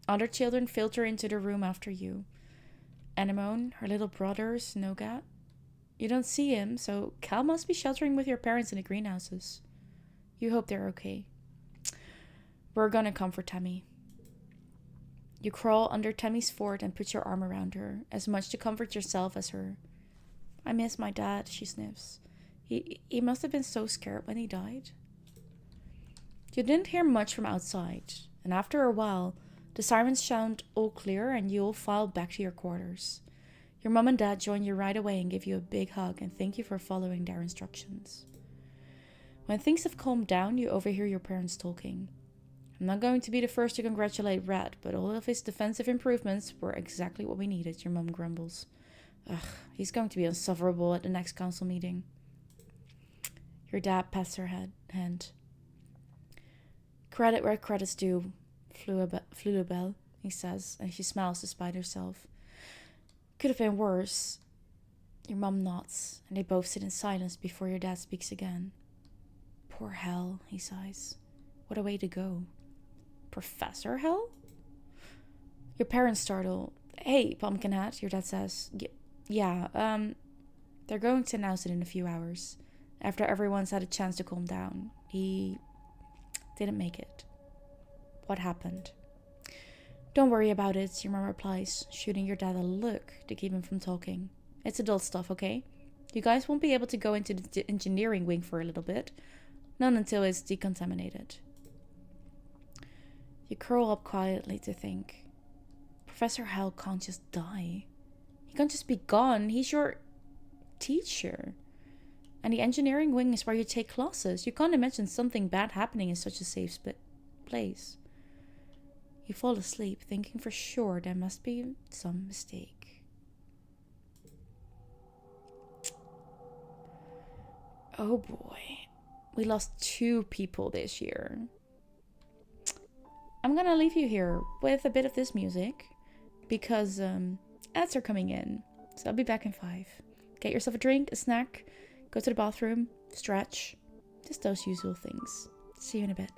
Other children filter into the room after you. Anemone, her little brother's Nougat. You don't see him, so Cal must be sheltering with your parents in the greenhouses. You hope they're okay. We're gonna comfort Tammy. You crawl under Tammy's fort and put your arm around her, as much to comfort yourself as her. I miss my dad, she sniffs. He must have been so scared when he died. You didn't hear much from outside, and after a while, the sirens sound all clear and you all file back to your quarters. Your mom and dad join you right away and give you a big hug and thank you for following their instructions. When things have calmed down, you overhear your parents talking. I'm not going to be the first to congratulate Red, but all of his defensive improvements were exactly what we needed, your mom grumbles. Ugh, he's going to be insufferable at the next council meeting. Your dad pats her hand. Credit where credit's due, Flulabelle, he says, and she smiles despite herself. Could have been worse. Your mom nods, and they both sit in silence before your dad speaks again. Poor Hell, he sighs. What a way to go. Professor Hell? Your parents startle. Hey, Pumpkinhead, your dad says. Yeah, they're going to announce it in a few hours. After everyone's had a chance to calm down. He didn't make it. What happened? Don't worry about it, your mom replies, shooting your dad a look to keep him from talking. It's adult stuff, okay? You guys won't be able to go into the engineering wing for a little bit. Not until it's decontaminated. You curl up quietly to think. Professor Hell can't just die. He can't just be gone. He's your teacher. And the engineering wing is where you take classes. You can't imagine something bad happening in such a safe place. You fall asleep, thinking for sure there must be some mistake. Oh boy. We lost 2 people this year. I'm gonna leave you here with a bit of this music because ads are coming in. So I'll be back in 5. Get yourself a drink, a snack, go to the bathroom, stretch. Just those usual things. See you in a bit.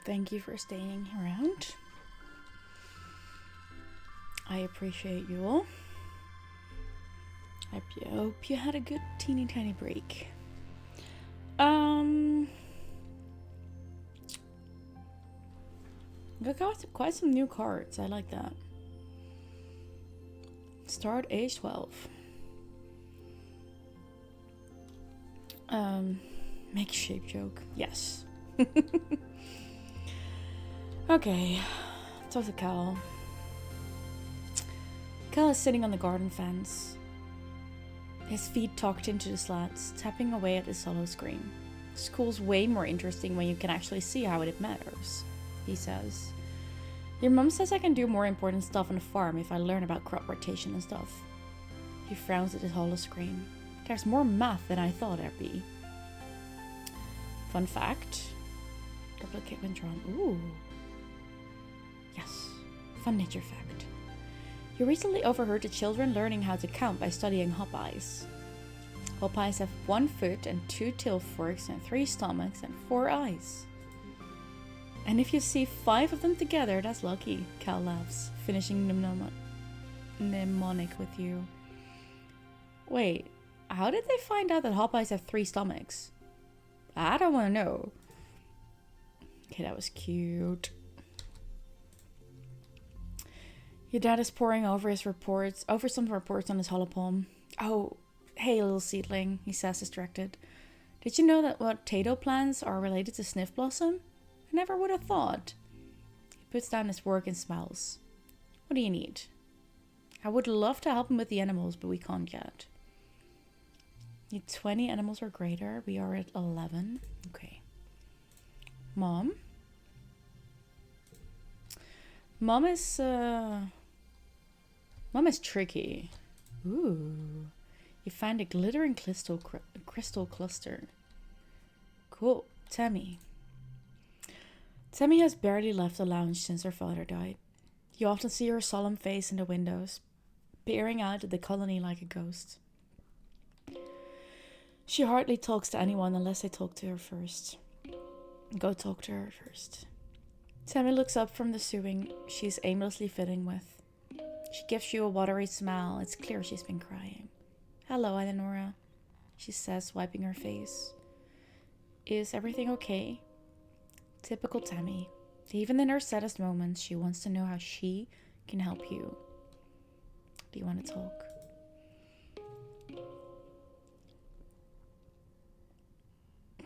Thank you for staying around. I appreciate you all. I hope you had a good teeny tiny break. I got quite some new cards. I like that. Start age 12. Make shape joke. Yes. Okay. Talk to Cal. Cal is sitting on the garden fence. His feet tucked into the slats, tapping away at his solo screen. School's way more interesting when you can actually see how it matters, he says. Your mom says I can do more important stuff on the farm if I learn about crop rotation and stuff. He frowns at his holo screen. There's more math than I thought there'd be. Fun fact. Duplicate when drawn. Ooh. Yes. Fun nature fact. You recently overheard the children learning how to count by studying Hopeyes. Hopeyes have 1 foot and 2 tail forks and 3 stomachs and 4 eyes. And if you see 5 of them together, that's lucky, Cal laughs, finishing mnemonic with you. Wait, how did they find out that Hopeyes have 3 stomachs? I don't want to know. Okay, that was cute. Your dad is poring over some reports on his holopalm. Oh, hey, little seedling, he says distracted. Did you know that potato plants are related to sniff blossom? I never would have thought. He puts down his work and smiles. What do you need? I would love to help him with the animals, but we can't yet. Need 20 animals or greater. We are at 11. Okay. Mom? Mom is tricky. Ooh. You find a glittering crystal cluster. Cool. Tammy. Tammy has barely left the lounge since her father died. You often see her solemn face in the windows, peering out at the colony like a ghost. She hardly talks to anyone unless they talk to her first. Go talk to her first. Tammy looks up from the sewing she's aimlessly fiddling with. She gives you a watery smile. It's clear she's been crying. Hello, Eleonora, she says, wiping her face. Is everything okay? Typical Tammy. Even in her saddest moments, she wants to know how she can help you. Do you want to talk?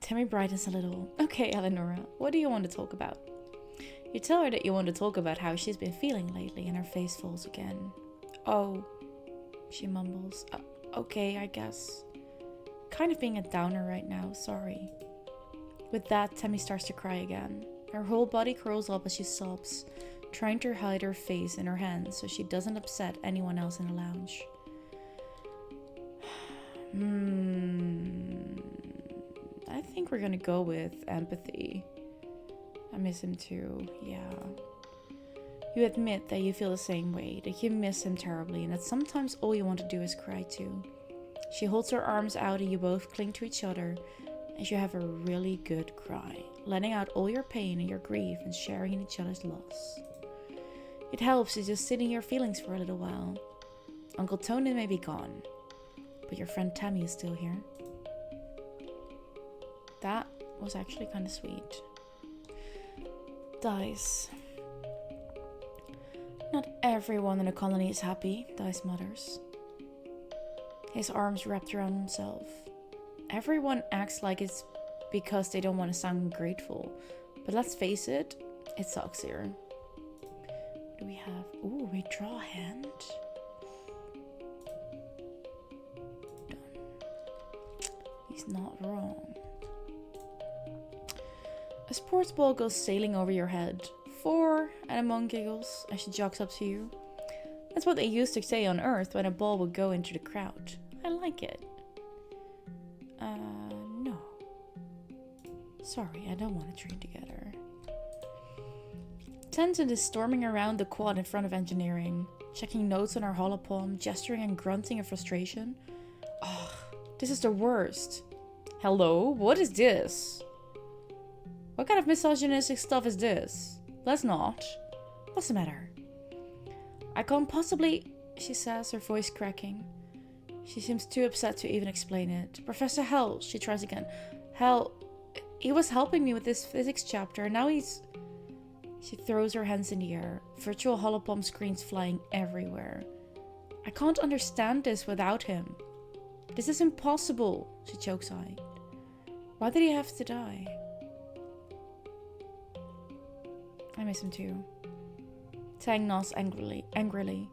Tammy brightens a little. Okay, Eleonora, what do you want to talk about? You tell her that you want to talk about how she's been feeling lately, and her face falls again. Oh, she mumbles. Okay, I guess. Kind of being a downer right now, sorry. With that, Tammy starts to cry again. Her whole body curls up as she sobs, trying to hide her face in her hands so she doesn't upset anyone else in the lounge. I think we're gonna go with empathy. I miss him too, yeah. You admit that you feel the same way, that you miss him terribly, and that sometimes all you want to do is cry too. She holds her arms out and you both cling to each other as you have a really good cry, letting out all your pain and your grief and sharing in each other's loss. It helps to just sit in your feelings for a little while. Uncle Tony may be gone, but your friend Tammy is still here. That was actually kind of sweet. Dice. Not everyone in the colony is happy, Dice mutters. His arms wrapped around himself. Everyone acts like it's because they don't want to sound ungrateful. But let's face it, it sucks here. What do we have? Ooh, we draw a hand. Done. He's not wrong. A sports ball goes sailing over your head. 4, and a monk giggles as she jogs up to you. That's what they used to say on Earth when a ball would go into the crowd. I like it. No. Sorry, I don't want to train together. Tenzin is storming around the quad in front of engineering, checking notes on her holopalm, gesturing and grunting in frustration. Oh, this is the worst. Hello, what is this? What kind of misogynistic stuff is this? Let's not. What's the matter? I can't possibly, she says, her voice cracking. She seems too upset to even explain it. Professor Hell, she tries again. Hell, he was helping me with this physics chapter, and now he's... She throws her hands in the air, virtual holopalm screens flying everywhere. I can't understand this without him. This is impossible, she chokes eyed. Why did he have to die? I miss him too. Tang nods angrily.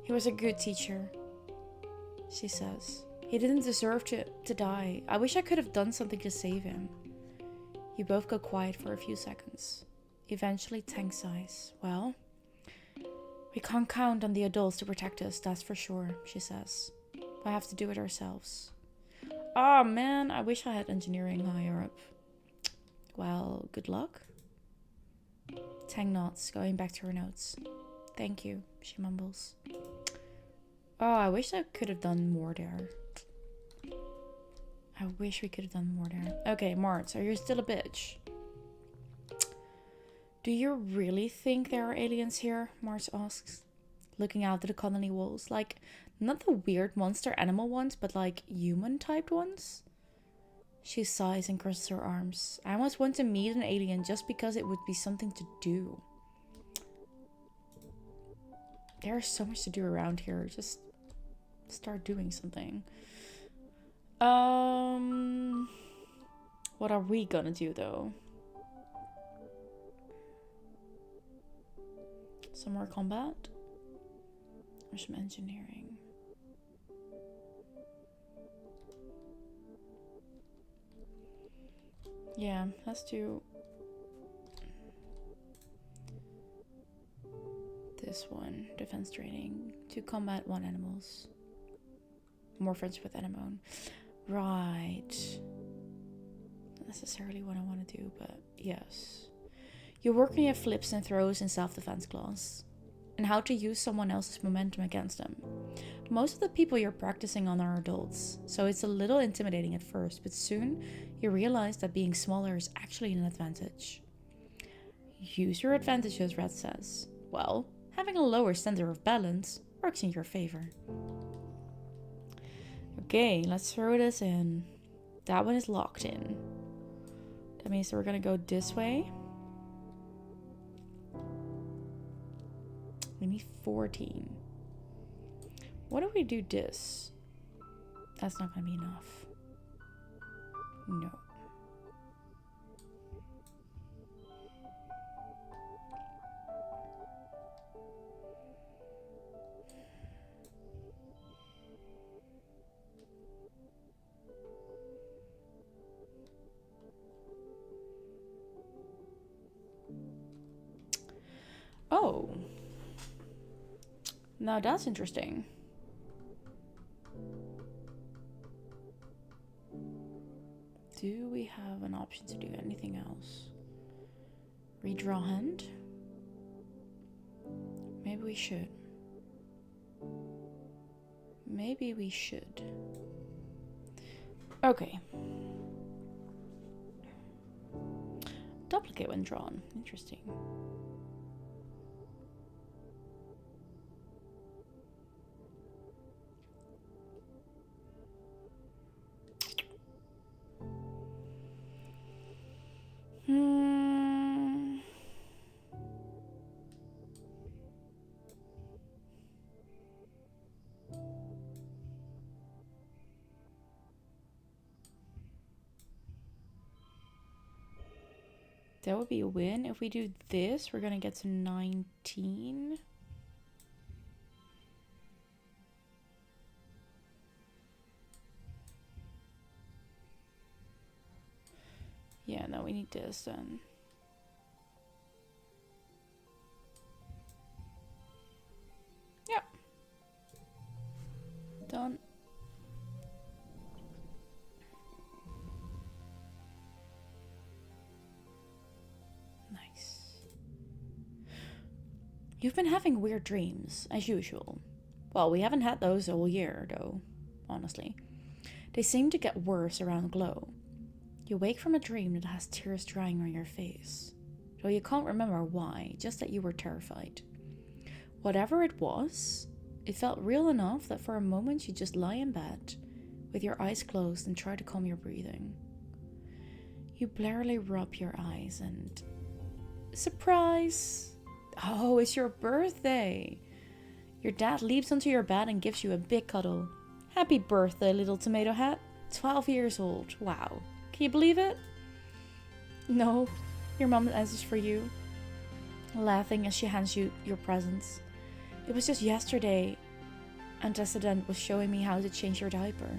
He was a good teacher, she says. He didn't deserve to die. I wish I could have done something to save him. You both go quiet for a few seconds. Eventually, Tang sighs. Well, we can't count on the adults to protect us, that's for sure, she says. We'll have to do it ourselves. Oh man, I wish I had engineering higher up. Well, good luck. Tang nods, going back to her notes. Thank you, she mumbles. Oh, I wish I could have done more there. I wish we could have done more there. Okay, Martz, are you still a bitch? Do you really think there are aliens here? Martz asks, looking out at the colony walls. Like, not the weird monster animal ones, but like human-typed ones? She sighs and crosses her arms. I almost want to meet an alien just because it would be something to do. There's so much to do around here. Just start doing something. What are we gonna do though? Some more combat? Or some engineering? Yeah, let's do this one. Defense training. 2 combat, 1 animals. More friendship with anemone. Right. Not necessarily what I want to do, but yes. You work on your flips and throws in self-defense class, and how to use someone else's momentum against them. Most of the people you're practicing on are adults, so it's a little intimidating at first, but soon you realize that being smaller is actually an advantage. Use your advantages, Red says. Well, having a lower center of balance works in your favor. Okay, let's throw this in. That one is locked in. That means that we're gonna go this way. We need 14. What if we do this? That's not gonna be enough. No. Oh. Now that's interesting. Do we have an option to do anything else? Redraw hand? Maybe we should. Maybe we should. Okay. Duplicate when drawn. Interesting. That would be a win. If we do this, we're gonna get to 19. Yeah, no, we need this then. Yep. Done. Nice. You've been having weird dreams, as usual. Well, we haven't had those all year, though, honestly. They seem to get worse around Glow. You wake from a dream that has tears drying on your face. Though you can't remember why, just that you were terrified. Whatever it was, it felt real enough that for a moment you just lie in bed, with your eyes closed and try to calm your breathing. You blurrily rub your eyes and... Surprise! Oh, it's your birthday! Your dad leaps onto your bed and gives you a big cuddle. Happy birthday, little tomato hat. 12 years old. Wow. Can you believe it? No, your mom answers for you, laughing as she hands you your presents. It was just yesterday, Antecedent was showing me how to change your diaper.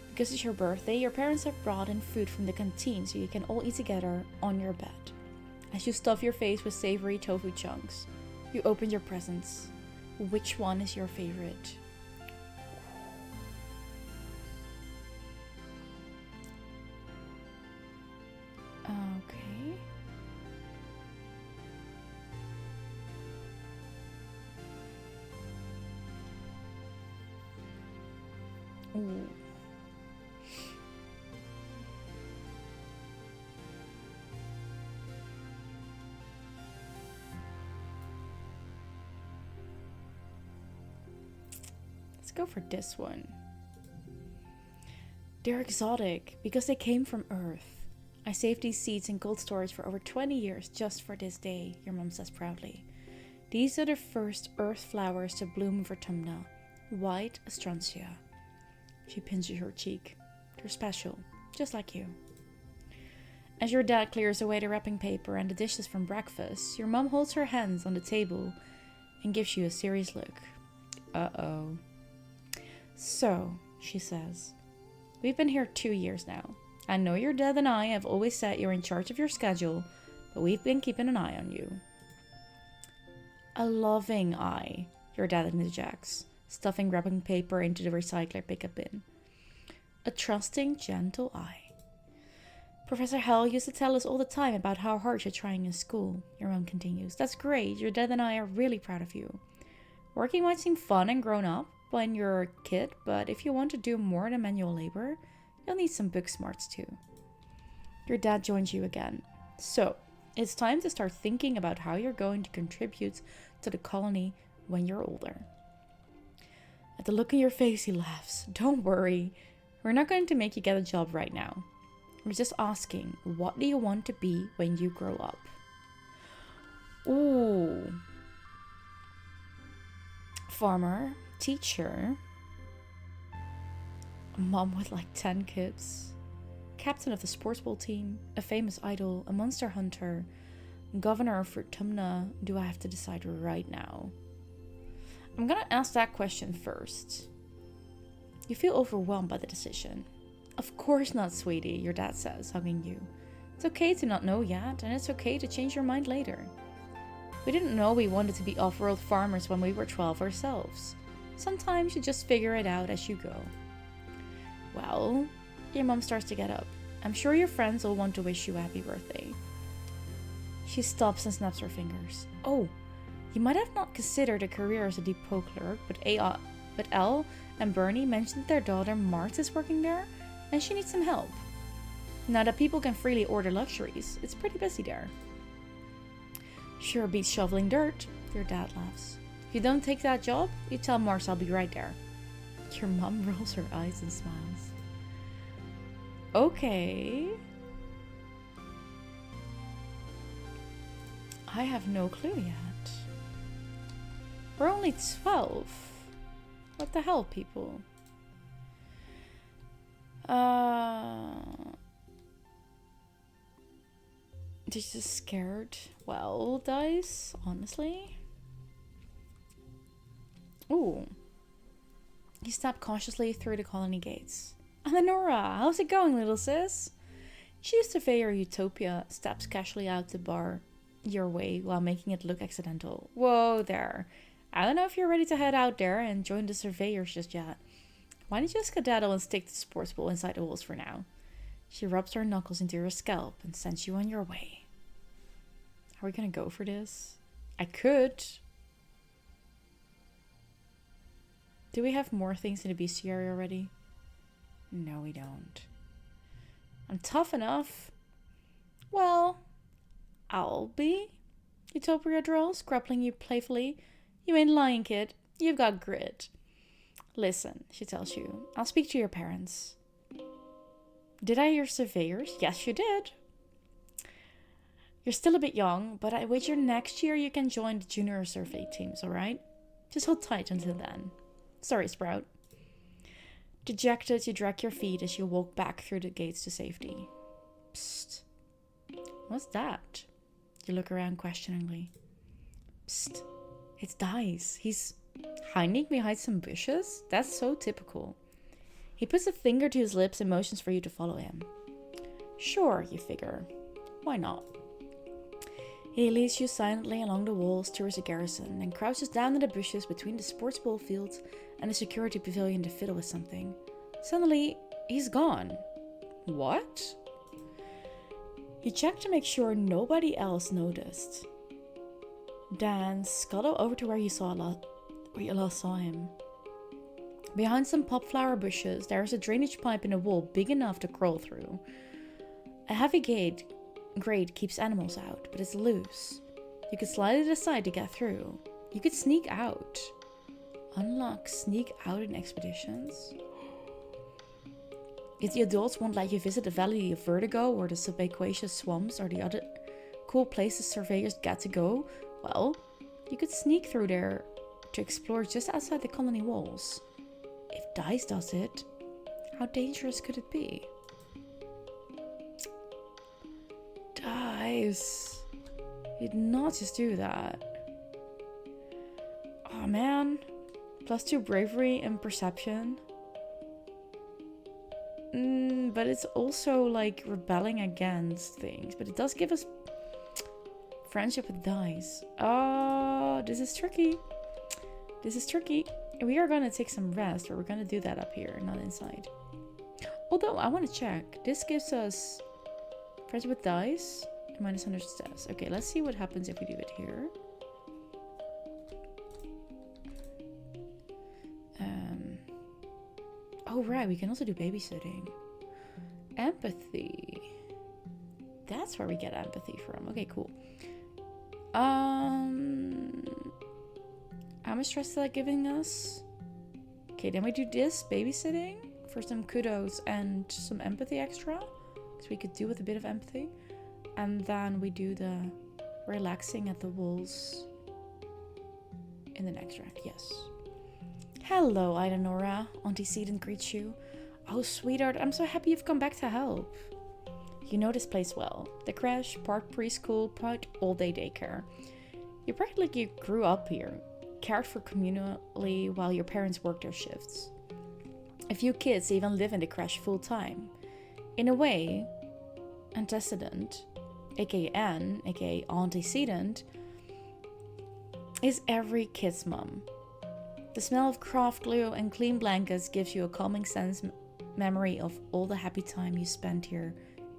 Because it's your birthday, your parents have brought in food from the canteen so you can all eat together on your bed. As you stuff your face with savory tofu chunks, you open your presents. Which one is your favorite? Okay. Ooh. Let's go for this one. They're exotic because they came from Earth. I saved these seeds in cold storage for over 20 years just for this day, your mom says proudly. These are the first earth flowers to bloom for Tumna, white astrantia. She pinches her cheek. They're special, just like you. As your dad clears away the wrapping paper and the dishes from breakfast, your mom holds her hands on the table and gives you a serious look. Uh-oh. So, she says, we've been here 2 years now. I know your dad and I have always said you're in charge of your schedule, but we've been keeping an eye on you. A loving eye, your dad interjects, stuffing wrapping paper into the recycler pickup bin. A trusting, gentle eye. Professor Hell used to tell us all the time about how hard you're trying in school, your mom continues. That's great, your dad and I are really proud of you. Working might seem fun and grown up when you're a kid, but if you want to do more than manual labor, you'll need some book smarts too. Your dad joins you again. So, it's time to start thinking about how you're going to contribute to the colony when you're older. At the look in your face, he laughs. Don't worry. We're not going to make you get a job right now. We're just asking, what do you want to be when you grow up? Ooh. Farmer, teacher, a mom with like 10 kids, captain of the sports ball team, a famous idol, a monster hunter, governor of Tumna. Do I have to decide right now? I'm gonna ask that question first. You feel overwhelmed by the decision. Of course not, sweetie, your dad says, hugging you. It's okay to not know yet, and it's okay to change your mind later. We didn't know we wanted to be off-world farmers when we were 12 ourselves. Sometimes you just figure it out as you go. Well, your mom starts to get up. I'm sure your friends will want to wish you a happy birthday. She stops and snaps her fingers. Oh, you might have not considered a career as a depot clerk, but Elle and Bernie mentioned their daughter Martha is working there, and she needs some help. Now that people can freely order luxuries, it's pretty busy there. Sure beats shoveling dirt, your dad laughs. If you don't take that job, you tell Mars I'll be right there. Your mom rolls her eyes and smiles. Okay. I have no clue yet. We're only 12. What the hell, people? Just scared. Well, dice, honestly. Ooh. He stepped cautiously through the colony gates. Eleonora, how's it going, little sis? She, surveyor Utopia, steps casually out the bar your way while making it look accidental. Whoa there. I don't know if you're ready to head out there and join the surveyors just yet. Why don't you skedaddle and stick the sports ball inside the walls for now? She rubs her knuckles into your scalp and sends you on your way. Are we gonna go for this? I could. Do we have more things in the bestiary already? No, we don't. I'm tough enough. Well, I'll be, Utopia drawls, grappling you playfully. You ain't lying, kid. You've got grit. Listen, she tells you, I'll speak to your parents. Did I hear surveyors? Yes, you did. You're still a bit young, but I wager next year you can join the junior survey teams, alright? Just hold tight until then. Sorry, Sprout. Dejected, you drag your feet as you walk back through the gates to safety. Psst. What's that? You look around questioningly. Psst. It's Dice. He's hiding behind some bushes? That's so typical. He puts a finger to his lips and motions for you to follow him. Sure, you figure. Why not? He leads you silently along the walls towards the garrison and crouches down in the bushes between the sports ball fields and the security pavilion to fiddle with something. Suddenly, he's gone. What? You check to make sure nobody else noticed. Dan scuttled over to where you last saw him. Behind some popflower bushes, there is a drainage pipe in the wall big enough to crawl through. A heavy grate keeps animals out, but it's loose. You could slide it aside to get through. You could sneak out. Unlock sneak out in expeditions. If the adults won't let you visit the Valley of Vertigo or the subaqueous swamps or the other cool places surveyors get to go, well, you could sneak through there to explore just outside the colony walls. If Dice does it, how dangerous could it be? Dice, you'd not just do that. Oh man, +2 bravery and perception. But it's also like rebelling against things. But it does give us friendship with Dice. Oh, this is tricky. This is tricky. We are gonna take some rest, or we're gonna do that up here, not inside. Although I want to check. This gives us friendship with Dice and -100 success. Okay, let's see what happens if we do it here. Oh right, we can also do babysitting. Empathy. That's where we get empathy from. Okay, cool. How much stress is that giving us? Okay, then we do this babysitting for some kudos and some empathy extra, because we could do with a bit of empathy. And then we do the relaxing at the walls in the next round. Yes. Hello, Idanora. Antecedent greets you. Oh, sweetheart, I'm so happy you've come back to help. You know this place well. The crash, part preschool, part all-day daycare. You practically grew up here, cared for communally while your parents worked their shifts. A few kids even live in the crash full-time. In a way, antecedent, aka Anne, aka antecedent, is every kid's mum. The smell of craft glue and clean blankets gives you a calming sense memory of all the happy time you spent here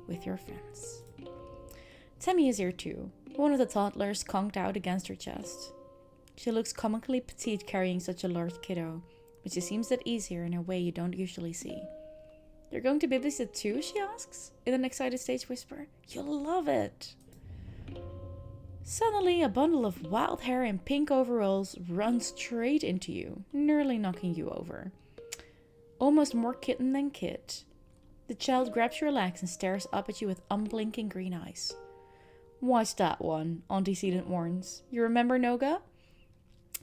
with your friends. Tammy is here too. One of the toddlers conked out against her chest. She looks comically petite carrying such a large kiddo, but she seems at ease here in a way you don't usually see. You're going to babysit too, she asks, in an excited stage whisper. You'll love it. Suddenly, a bundle of wild hair in pink overalls runs straight into you, nearly knocking you over. Almost more kitten than kid. The child grabs your legs and stares up at you with unblinking green eyes. Watch that one, Antecedent warns. You remember Noga?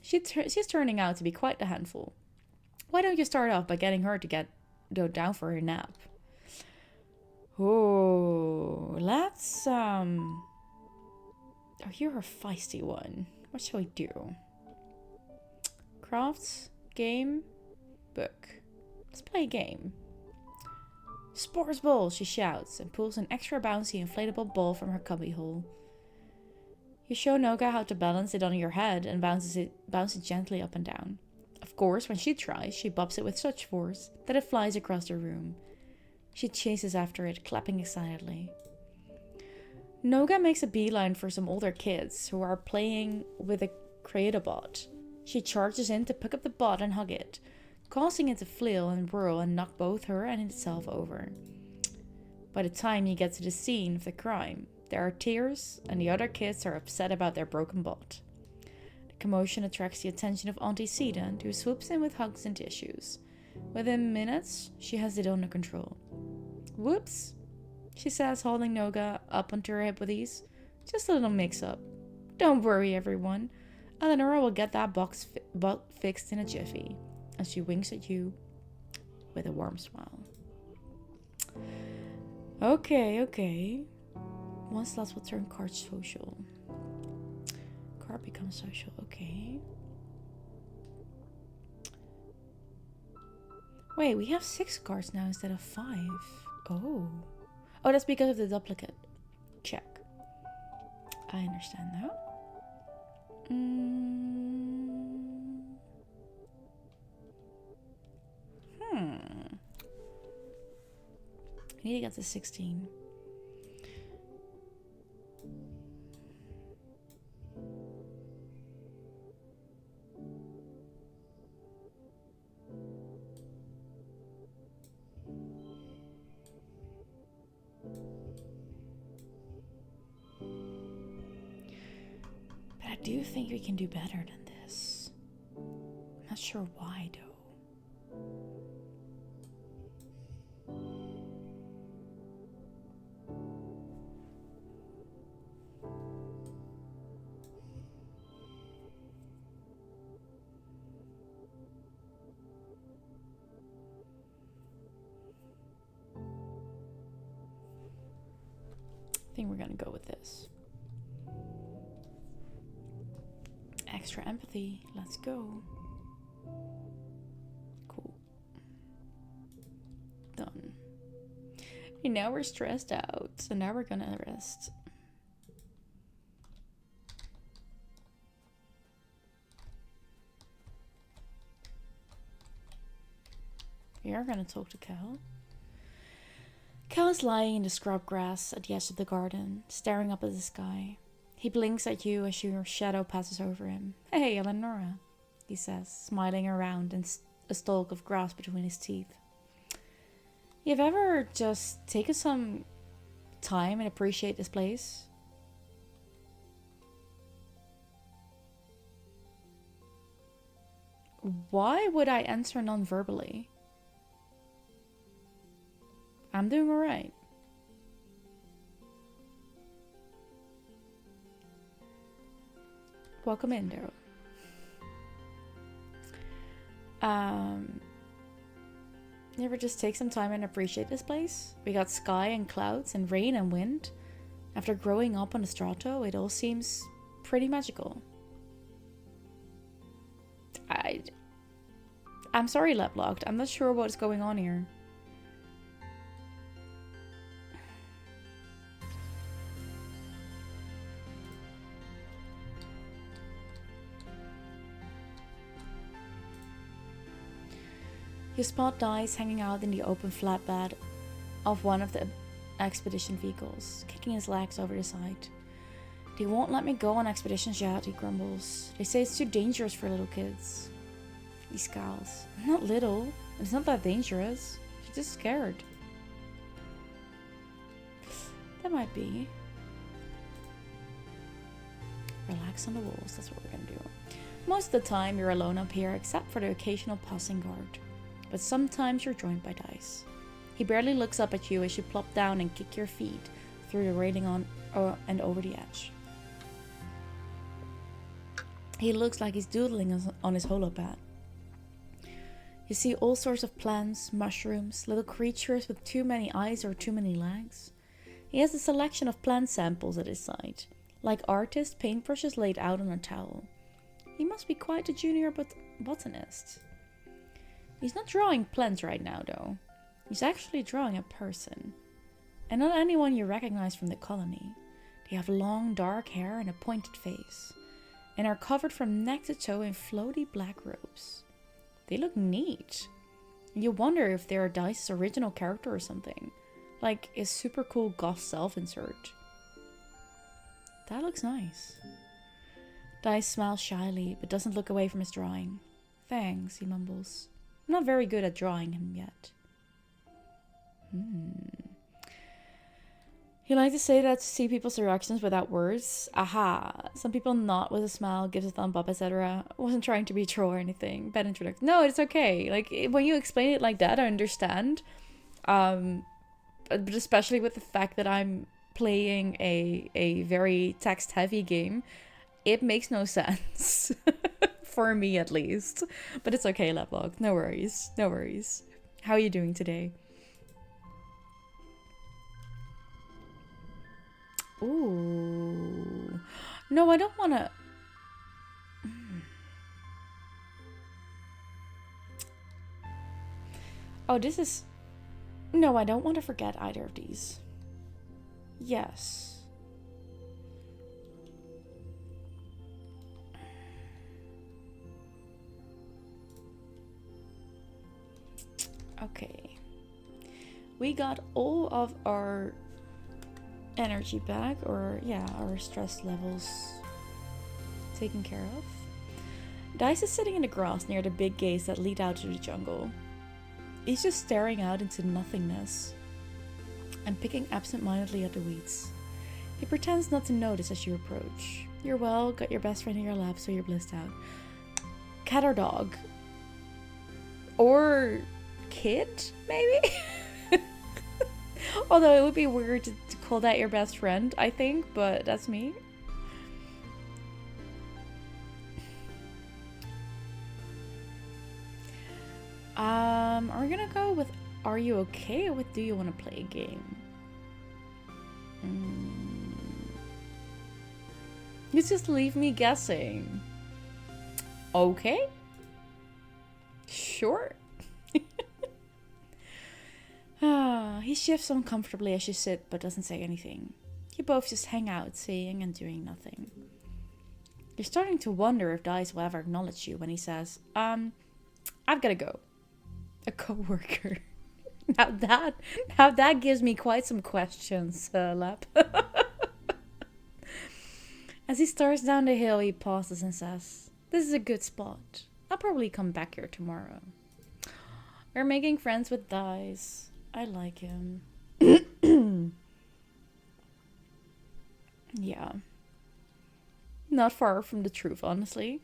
She's turning out to be quite a handful. Why don't you start off by getting her to go down for her nap? Oh, let's Oh, you're a feisty one. What shall we do? Crafts, game, book. Let's play a game. Sports ball, she shouts and pulls an extra bouncy inflatable ball from her cubbyhole. You show Noga how to balance it on your head and bounce it gently up and down. Of course, when she tries, she bops it with such force that it flies across the room. She chases after it, clapping excitedly. Noga makes a beeline for some older kids who are playing with a Create-A-Bot. She charges in to pick up the bot and hug it, causing it to flail and whirl and knock both her and itself over. By the time you get to the scene of the crime, there are tears and the other kids are upset about their broken bot. The commotion attracts the attention of Auntie Sedant, who swoops in with hugs and tissues. Within minutes, she has it under control. Whoops, she says, holding Noga up onto her hip with ease. Just a little mix-up. Don't worry, everyone. Eleonora will get that bot fixed in a jiffy. And she winks at you with a warm smile. Okay. One slot will turn card social. Card becomes social, okay. Wait, we have 6 cards now instead of 5. Oh, that's because of the duplicate. Check. I understand now. I need to get to 16. But I do think we can do better than this. I'm not sure why though. I think we're gonna go with this. Extra empathy, let's go. Cool. Done. And now we're stressed out, so now we're gonna rest. We are gonna talk to Cal. Cal is lying in the scrub grass at the edge of the garden, staring up at the sky. He blinks at you as your shadow passes over him. Hey, Eleonora, he says, smiling around and a stalk of grass between his teeth. You've ever just taken some time and appreciate this place? Why would I answer non-verbally? I'm doing alright. Welcome in, Daryl. You ever just take some time and appreciate this place? We got sky and clouds and rain and wind. After growing up on the Strato, it all seems pretty magical. I'm sorry, Leplocked. I'm not sure what's going on here. You spot Dice hanging out in the open flatbed of one of the expedition vehicles, kicking his legs over the side. They won't let me go on expeditions yet, he grumbles. They say it's too dangerous for little kids. He scowls. I'm not little. It's not that dangerous. She's just scared. That might be. Relax on the walls, that's what we're gonna do. Most of the time you're alone up here, except for the occasional passing guard. But sometimes you're joined by Dice. He barely looks up at you as you plop down and kick your feet through the railing and over the edge. He looks like he's doodling on his holopad. You see all sorts of plants, mushrooms, little creatures with too many eyes or too many legs. He has a selection of plant samples at his side, like artist paintbrushes laid out on a towel. He must be quite a junior botanist. He's not drawing plants right now, though. He's actually drawing a person. And not anyone you recognize from the colony. They have long, dark hair and a pointed face, and are covered from neck to toe in floaty black robes. They look neat. You wonder if they're Dice's original character or something, like his super cool goth self-insert. That looks nice. Dice smiles shyly, but doesn't look away from his drawing. Thanks, he mumbles. I'm not very good at drawing him yet. He liked to say that to see people's reactions without words. Aha. Some people nod with a smile, gives a thumb up, etc. Wasn't trying to be troll or anything. Bad introduction. No, it's okay. Like, when you explain it like that, I understand. But especially with the fact that I'm playing a very text-heavy game, it makes no sense. For me, at least. But it's okay, Leblog. No worries. No worries. How are you doing today? Ooh. No, I don't want to... Oh, this is... No, I don't want to forget either of these. Yes. Okay. We got all of our energy back, or yeah, our stress levels taken care of. Dice is sitting in the grass near the big gates that lead out to the jungle. He's just staring out into nothingness and picking absent-mindedly at the weeds. He pretends not to notice as you approach. You're well, got your best friend in your lap, so you're blissed out. Cat or dog? Or kid, maybe? Although it would be weird to call that your best friend, I think, but that's me. Are we gonna go with are you okay, or with do you want to play a game? You just leave me guessing. Okay. Sure. He shifts uncomfortably as you sit, but doesn't say anything. You both just hang out, saying and doing nothing. You're starting to wonder if Dice will ever acknowledge you when he says, I've gotta go. A co-worker. Now that gives me quite some questions, Lap. As he starts down the hill, he pauses and says, this is a good spot. I'll probably come back here tomorrow. We're making friends with Dice. I like him. Yeah. Not far from the truth, honestly.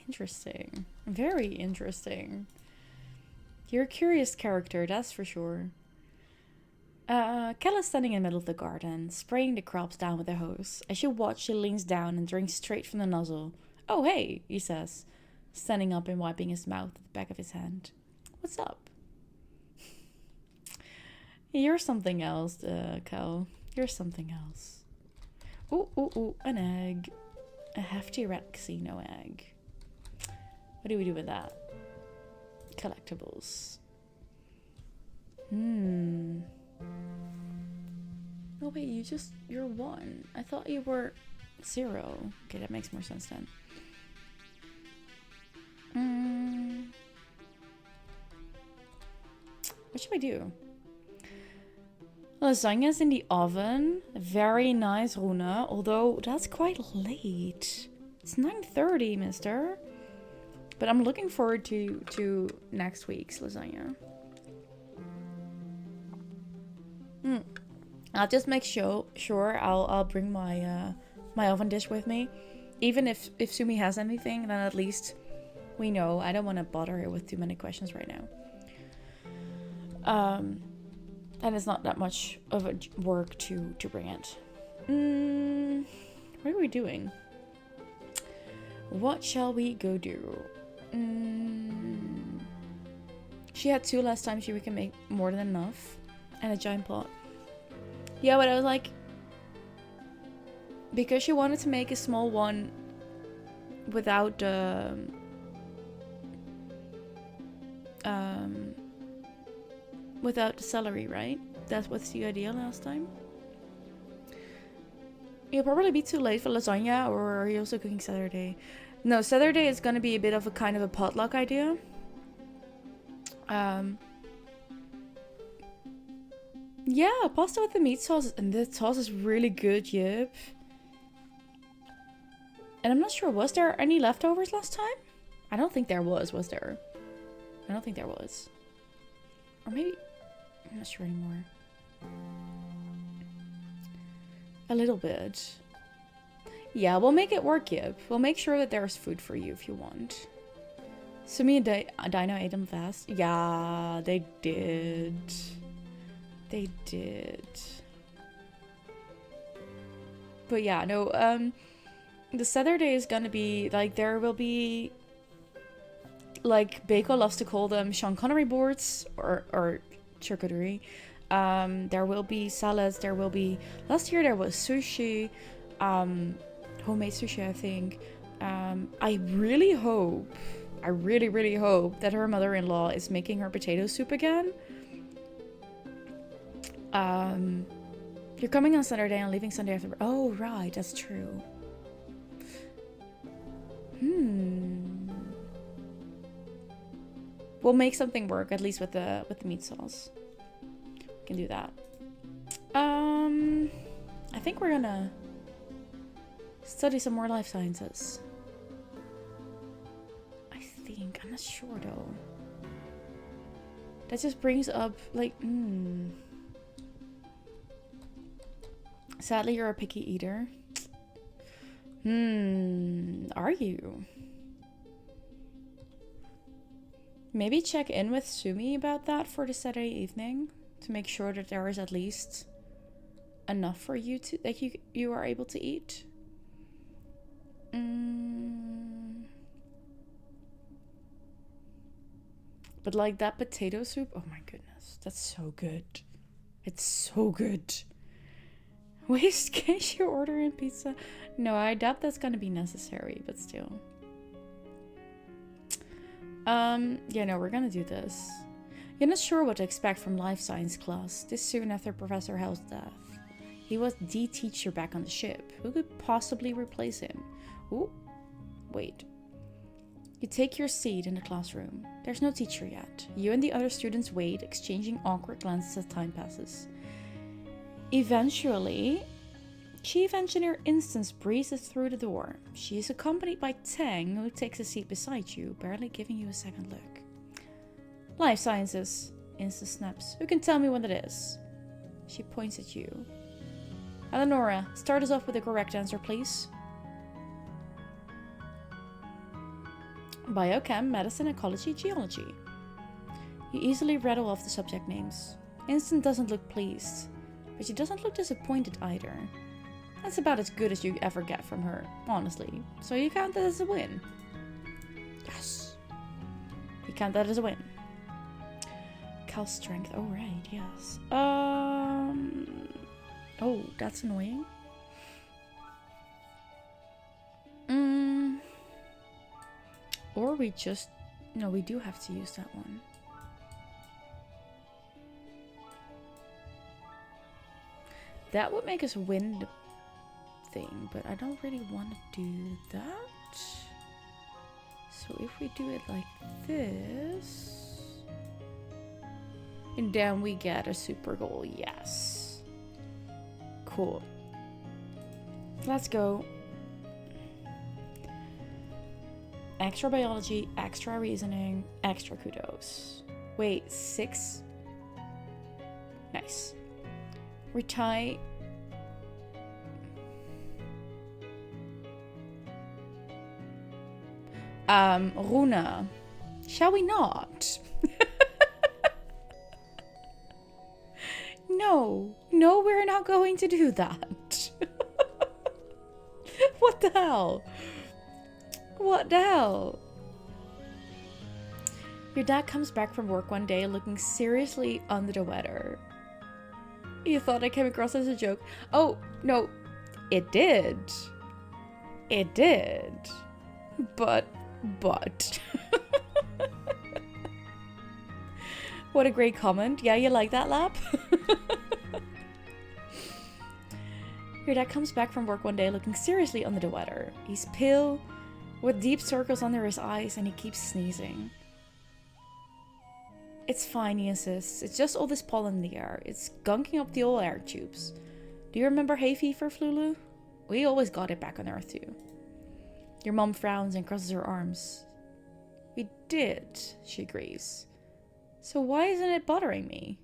Interesting. Very interesting. You're a curious character, that's for sure. Kel is standing in the middle of the garden, spraying the crops down with a hose. As you watch, she leans down and drinks straight from the nozzle. Oh, hey, he says, standing up and wiping his mouth with the back of his hand. What's up? You're something else, Kel. You're something else. Ooh, an egg. A hefty red casino egg. What do we do with that? Collectibles. Oh wait, you're 1. I thought you were 0. Okay, that makes more sense then. What should I do? Lasagna's in the oven. Very nice, Runa. Although that's quite late. It's 9:30, mister. But I'm looking forward to next week's lasagna. I'll just make sure I'll bring my my oven dish with me. Even if Sumi has anything, then at least we know. I don't want to bother her with too many questions right now. And it's not that much of a work to bring it. What are we doing? What shall we go do? She had 2 last time. We can make more than enough. And a giant pot. Yeah, but I was like, because she wanted to make a small one without without the celery, right? That was the idea last time. You'll probably be too late for lasagna, or are you also cooking Saturday? No, Saturday is gonna be a bit of a kind of a potluck idea. Yeah, pasta with the meat sauce, and the sauce is really good, yep. And I'm not sure, was there any leftovers last time? I don't think there was there? I don't think there was. Or maybe, I'm not sure anymore. A little bit. Yeah, we'll make it work, Yip. We'll make sure that there's food for you if you want. Sumi and Dino ate them fast. Yeah, they did. They did. But yeah, no, the Saturday is gonna be, like, there will be, like, Bako loves to call them Sean Connery boards, or charcuterie. There will be salads, there will be, last year there was sushi, homemade sushi, I think. I really hope, I really hope that her mother-in-law is making her potato soup again. You're coming on Saturday and leaving Sunday after. Oh, right, that's true. We'll make something work, at least with the meat sauce. We can do that. I think we're gonna study some more life sciences. I think. I'm not sure though. That just brings up, like, Sadly, you're a picky eater. Are you? Maybe check in with Sumi about that for the Saturday evening to make sure that there is at least enough for you to, that you are able to eat. But like that potato soup, oh my goodness, that's so good. It's so good. Waste cash you're ordering pizza? No, I doubt that's gonna be necessary, but still. Yeah, no, we're gonna do this. You're not sure what to expect from life science class this soon after Professor Hell's death. He was the teacher back on the ship. Who could possibly replace him? Ooh, wait. You take your seat in the classroom. There's no teacher yet. You and the other students wait, exchanging awkward glances as time passes. Eventually, Chief Engineer Instance breezes through the door. She is accompanied by Tang, who takes a seat beside you, barely giving you a second look. Life Sciences, Instance snaps. Who can tell me what it is? She points at you. Eleonora, start us off with the correct answer, please. Biochem, Medicine, Ecology, Geology. You easily rattle off the subject names. Instant doesn't look pleased, but she doesn't look disappointed either. That's about as good as you ever get from her, honestly. So you count that as a win. Yes. You count that as a win. Cal strength. Oh, right, yes. Oh, that's annoying. Or we just... No, we do have to use that one. That would make us win the thing, but I don't really want to do that. So if we do it like this... And then we get a super goal, yes. Cool. Let's go. Extra biology, extra reasoning, extra kudos. Wait, 6? Nice. Retie. Runa. Shall we not? No, we're not going to do that. What the hell? What the hell? Your dad comes back from work one day looking seriously under the weather. You thought I came across as a joke? Oh, no, it did. It did. But. What a great comment. Yeah, you like that, Lap? Your dad comes back from work one day looking seriously under the weather. He's pale, with deep circles under his eyes, and he keeps sneezing. It's fine, he insists. It's just all this pollen in the air. It's gunking up the old air tubes. Do you remember hay fever, Flulu? We always got it back on Earth, too. Your mom frowns and crosses her arms. We did, she agrees. So why isn't it bothering me?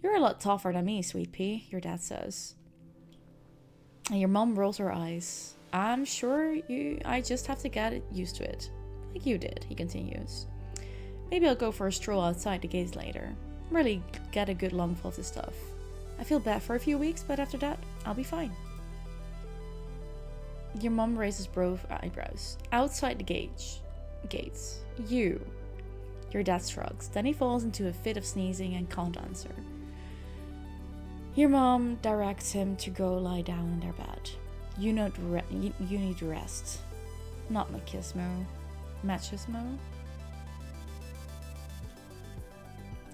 You're a lot tougher than me, sweet pea, your dad says. And your mom rolls her eyes. I'm sure I just have to get used to it. Like you did, he continues. Maybe I'll go for a stroll outside the gates later. Really get a good lungful of this stuff. I feel bad for a few weeks, but after that, I'll be fine. Your mom raises both eyebrows. Outside the gates. You. Your dad shrugs. Then he falls into a fit of sneezing and can't answer. Your mom directs him to go lie down in their bed. You need rest. Not machismo. Machismo?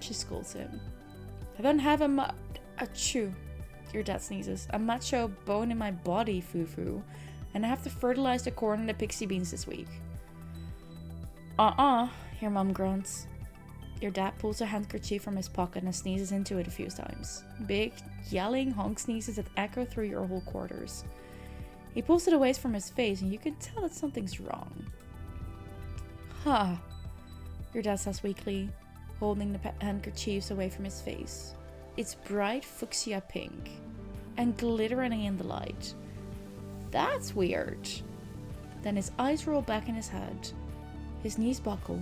She scolds him. I don't have achoo. Your dad sneezes. A macho bone in my body, foo-foo. And I have to fertilize the corn and the pixie beans this week. Your mom grunts. Your dad pulls a handkerchief from his pocket and sneezes into it a few times. Big, yelling honk sneezes that echo through your whole quarters. He pulls it away from his face and you can tell that something's wrong. Your dad says weakly, holding the handkerchiefs away from his face. It's bright fuchsia pink and glittering in the light. That's weird. Then his eyes roll back in his head. His knees buckle,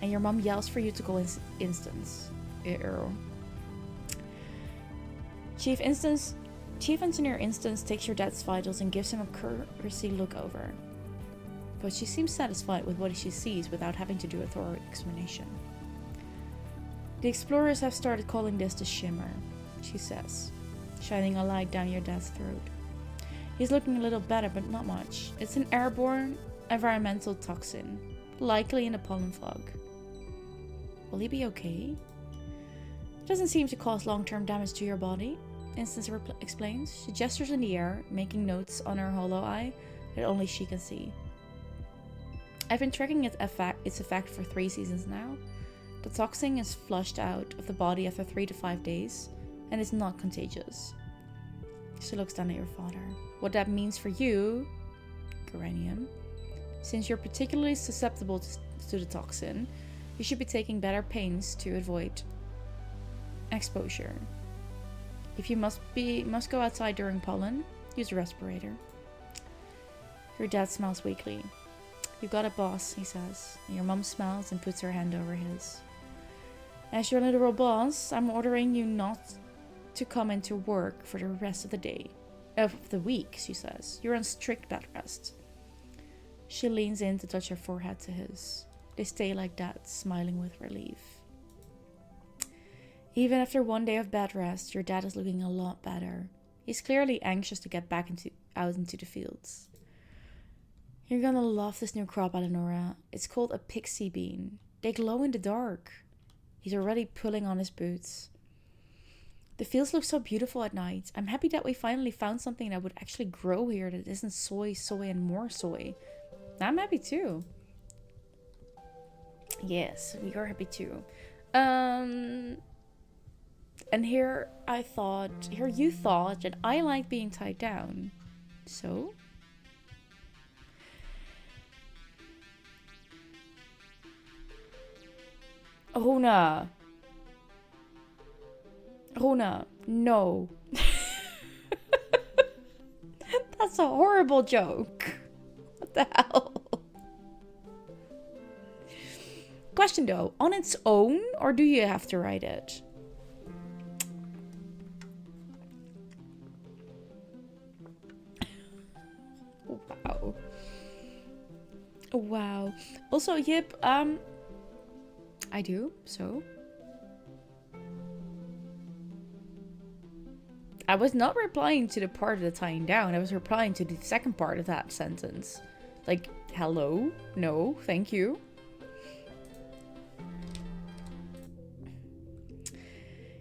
and your mom yells for you to go instance. Chief Engineer Instance takes your dad's vitals and gives him a courtesy look over. But she seems satisfied with what she sees without having to do a thorough explanation. The explorers have started calling this the shimmer, she says, shining a light down your dad's throat. He's looking a little better, but not much. It's an airborne environmental toxin, likely in a pollen fog. Will he be okay? It doesn't seem to cause long-term damage to your body, Instance explains. She gestures in the air, making notes on her hollow eye that only she can see. I've been tracking its effect for 3 seasons now. The toxin is flushed out of the body after 3 to 5 days, and is not contagious. She looks down at your father. What that means for you, Geranium, since you're particularly susceptible to the toxin, you should be taking better pains to avoid exposure. If you must go outside during pollen, use a respirator. Your dad smiles weakly. You got it, boss, he says. And your mom smiles and puts her hand over his. As your literal boss, I'm ordering you not to come into work for the rest of the week, she says. You're on strict bed rest. She leans in to touch her forehead to his. They stay like that, smiling with relief. Even after 1 day of bed rest, your dad is looking a lot better. He's clearly anxious to get back out into the fields. You're gonna love this new crop, Eleonora. It's called a pixie bean. They glow in the dark. He's already pulling on his boots. The fields look so beautiful at night. I'm happy that we finally found something that would actually grow here that isn't soy, and more soy. I'm happy too. Yes, we are happy too. And here you thought that I like being tied down. So? Runa, no. That's a horrible joke. What the hell? Question though, on its own, or do you have to write it? Wow. Wow. Also, Yip, I do, so. I was not replying to the part of the tying down. I was replying to the second part of that sentence. Like, hello? No, thank you.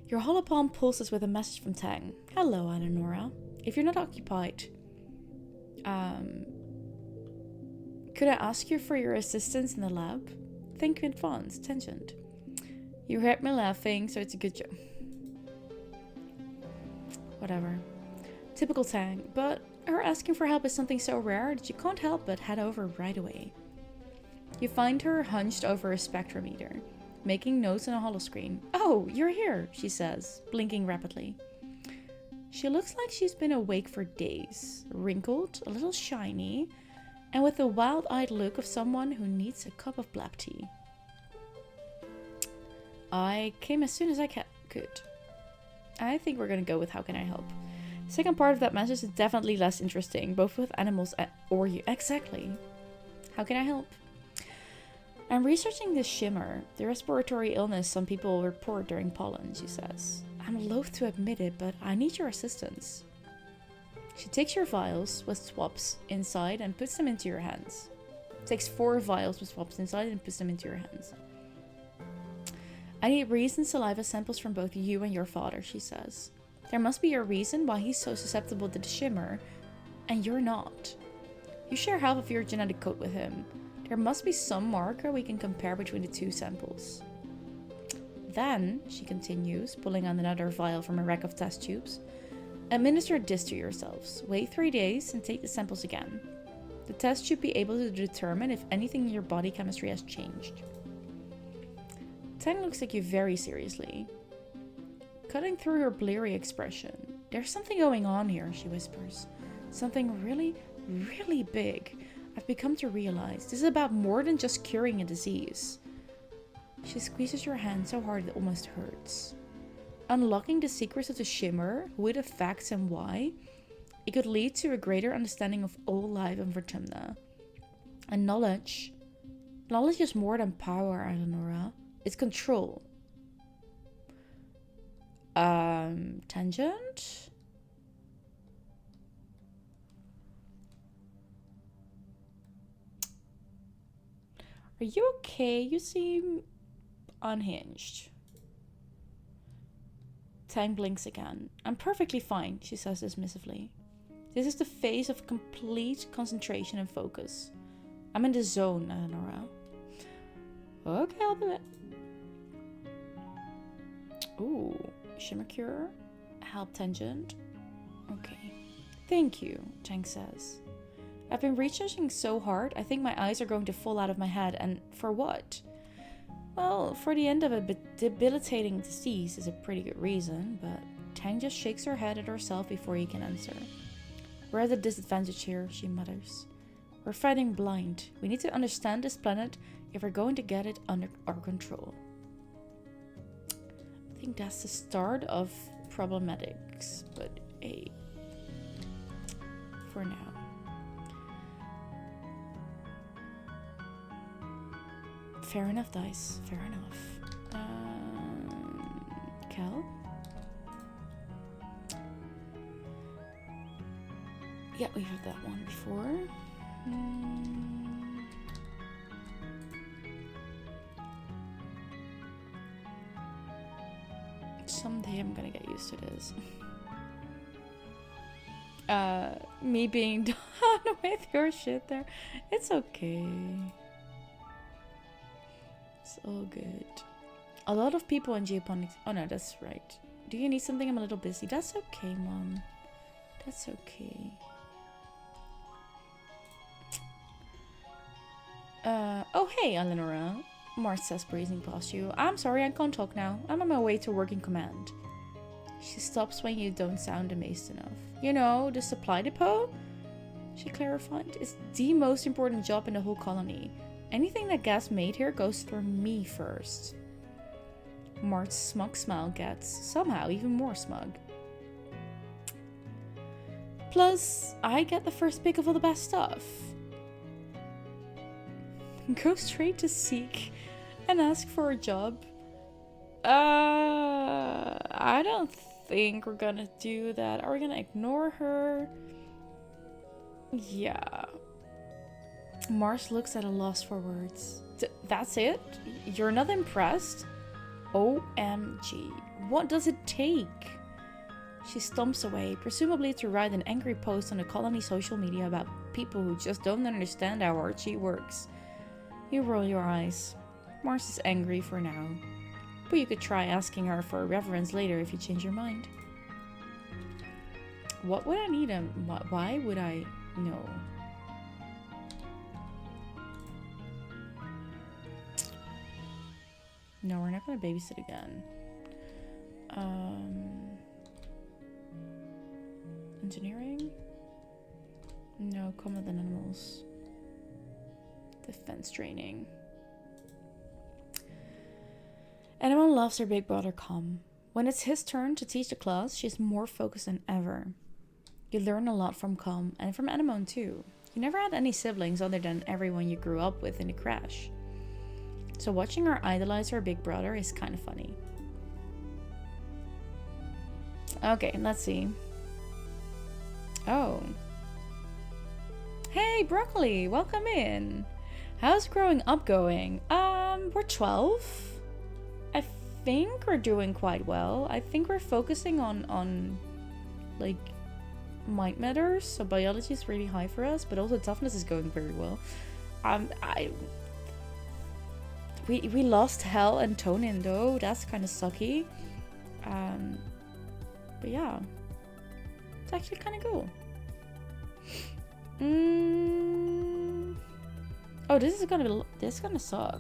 Your holopalm pulses with a message from Tang. Hello, Eleonora. If you're not occupied, could I ask you for your assistance in the lab? Thank you in advance. Tangent. You heard me laughing, so it's a good joke. Whatever. Typical Tang, but her asking for help is something so rare that you can't help but head over right away. You find her hunched over a spectrometer, making notes on a holoscreen. Oh, you're here, she says, blinking rapidly. She looks like she's been awake for days, wrinkled, a little shiny, and with the wild-eyed look of someone who needs a cup of black tea. I came as soon as I could. I think we're gonna go with how can I help. The second part of that message is definitely less interesting, both with animals or you. Exactly. How can I help? I'm researching this shimmer, the respiratory illness some people report during pollen, she says. I'm loath to admit it, but I need your assistance. She takes your vials with swabs inside and puts them into your hands. Takes 4 vials with swabs inside and puts them into your hands. I need recent saliva samples from both you and your father, she says. There must be a reason why he's so susceptible to the shimmer, and you're not. You share half of your genetic code with him. There must be some marker we can compare between the 2 samples. Then, she continues, pulling out another vial from a rack of test tubes, administer this to yourselves. Wait 3 days and take the samples again. The test should be able to determine if anything in your body chemistry has changed. Tang looks at you very seriously, cutting through her bleary expression. There's something going on here, she whispers. Something really, really big. I've become to realize this is about more than just curing a disease. She squeezes your hand so hard it almost hurts. Unlocking the secrets of the shimmer, who it affects and why, it could lead to a greater understanding of all life in Vertumna. And knowledge is more than power, Eleonora. It's control. Tangent? Are you okay? You seem unhinged. Tang blinks again. I'm perfectly fine, she says dismissively. This is the phase of complete concentration and focus. I'm in the zone, Eleonora. Okay, I'll do it. Ooh, shimmer cure, help tangent. Okay, thank you, Tang says. I've been researching so hard, I think my eyes are going to fall out of my head, and for what? Well, for the end of a debilitating disease is a pretty good reason, but Tang just shakes her head at herself before he can answer. We're at a disadvantage here, she mutters. We're fighting blind. We need to understand this planet if we're going to get it under our control. I think that's the start of problematics, but hey, for now. Fair enough, dice. Fair enough. Cal? Yeah, we heard that one before. Someday I'm gonna get used to this. Me being done with your shit there. It's okay. It's all good. A lot of people in geoponics. Oh no, that's right. Do you need something? I'm a little busy. That's okay, Mom. That's okay. Oh hey, Eleonora. Mars says, breezing past you. I'm sorry, I can't talk now. I'm on my way to working command. She stops when you don't sound amazed enough. You know, the supply depot? She clarified. It's the most important job in the whole colony. Anything that gets made here goes through me first. Mart's smug smile gets, somehow, even more smug. Plus, I get the first pick of all the best stuff. Go straight to Seek and ask for a job. I don't think we're gonna do that. Are we gonna ignore her? Yeah. Mars looks at a loss for words. That's it? You're not impressed? OMG. What does it take? She stomps away, presumably to write an angry post on the colony social media about people who just don't understand how hard she works. You roll your eyes. Mars is angry for now. But you could try asking her for a reference later if you change your mind. What would I need him? Why would I know? No, we're not gonna babysit again. Engineering? No, come with animals. Defense training. Anyone loves their big brother Com. When it's his turn to teach the class, she's more focused than ever. You learn a lot from Com and from Anemone too. You never had any siblings other than everyone you grew up with in the crash. So watching her idolize her big brother is kind of funny. Okay, let's see. Oh. Hey, Broccoli, welcome in. How's growing up going? We're 12. I think we're doing quite well. I think we're focusing on like mind matters, so biology is really high for us, but also toughness is going very well. We lost Hel and Tonin though. That's kind of sucky. But yeah, it's actually kind of cool. Oh, this is gonna suck.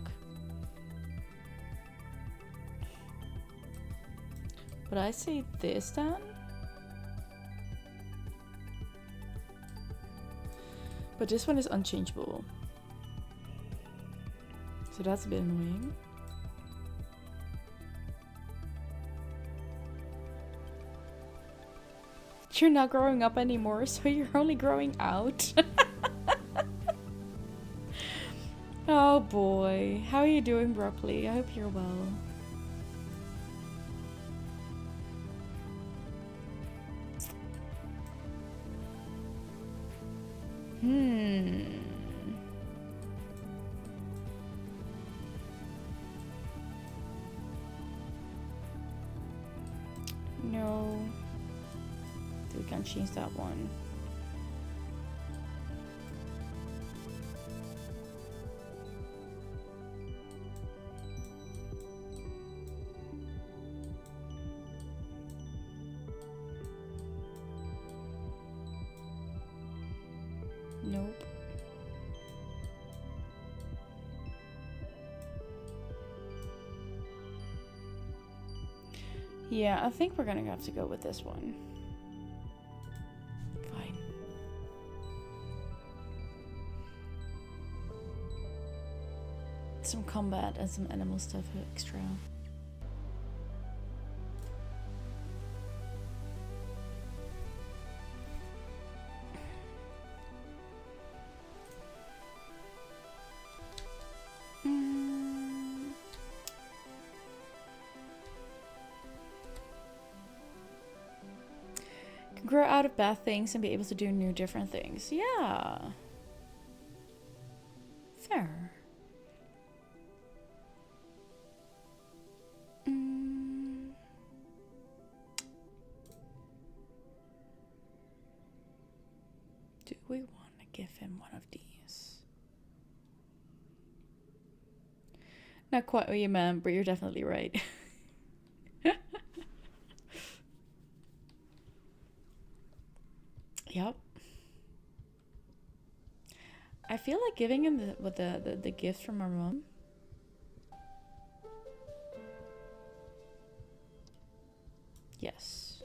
But I say this then. But this one is unchangeable. So that's a bit annoying. You're not growing up anymore, so you're only growing out. Oh boy. How are you doing, Broccoli? I hope you're well. No. We can't change that one. Nope. Yeah, I think we're gonna have to go with this one. Fine. Some combat and some animal stuff extra. Grow out of bad things and be able to do new different things. Yeah. Fair. Do we want to give him one of these? Not quite what you meant, but you're definitely right. Yep. I feel like giving him the gift from our mom. Yes.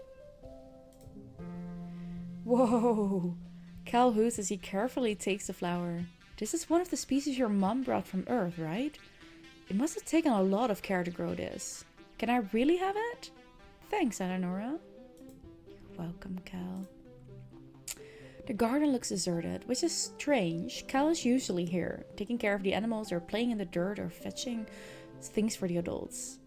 Whoa. Cal hoots as he carefully takes the flower. This is one of the species your mom brought from Earth, right? It must have taken a lot of care to grow this. Can I really have it? Thanks, Eleonora. You're welcome, Cal. The garden looks deserted, which is strange. Cal is usually here, taking care of the animals or playing in the dirt or fetching things for the adults.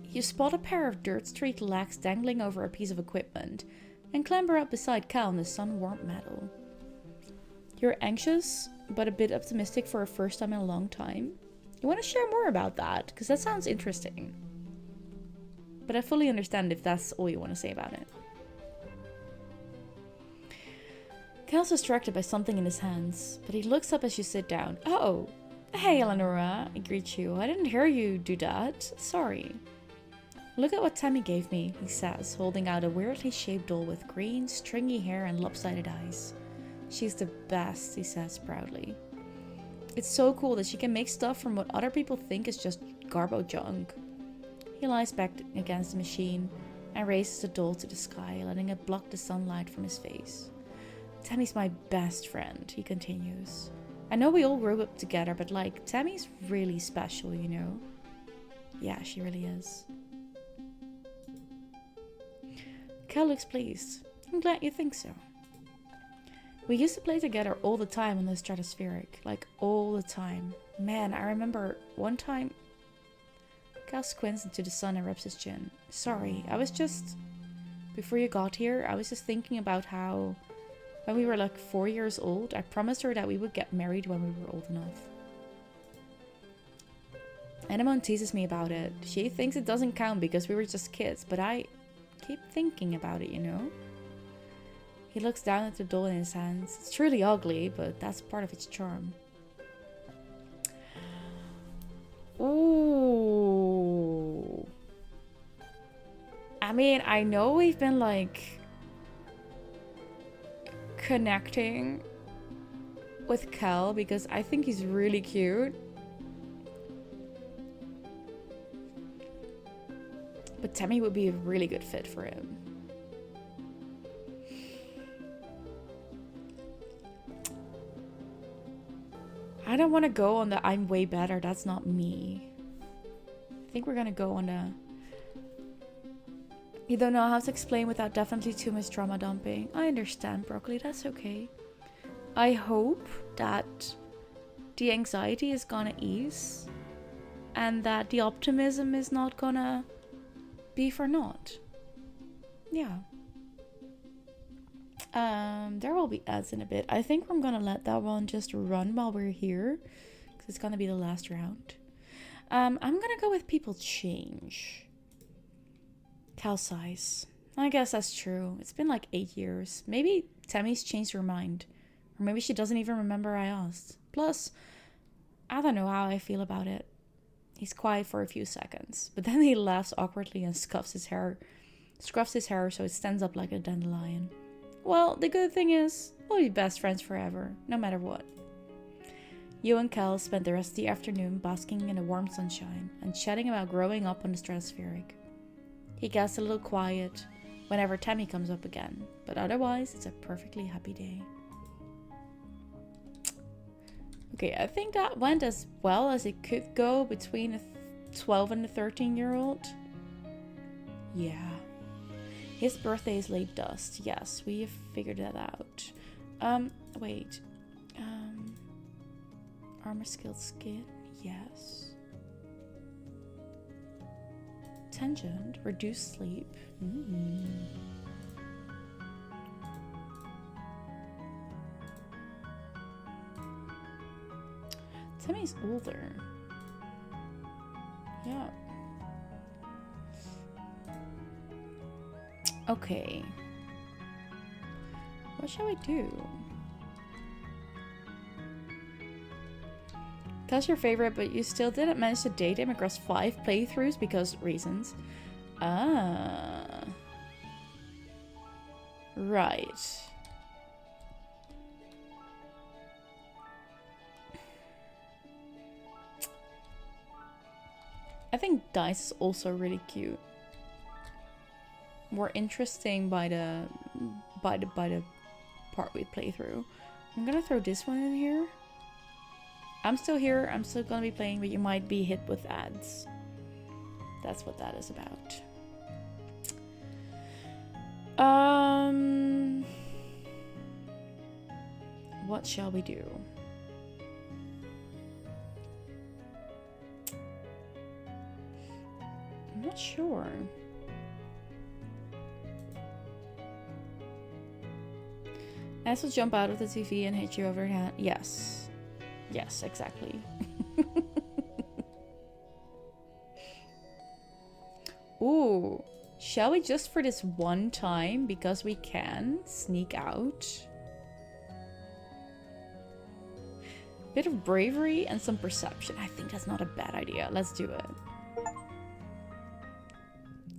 You spot a pair of dirt-streaked legs dangling over a piece of equipment and clamber up beside Cal in the sun-warmed meadow. You're anxious, but a bit optimistic for a first time in a long time. You want to share more about that, because that sounds interesting. But I fully understand if that's all you want to say about it. Cal's distracted by something in his hands, but he looks up as you sit down. Oh, hey Eleonora, I greet you. I didn't hear you do that. Sorry. Look at what Tammy gave me, he says, holding out a weirdly shaped doll with green, stringy hair and lopsided eyes. She's the best, he says proudly. It's so cool that she can make stuff from what other people think is just garbo junk. He lies back against the machine and raises the doll to the sky, letting it block the sunlight from his face. Tammy's my best friend, he continues. I know we all grew up together, but like, Tammy's really special, you know? Yeah, she really is. Cal looks pleased. I'm glad you think so. We used to play together all the time on the stratospheric. Like, all the time. Man, I remember one time... Cal squints into the sun and rubs his chin. Sorry, I was just... Before you got here, I was just thinking about how... When we were like 4 years old, I promised her that we would get married when we were old enough. Anemone teases me about it. She thinks it doesn't count because we were just kids, but I keep thinking about it, you know? He looks down at the doll in his hands. It's truly ugly, but that's part of its charm. Ooh. I mean, I know we've been like connecting with Kel because I think he's really cute. But Tammy would be a really good fit for him. I don't want to go on the I'm way better. That's not me. I think we're going to go on the... You don't know how to explain without definitely too much trauma dumping. I understand, Broccoli. That's okay. I hope that the anxiety is going to ease. And that the optimism is not going to be for naught. Yeah. There will be ads in a bit. I think I'm gonna let that one just run while we're here, because it's gonna be the last round. I'm gonna go with people change. Cal size. I guess that's true. It's been like 8 years. Maybe Tammy's changed her mind, or maybe she doesn't even remember I asked. Plus, I don't know how I feel about it. He's quiet for a few seconds, but then he laughs awkwardly and scruffs his hair so it stands up like a dandelion. Well, the good thing is, we'll be best friends forever, no matter what. You and Cal spent the rest of the afternoon basking in the warm sunshine and chatting about growing up on the stratospheric. He gets a little quiet whenever Tammy comes up again, but otherwise it's a perfectly happy day. Okay, I think that went as well as it could go between a 12 and a 13-year-old. Yeah. His birthday is late dust. Yes, we have figured that out. Wait. Armor skilled skin. Yes. Tangent. Reduced sleep. Tammy's older. Yeah. Okay. What shall we do? That's your favorite, but you still didn't manage to date him across 5 playthroughs because reasons. Ah. Right. I think Dice is also really cute. More interesting by the part we play through. I'm gonna throw this one in here. I'm still here. I'm still gonna be playing, but you might be hit with ads. That's what that is about. What shall we do? I'm not sure. As will jump out of the TV and hit you over the head. Yes. Yes, exactly. Ooh. Shall we just for this one time, because we can, sneak out? Bit of bravery and some perception. I think that's not a bad idea. Let's do it.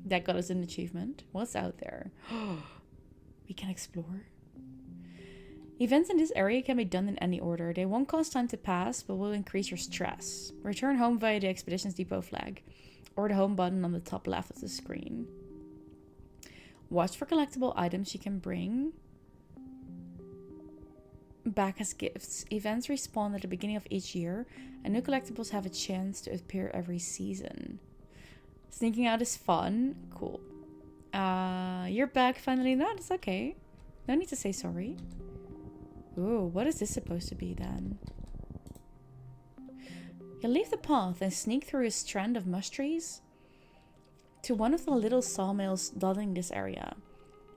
That got us an achievement. What's out there? We can explore. Events in this area can be done in any order. They won't cause time to pass, but will increase your stress. Return home via the Expeditions Depot flag, or the home button on the top left of the screen. Watch for collectible items you can bring back as gifts. Events respawn at the beginning of each year, and new collectibles have a chance to appear every season. Sneaking out is fun. Cool. You're back finally. No, it's okay. No need to say sorry. Ooh, what is this supposed to be then? You leave the path and sneak through a strand of mush trees to one of the little sawmills dotting this area.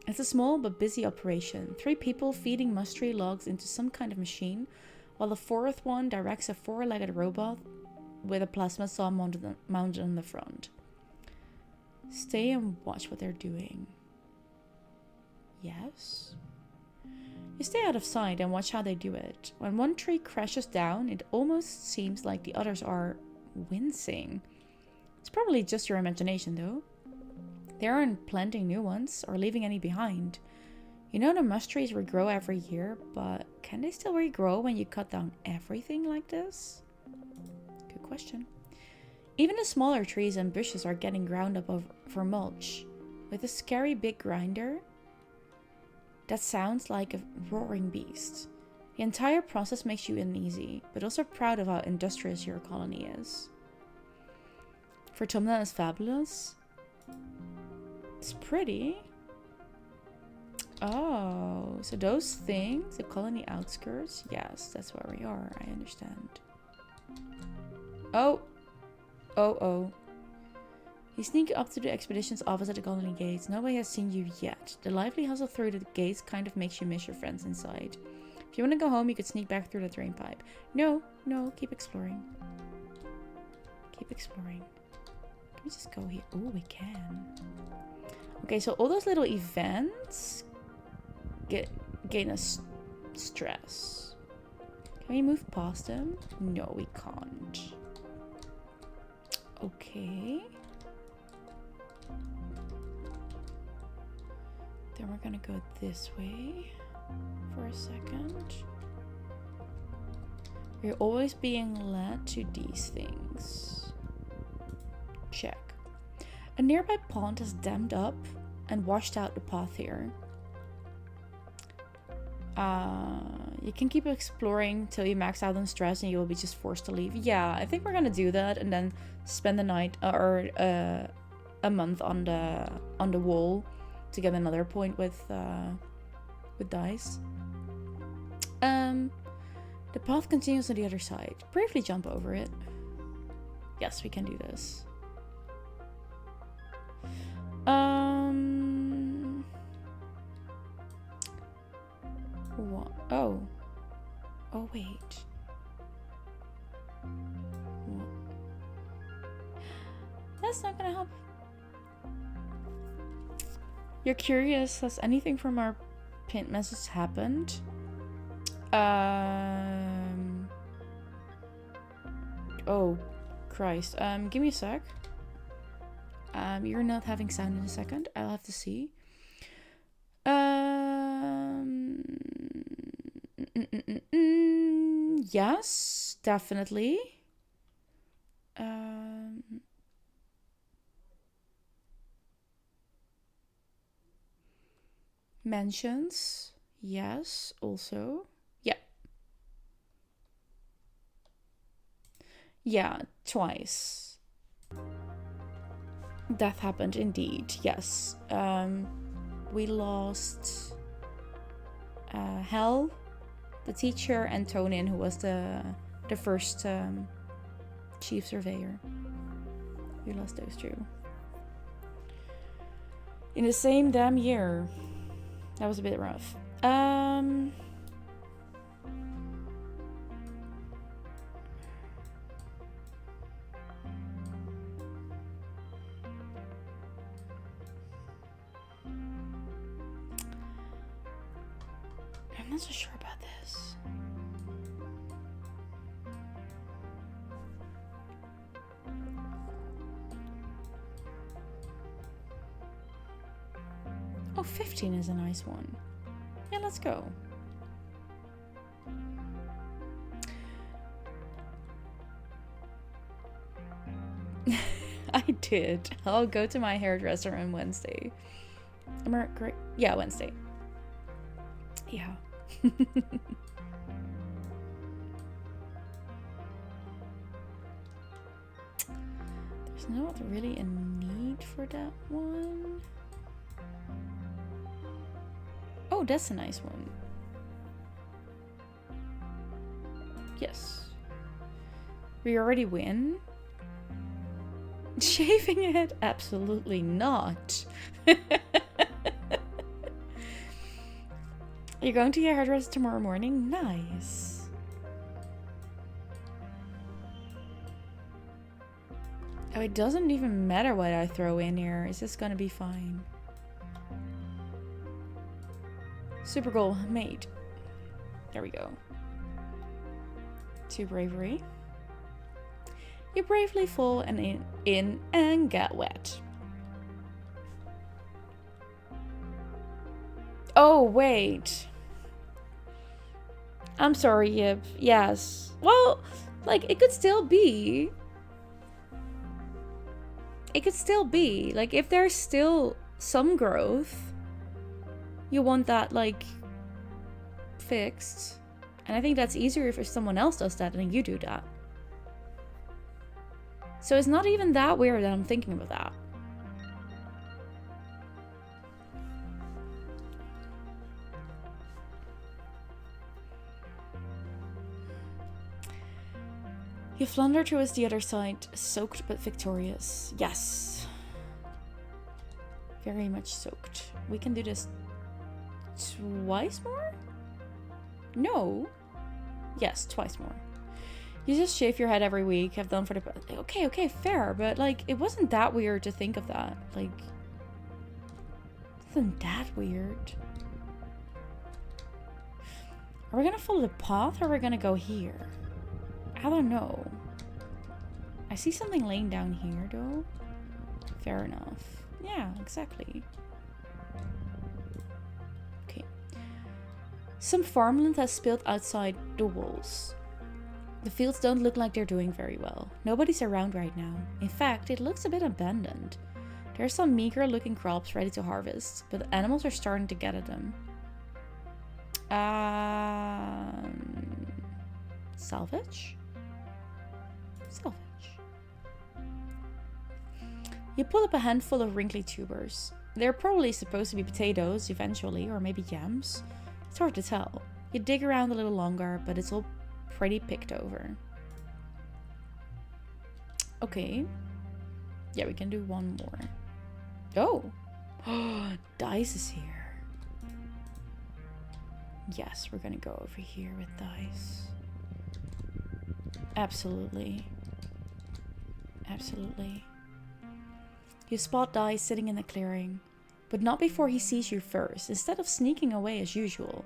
It's a small but busy operation. 3 people feeding mush tree logs into some kind of machine, while the 4th one directs a 4-legged robot with a plasma saw mounted on the front. Stay and watch what they're doing. Yes? You stay out of sight and watch how they do it. When one tree crashes down, it almost seems like the others are wincing. It's probably just your imagination, though. They aren't planting new ones or leaving any behind. You know the mush trees regrow every year, but can they still regrow when you cut down everything like this? Good question. Even the smaller trees and bushes are getting ground up for mulch. With a scary big grinder that sounds like a roaring beast. The entire process makes you uneasy, but also proud of how industrious your colony is. For Tom, that is fabulous. It's pretty. Oh, so those things, the colony outskirts. Yes, that's where we are. I understand. Oh. Oh. You sneak up to the expedition's office at the colony gates. Nobody has seen you yet. The lively hustle through the gates kind of makes you miss your friends inside. If you want to go home, you could sneak back through the drain pipe. No, keep exploring. Keep exploring. Can we just go here? Oh, we can. Okay, so all those little events gain us stress. Can we move past them? No, we can't. Okay. Then we're gonna go this way for a second. We're always being led to these things. Check. A nearby pond has dammed up and washed out the path here. You can keep exploring till you max out on stress and you will be just forced to leave. Yeah, I think we're gonna do that and then spend the night or a month on the wall to get another point with dice. The path continues on the other side. Briefly jump over it. Yes, we can do this. What? Oh wait. What? That's not gonna help. You're curious, has anything from our pinned message happened? Oh, Christ. Give me a sec. You're not having sound in a second. I'll have to see. Yes, definitely. Mentions. Yes, also. Yeah. Yeah, twice. Death happened indeed, yes. We lost Hel, the teacher, and Tonin, who was the first chief surveyor. We lost those two. In the same damn year. That was a bit rough. I'm not so sure about this. Oh, 15 is a nice one. Yeah, let's go. Good. I'll go to my hairdresser on Wednesday. Am I correct? Yeah, Wednesday. Yeah. There's not really a need for that one. Oh, that's a nice one. Yes. We already win? Shaving it? Absolutely not. You're going to your hairdresser tomorrow morning? Nice. Oh, it doesn't even matter what I throw in here. It's just gonna be fine. Super goal made. There we go. 2 bravery. You bravely fall and in and get wet. Oh, wait. I'm sorry, Yip. Yes. Well, like, it could still be. It could still be. Like, if there's still some growth, you want that, like, fixed. And I think that's easier if someone else does that than you do that. So it's not even that weird that I'm thinking about that. You flounder towards the other side, soaked but victorious. Yes. Very much soaked. We can do this twice more? No. Yes, twice more. You just shave your head every week. Have done for the... Okay, fair. But, like, it wasn't that weird to think of that. Like, it wasn't that weird. Are we gonna follow the path or are we gonna go here? I don't know. I see something laying down here, though. Fair enough. Yeah, exactly. Okay. Some farmland has spilled outside the walls. The fields don't look like they're doing very well. Nobody's around right now. In fact, it looks a bit abandoned. There are some meager looking crops ready to harvest, but the animals are starting to get at them. Salvage? Salvage. You pull up a handful of wrinkly tubers. They're probably supposed to be potatoes eventually, or maybe yams. It's hard to tell. You dig around a little longer, but it's all pretty picked over. Okay. Yeah, we can do one more. Oh! Dice is here. Yes, we're gonna go over here with Dice. Absolutely. Absolutely. You spot Dice sitting in the clearing, but not before he sees you first. Instead of sneaking away as usual,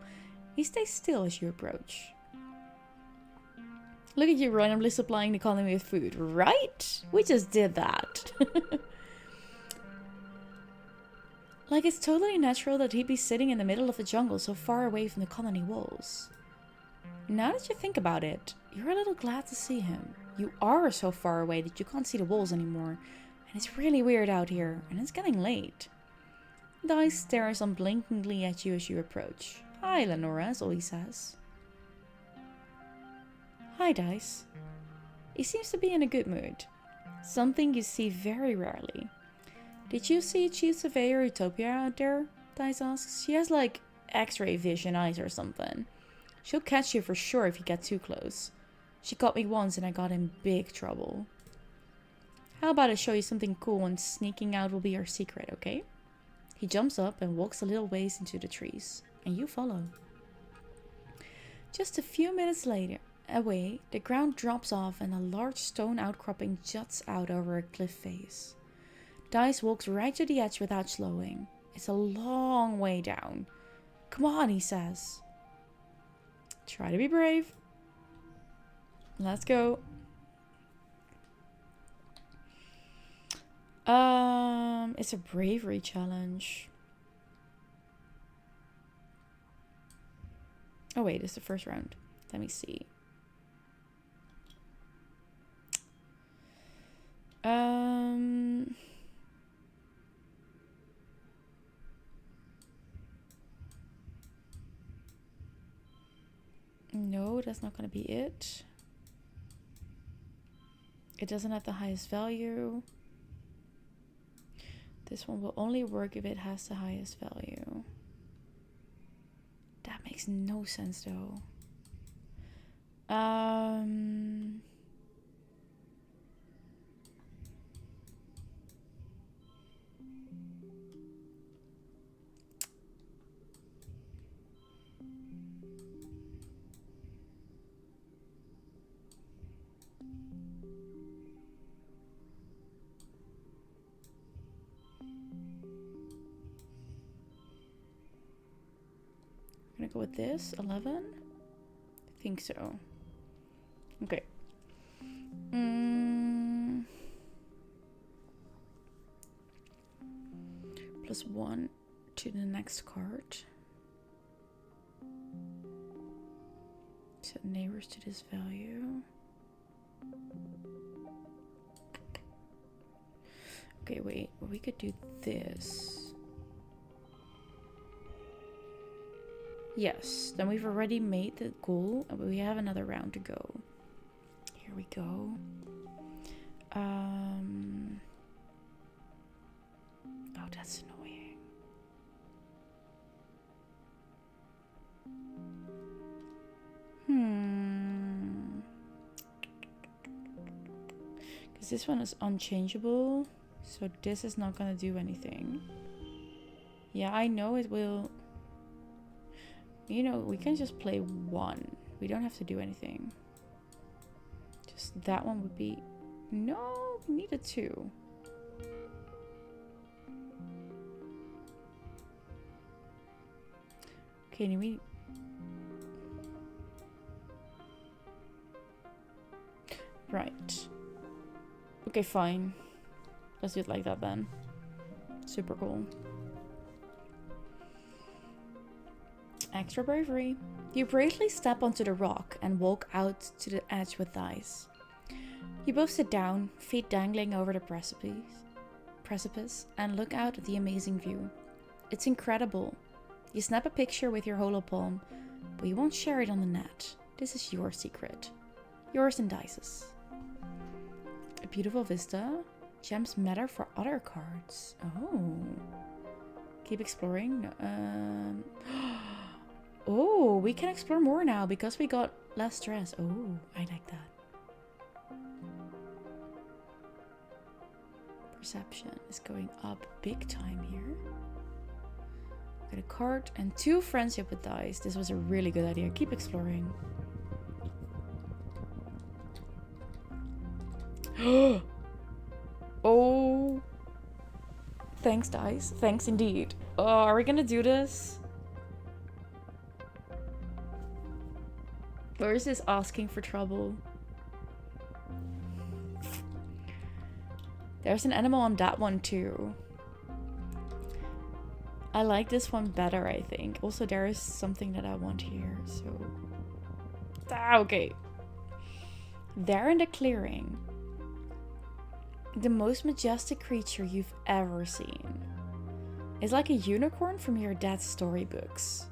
he stays still as you approach. Look at you randomly supplying the colony with food, right? We just did that. Like, it's totally natural that he'd be sitting in the middle of the jungle so far away from the colony walls. Now that you think about it, you're a little glad to see him. You are so far away that you can't see the walls anymore, and it's really weird out here, and it's getting late. Dice stares unblinkingly at you as you approach. Hi, Lenora, is all he says. Hi, Dice. He seems to be in a good mood. Something you see very rarely. Did you see Chief Surveyor Utopia out there? Dice asks. She has like X-ray vision eyes or something. She'll catch you for sure if you get too close. She caught me once and I got in big trouble. How about I show you something cool and sneaking out will be our secret, okay? He jumps up and walks a little ways into the trees, and you follow. Just a few minutes later, away, the ground drops off and a large stone outcropping juts out over a cliff face. Dice walks right to the edge without slowing. It's a long way down. Come on, he says. Try to be brave. Let's go. It's a bravery challenge. Oh wait, it's the first round. Let me see. No, that's not gonna be it. It doesn't have the highest value. This one will only work if it has the highest value. That makes no sense though. I'm gonna go with this, 11? I think so. Okay. +1 to the next card. Set neighbors to this value. Okay, wait. Well, we could do this. Yes, then we've already made the goal, but we have another round to go. Here we go. Oh, that's annoying. Because this one is unchangeable, so this is not gonna do anything. Yeah, I know it will. You know, we can just play 1. We don't have to do anything. Just that one would be... No, we need a 2. Okay, can we... Right. Okay, fine. Let's do it like that then. Super cool. Extra bravery. You bravely step onto the rock and walk out to the edge with Dice. You both sit down, feet dangling over the precipice, and look out at the amazing view. It's incredible. You snap a picture with your holopalm, but you won't share it on the net. This is your secret. Yours and Dice's. A beautiful vista. Gems matter for other cards. Oh. Keep exploring. Oh, we can explore more now because we got less stress. Oh, I like that. Perception is going up big time here. Got a card and 2 friendship with Dice. This was a really good idea. Keep exploring. Oh. Thanks, Dice. Thanks indeed. Oh, are we gonna do this? Or is this asking for trouble? There's an animal on that one too. I like this one better, I think. Also, there is something that I want here, so... Ah, okay. There in the clearing. The most majestic creature you've ever seen. It's like a unicorn from your dad's storybooks.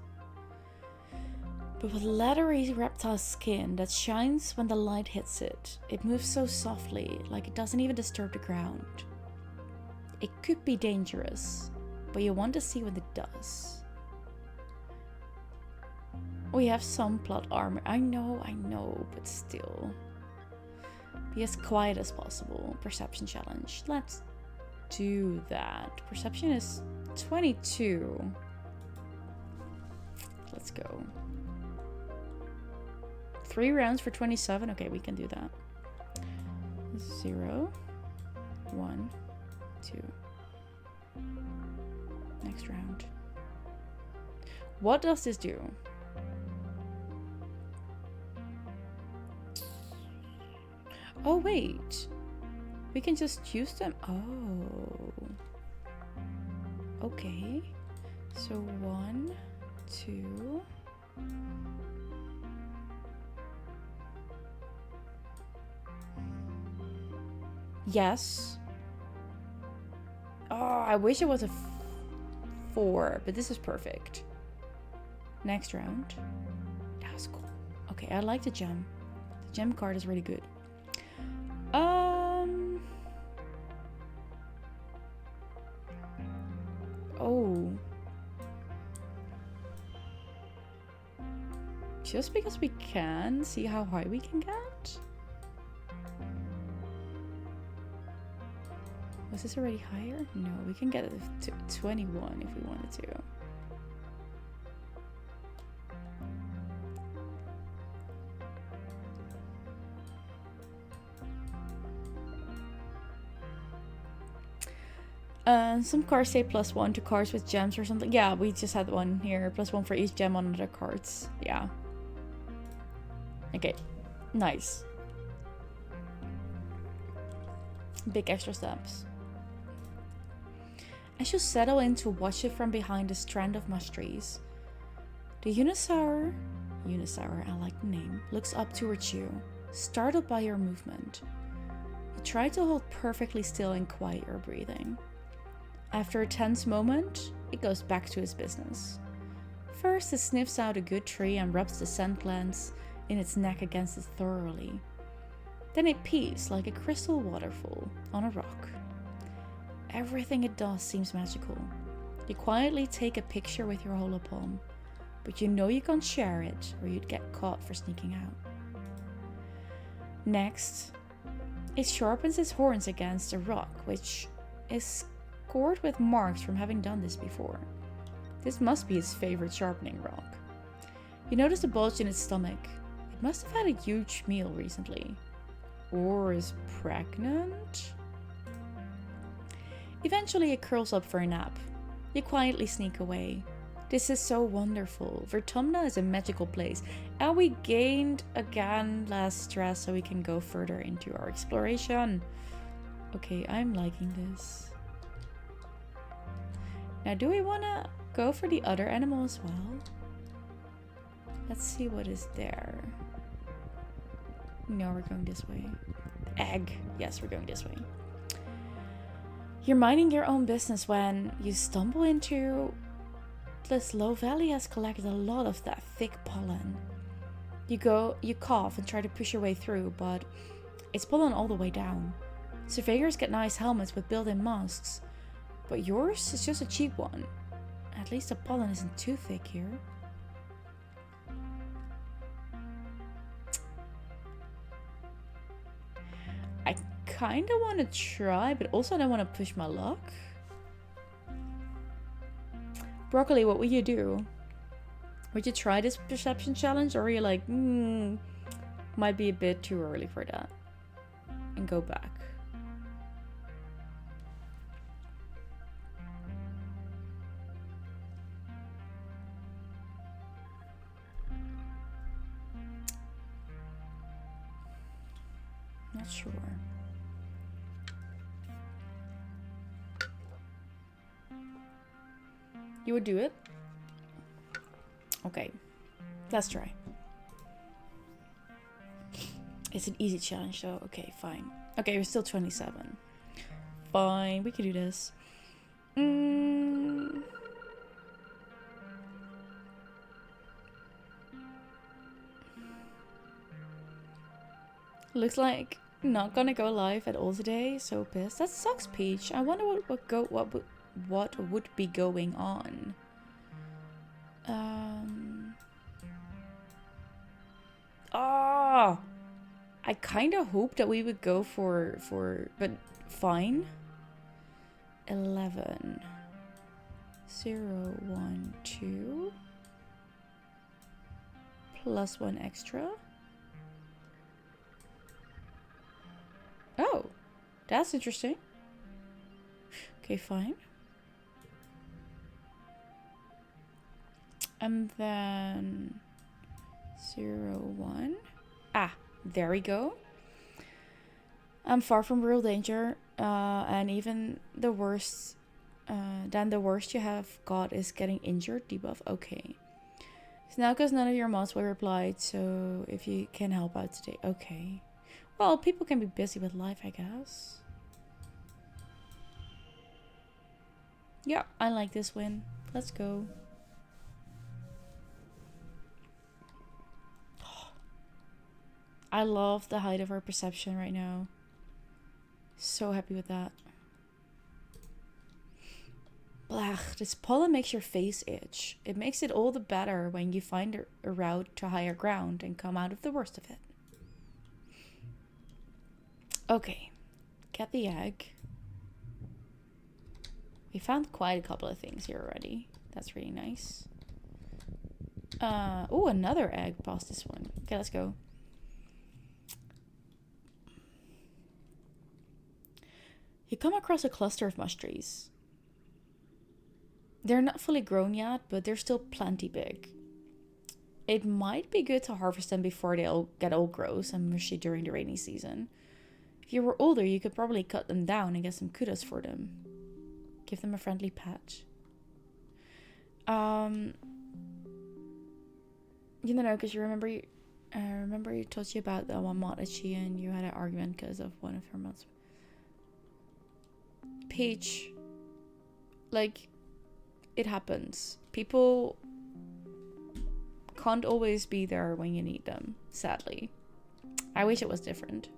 But with leathery reptile skin that shines when the light hits it. It moves so softly, like it doesn't even disturb the ground. It could be dangerous, but you want to see what it does. We have some plot armor. I know, but still. Be as quiet as possible. Perception challenge. Let's do that. Perception is 22. Let's go. 3 rounds for 27. Okay, we can do that. 0, 1, 2. Next round. What does this do? Oh, wait. We can just use them. Oh. Okay. So 1, 2. Yes. Oh, I wish it was a 4, but this is perfect. Next round. That was cool. Okay, I like the gem. The gem card is really good. Oh. Just because we can, see how high we can get? Was this already higher? No, we can get it to 21 if we wanted to. Some cards say +1 to cards with gems or something. Yeah, we just had one here. +1 for each gem on other cards. Yeah. Okay. Nice. Big extra stamps. As you settle in to watch it from behind a strand of mush trees, the Unisaur, I like the name, looks up towards you, startled by your movement. You try to hold perfectly still and quiet your breathing. After a tense moment, it goes back to its business. First, it sniffs out a good tree and rubs the scent glands in its neck against it thoroughly. Then it pees like a crystal waterfall on a rock. Everything it does seems magical. You quietly take a picture with your holopalm, but you know you can't share it or you'd get caught for sneaking out. Next, it sharpens its horns against a rock, which is scored with marks from having done this before. This must be its favorite sharpening rock. You notice a bulge in its stomach. It must have had a huge meal recently. Or is pregnant? Eventually it curls up for a nap. You quietly sneak away. This is so wonderful. Vertumna is a magical place, and we gained again less stress so we can go further into our exploration. Okay, I'm liking this. Now, do we want to go for the other animal as well? Let's see what is there. No, we're going this way. Egg. Yes, we're going this way. You're minding your own business when you stumble into... This low valley has collected a lot of that thick pollen. You cough and try to push your way through, but it's pollen all the way down. Surveyors get nice helmets with built-in masks, but yours is just a cheap one. At least the pollen isn't too thick here. I kind of want to try, but also I don't want to push my luck. Broccoli, what would you do? Would you try this perception challenge, or are you like, might be a bit too early for that, and go back? Not sure. You would do it? Okay, let's try. It's an easy challenge though. Okay, fine. Okay, we're still 27. Fine, we can do this. Looks like not gonna go live at all today. So pissed. That sucks, Peach. I wonder what would be going on. Oh, I kind of hoped that we would go for, but fine. 11, 0, 1, 2, +1 extra. Oh, that's interesting. Okay, fine. And then 0, 1. Ah, there we go. I'm far from real danger, and even the worst, the worst you have got is getting injured. Debuff. Okay. It's now because none of your mods were replied, so if you can help out today. Okay. Well, people can be busy with life, I guess. Yeah, I like this win. Let's go. I love the height of our perception right now. So happy with that. Blech, this pollen makes your face itch. It makes it all the better when you find a route to higher ground and come out of the worst of it. Okay, get the egg. We found quite a couple of things here already. That's really nice. Oh, another egg past this one. Okay, let's go. You come across a cluster of mush trees. They're not fully grown yet, but they're still plenty big. It might be good to harvest them before they all get all gross and mushy during the rainy season. If you were older, you could probably cut them down and get some kudos for them. Give them a friendly pat. You know, because you remember you told you about the one mod that she and you had an argument because of one of her mods. Peach, like, it happens. People can't always be there when you need them, sadly. I wish it was different.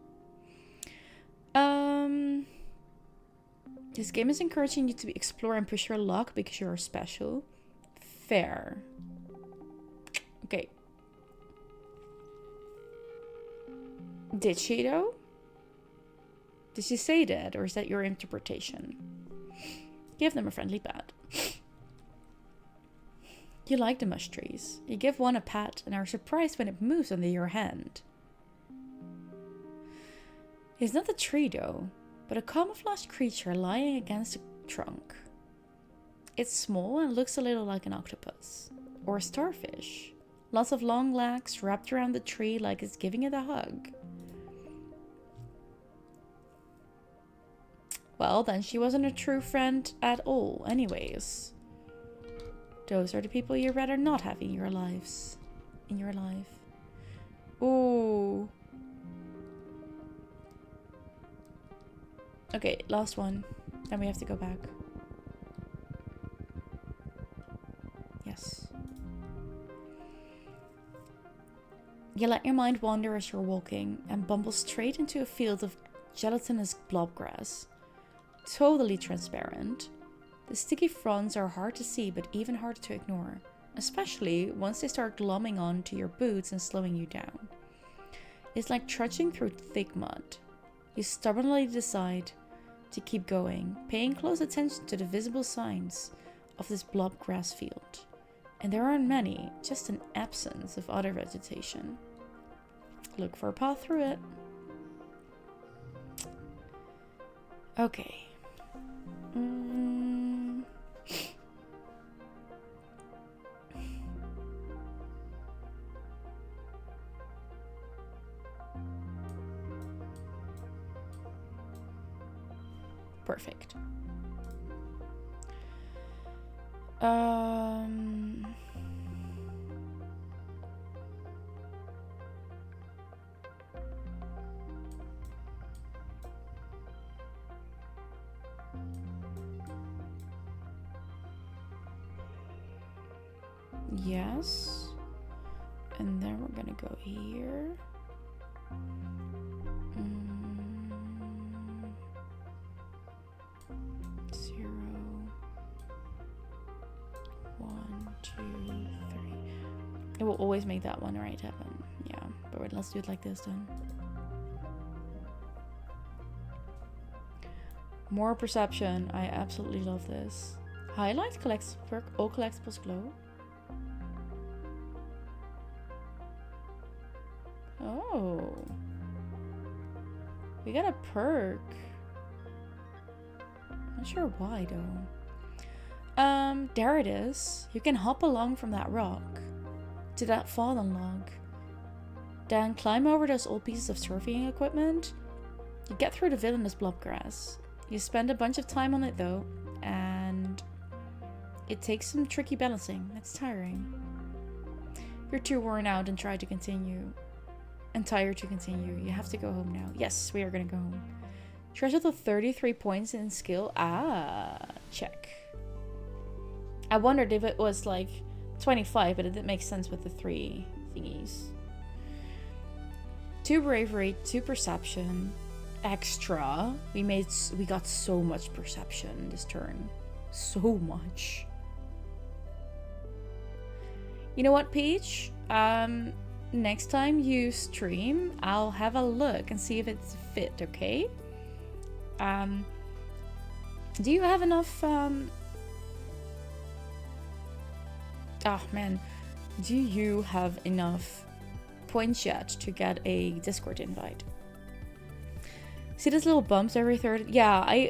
This game is encouraging you to explore and push your luck because you're special. Fair. Okay. Did she though? Did she say that, or is that your interpretation? Give them a friendly pat. You like the mush trees. You give one a pat and are surprised when it moves under your hand. It's not a tree though, but a camouflaged creature lying against a trunk. It's small and looks a little like an octopus. Or a starfish. Lots of long legs wrapped around the tree like it's giving it a hug. Well, then she wasn't a true friend at all, anyways. Those are the people you'd rather not have in your lives. In your life. Ooh. Okay, last one. Then we have to go back. Yes. You let your mind wander as you're walking and bumble straight into a field of gelatinous blobgrass. Totally transparent. The sticky fronds are hard to see but even harder to ignore, especially once they start glomming onto your boots and slowing you down. It's like trudging through thick mud. You stubbornly decide to keep going, paying close attention to the visible signs of this blobgrass field. And there aren't many, just an absence of other vegetation. Look for a path through it. Okay. Perfect. Yes. And then we're gonna go here. 0, 1, 2, 3. It will always make that one right happen. Yeah, but wait, let's do it like this then. More perception. I absolutely love this. Highlight collects perk. All collectibles glow. Oh. We got a perk. Not sure why though. There it is. You can hop along from that rock to that fallen log. Then climb over those old pieces of surfing equipment. You get through the villainous blobgrass. You spend a bunch of time on it though, and it takes some tricky balancing. It's tiring. You're too worn out and tired to continue. You have to go home now. Yes, we are gonna go home. Treasure the 33 points in skill. Ah, check. I wondered if it was like 25, but it didn't make sense with the 3 thingies. 2 bravery, 2 perception, extra. We got so much perception this turn. So much. You know what, Peach? Next time you stream, I'll have a look and see if it's fit, okay? Do you have enough, oh man, do you have enough points yet to get a Discord invite? See those little bumps every third? Yeah,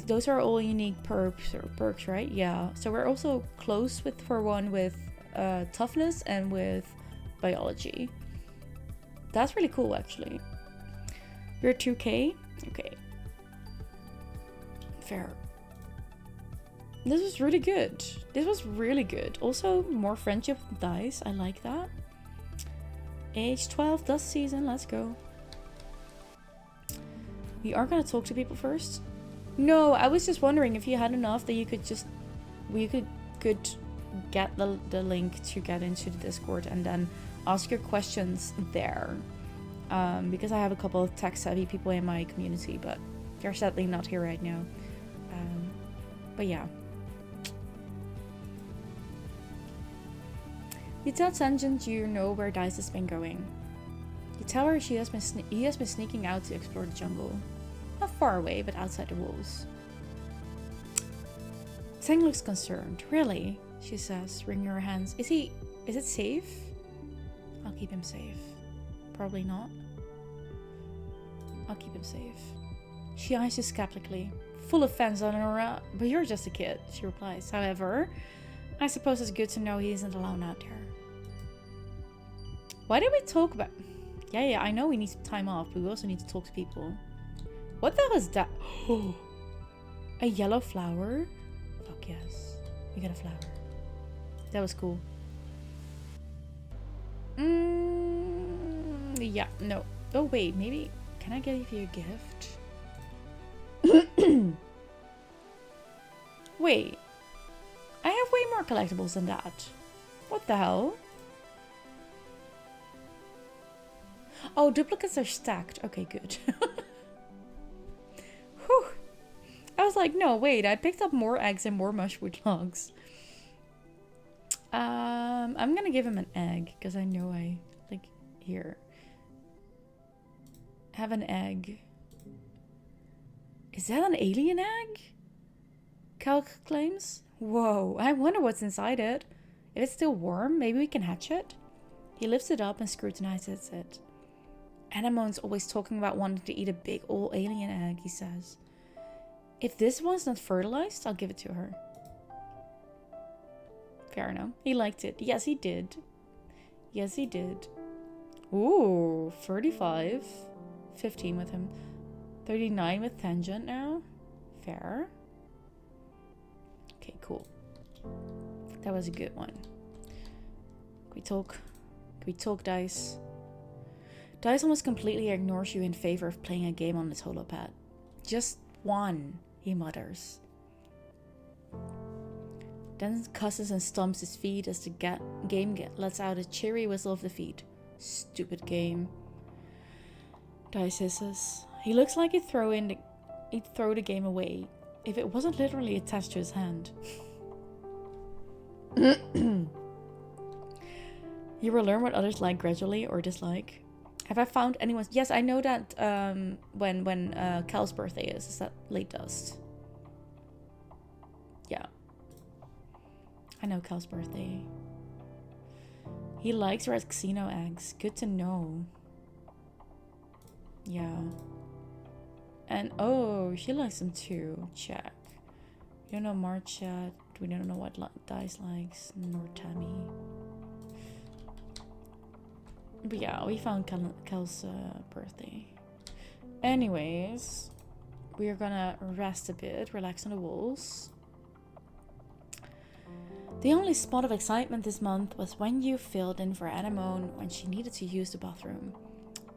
those are all unique perks, right? Yeah. So we're also close for one with toughness and with biology. That's really cool, actually. You're 2k? Okay. Fair. This was really good. This was really good. Also, more friendship with dice. I like that. Age 12, dust season. Let's go. We are gonna talk to people first. No, I was just wondering if you had enough that you could just... we could get the link to get into the Discord and then ask your questions there. Because I have a couple of tech-savvy people in my community, but they're sadly not here right now. But yeah. You tell Tangent you know where Dice has been going. You tell her he has been sneaking out to explore the jungle. Not far away, but outside the walls. Tang looks concerned. Really? She says, wringing her hands. Is it safe? I'll keep him safe. Probably not. I'll keep him safe. She eyes you skeptically. Full offense on her, but you're just a kid, she replies. However, I suppose it's good to know he isn't alone out there. Why did we talk about... Yeah, I know we need some time off, but we also need to talk to people. What the hell is that? Oh, a yellow flower? Fuck yes. We got a flower. That was cool. Yeah, no. Oh, wait, maybe... Can I give you a gift? Wait. I have way more collectibles than that. What the hell? Oh, duplicates are stacked. Okay, good. Whew. I was like, no, wait. I picked up more eggs and more mushroom logs. I'm gonna give him an egg because I know I like here. Have an egg. Is that an alien egg? Cal claims. Whoa, I wonder what's inside it. If it's still warm, maybe we can hatch it. He lifts it up and scrutinizes it. Anamon's always talking about wanting to eat a big old alien egg, he says. If this one's not fertilized, I'll give it to her. Fair enough. He liked it. Yes, he did. Yes, he did. Ooh, 35. 15 with him. 39 with Tangent now. Fair. Okay, cool. That was a good one. Can we talk? Can we talk, Dice? Dice almost completely ignores you in favor of playing a game on his holopad. Just one, he mutters. Then cusses and stomps his feet as the game lets out a cheery whistle of defeat. Stupid game. Dice hisses. He looks like he'd throw the game away if it wasn't literally attached to his hand. You will learn what others like gradually or dislike. Have I found anyone? Yes, I know that when Cal's birthday is that late dust. Yeah. I know Cal's birthday. He likes red Xeno eggs. Good to know. Yeah. And oh, she likes them too. Check. We don't know March yet. We don't know what Dice likes. Nor Tammy. But yeah, we found Cal's birthday. Anyways, we are gonna rest a bit, relax on the walls. The only spot of excitement this month was when you filled in for Anemone when she needed to use the bathroom.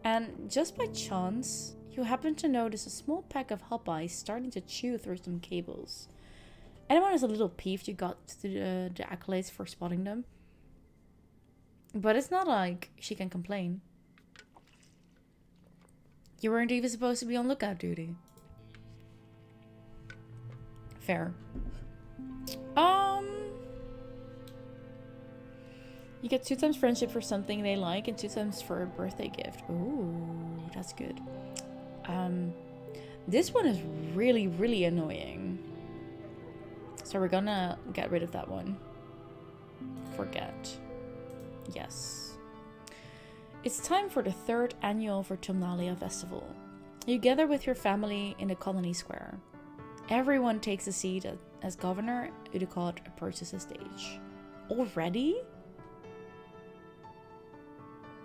And just by chance, you happened to notice a small pack of Hopeyes starting to chew through some cables. Anyone is a little peeved you got the accolades for spotting them. But it's not like she can complain. You weren't even supposed to be on lookout duty. Fair. You get 2 times friendship for something they like and 2 times for a birthday gift. Ooh, that's good. This one is really, really annoying. So we're gonna get rid of that one. Forget. Yes. It's time for the 3rd annual Vertumnalia Festival. You gather with your family in the colony square. Everyone takes a seat as Governor Udicott approaches the stage. Already?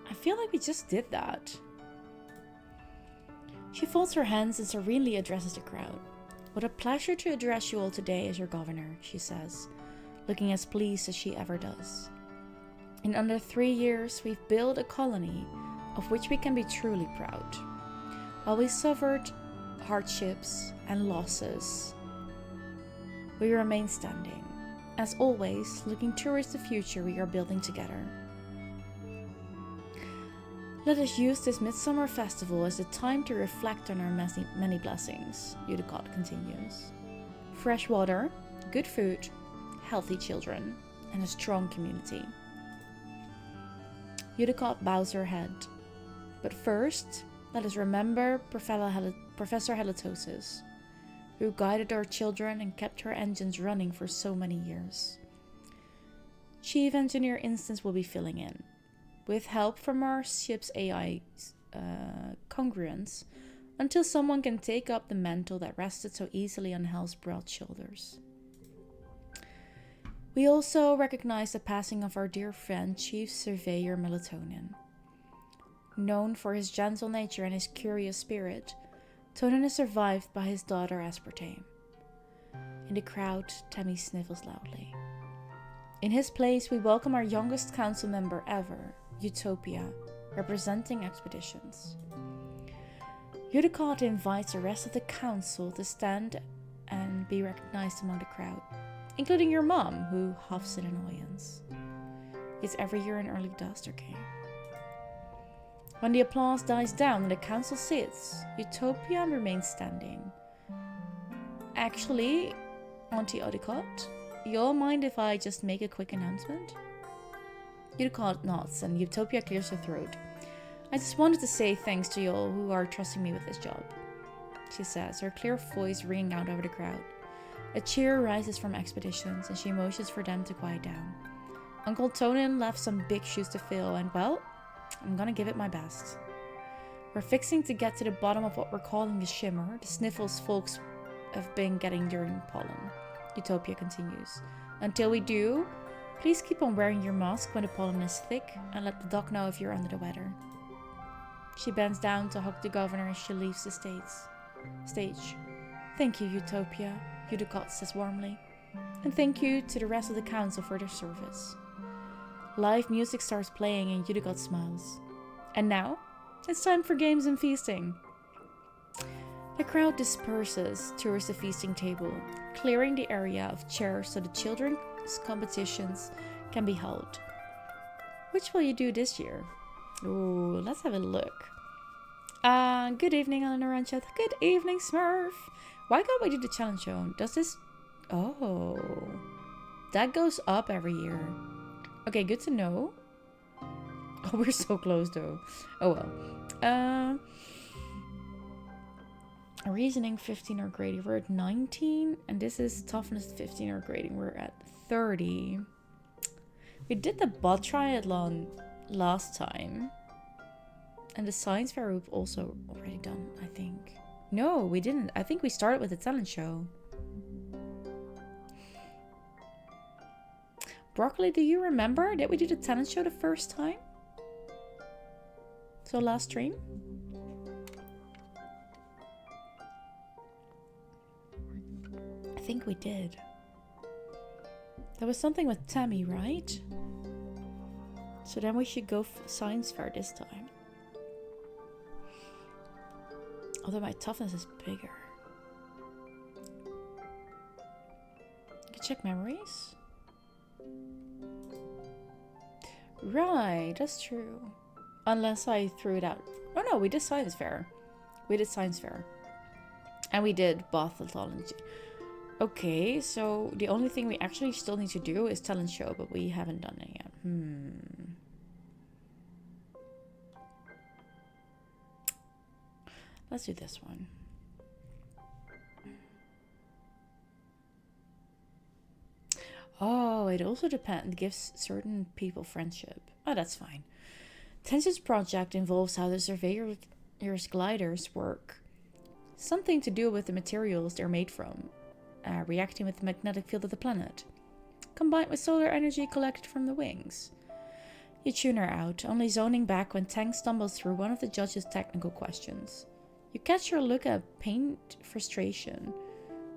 I feel like we just did that. She folds her hands and serenely addresses the crowd. What a pleasure to address you all today as your governor, she says, looking as pleased as she ever does. In under 3 years, we've built a colony of which we can be truly proud. While we suffered hardships and losses, we remain standing. As always, looking towards the future we are building together. Let us use this midsummer festival as a time to reflect on our many blessings, Udicott continues. Fresh water, good food, healthy children, and a strong community. Udicott bows her head. But first, let us remember Professor Halitosis, who guided our children and kept her engines running for so many years. Chief Engineer Instance will be filling in. With help from our ship's AI congruence, until someone can take up the mantle that rested so easily on Hal's broad shoulders. We also recognize the passing of our dear friend, Chief Surveyor Melatonin. Known for his gentle nature and his curious spirit, Tonin is survived by his daughter Aspartame. In the crowd, Tammy sniffles loudly. In his place, we welcome our youngest council member ever, Utopia, representing expeditions. Udicott invites the rest of the council to stand and be recognized among the crowd, including your mom, who huffs in annoyance. It's every year in early dust, okay? When the applause dies down and the council sits, Utopia remains standing. Actually, Auntie Udicott, you'll mind if I just make a quick announcement? Udicott nods and Utopia clears her throat. I just wanted to say thanks to you all who are trusting me with this job, she says, her clear voice ringing out over the crowd. A cheer rises from expeditions and she motions for them to quiet down. Uncle Tonin left some big shoes to fill and, well, I'm gonna give it my best. We're fixing to get to the bottom of what we're calling the shimmer, the sniffles folks have been getting during pollen, Utopia continues. Until we do, please keep on wearing your mask when the pollen is thick and let the doc know if you're under the weather. She bends down to hug the governor as she leaves the stage. Thank you, Utopia, Udicott says warmly. And thank you to the rest of the council for their service. Live music starts playing and Udicott smiles. And now, it's time for games and feasting. The crowd disperses towards the feasting table, clearing the area of chairs so the children's competitions can be held. Which will you do this year? Ooh, let's have a look. Good evening, Eleanor Ranchet. Good evening, Smurf. Why can't we do the challenge show? Does this... Oh. That goes up every year. Okay, good to know. Oh, we're so close though. Oh well. Reasoning 15 or grading. We're at 19. And this is toughness 15 or grading. We're at 30. We did the bot triathlon last time. And the science fair we've also already done, I think. No, we didn't. I think we started with the talent show. Broccoli, do you remember that we did the talent show the first time? So last stream? I think we did. There was something with Tammy, right? So then we should go science fair this time. Although my toughness is bigger. Check memories. Right, that's true. Unless I threw it out. Oh no, we did science fair. We did science fair. And we did bathathology. Okay, so the only thing we actually still need to do is talent show, but we haven't done it yet. Let's do this one. Oh, it also gives certain people friendship. Oh, that's fine. Tension's project involves how the surveyor's gliders work. Something to do with the materials they're made from, reacting with the magnetic field of the planet, combined with solar energy collected from the wings. You tune her out, only zoning back when Tang stumbles through one of the judge's technical questions. You catch her look at pained frustration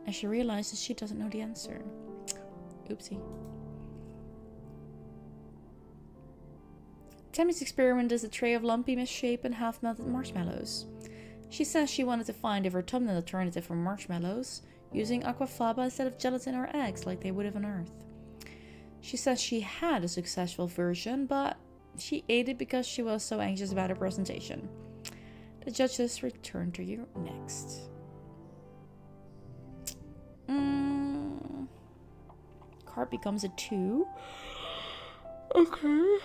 as she realizes she doesn't know the answer. Oopsie. Tammy's experiment is a tray of lumpy, misshapen, half-melted marshmallows. She says she wanted to find a autumnal alternative for marshmallows, using aquafaba instead of gelatin or eggs like they would have on Earth. She says she had a successful version, but she ate it because she was so anxious about her presentation. The judges return to you next. Card becomes a 2. Okay.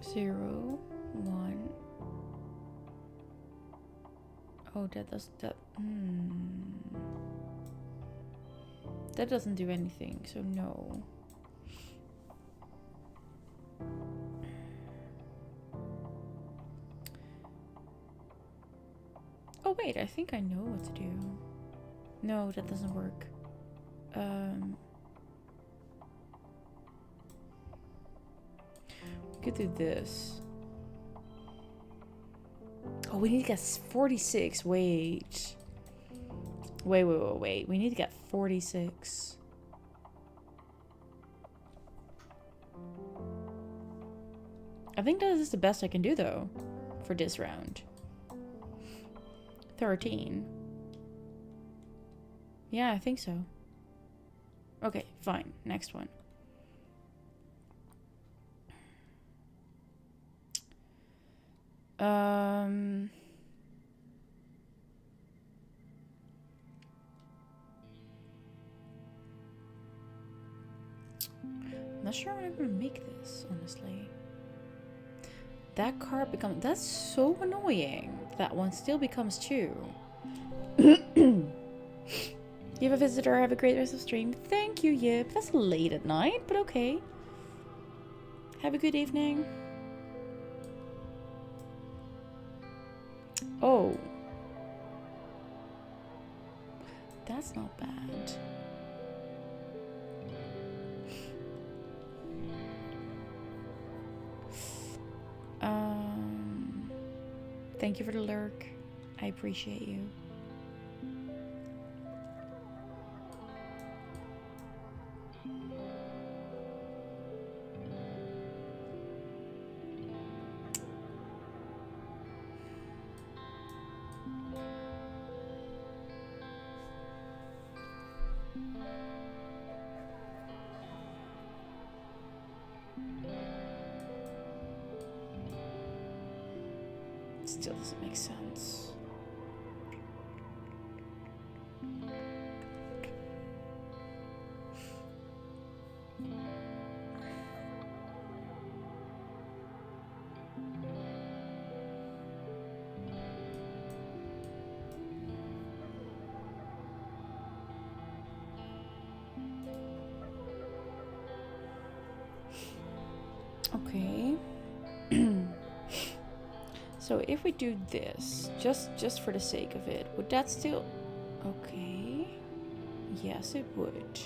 0, 1. Oh, that does that. That doesn't do anything, so no. Oh wait, I think I know what to do. No, that doesn't work. We could do this. Oh, we need to get 46. Wait. Wait. We need to get 46. I think that is the best I can do, though, for this round. 13. Yeah, I think so. Okay, fine. Next one. Not sure I'm gonna make this, honestly. That card becomes... That's so annoying. That one still becomes 2. You have a visitor. Have a great rest of stream. Thank you, Yip. That's late at night, but okay. Have a good evening. Oh. That's not bad. Thank you for the lurk. I appreciate you. Still doesn't make sense. Okay. So if we do this, just for the sake of it, would that still... Okay. Yes, it would.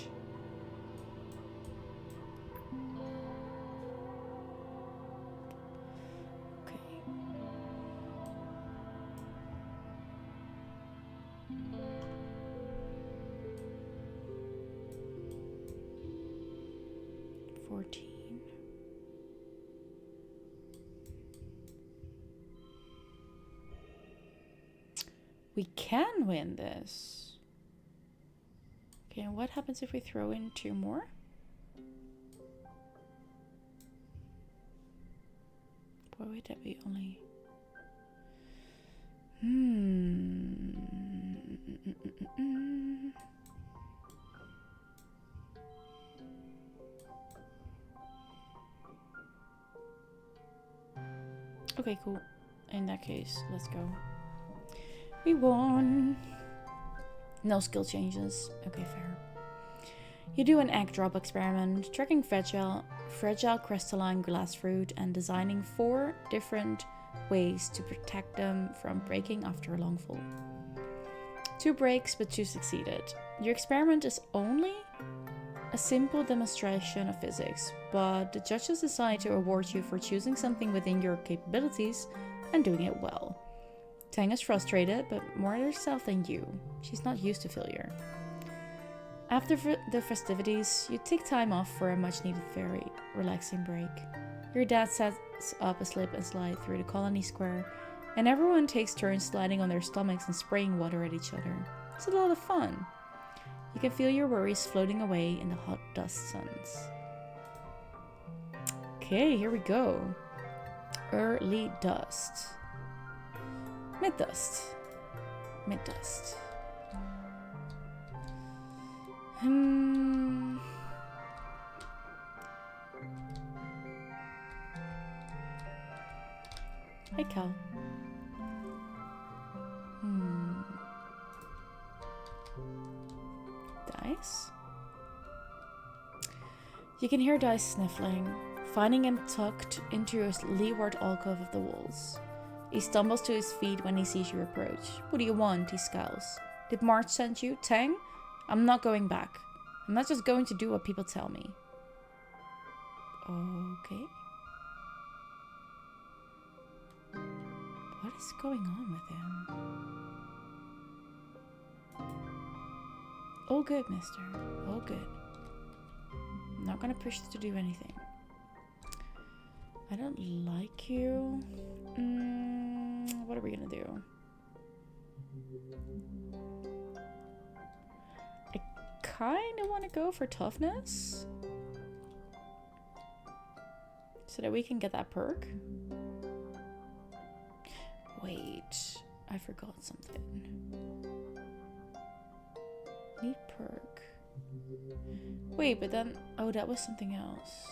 Okay. We can win this. Okay, and what happens if we throw in 2 more? Why would that be only... Okay, cool. In that case, let's go. We won. No skill changes. Okay, fair. You do an egg drop experiment, tracking fragile crystalline glass fruit and designing 4 different ways to protect them from breaking after a long fall. 2 breaks, but 2 succeeded. Your experiment is only a simple demonstration of physics, but the judges decide to award you for choosing something within your capabilities and doing it well. Tang is frustrated, but more at herself than you. She's not used to failure. After the festivities, you take time off for a much-needed, very relaxing break. Your dad sets up a slip and slide through the colony square, and everyone takes turns sliding on their stomachs and spraying water at each other. It's a lot of fun. You can feel your worries floating away in the hot dust suns. Okay, here we go. Early dust. Mid-dust. Mid-dust. Hi, Cal. Dice? You can hear Dice sniffling, finding him tucked into a leeward alcove of the walls. He stumbles to his feet when he sees you approach. What do you want? He scowls. Did March send you? Tang? I'm not going back. I'm not just going to do what people tell me. Okay. What is going on with him? All good, mister. All good. I'm not gonna push you to do anything. I don't like you. What are we gonna do? I kind of want to go for toughness. So that we can get that perk. Wait, I forgot something. Need perk. Wait, but then... Oh, that was something else.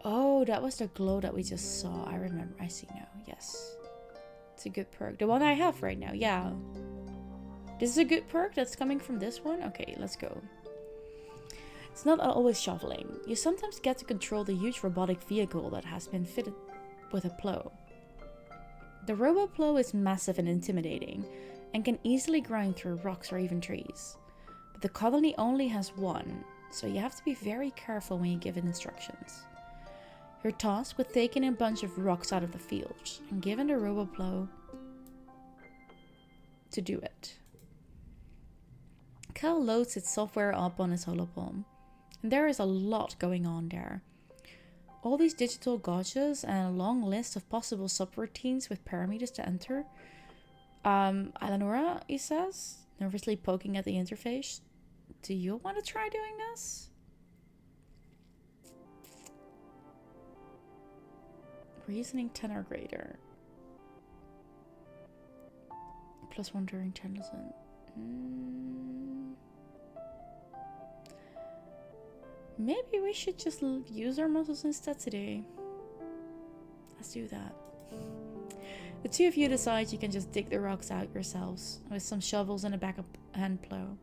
Oh, that was the glow that we just saw. I remember. I see now. Yes. It's a good perk. The one I have right now. Yeah. This is a good perk that's coming from this one? Okay, let's go. It's not always shoveling. You sometimes get to control the huge robotic vehicle that has been fitted with a plow. The robo-plow is massive and intimidating, and can easily grind through rocks or even trees. But the colony only has one, so you have to be very careful when you give it instructions. You're tasked with taking a bunch of rocks out of the field, and given the robo-plow to do it. Cal loads its software up on his holopalm, and there is a lot going on there. All these digital gotchas and a long list of possible subroutines with parameters to enter. Eleonora, he says, nervously poking at the interface. Do you want to try doing this? Reasoning 10 or greater. +1 during 10 lesson. Maybe we should just use our muscles instead today. Let's do that. The two of you decide you can just dig the rocks out yourselves, with some shovels and a backup hand plow.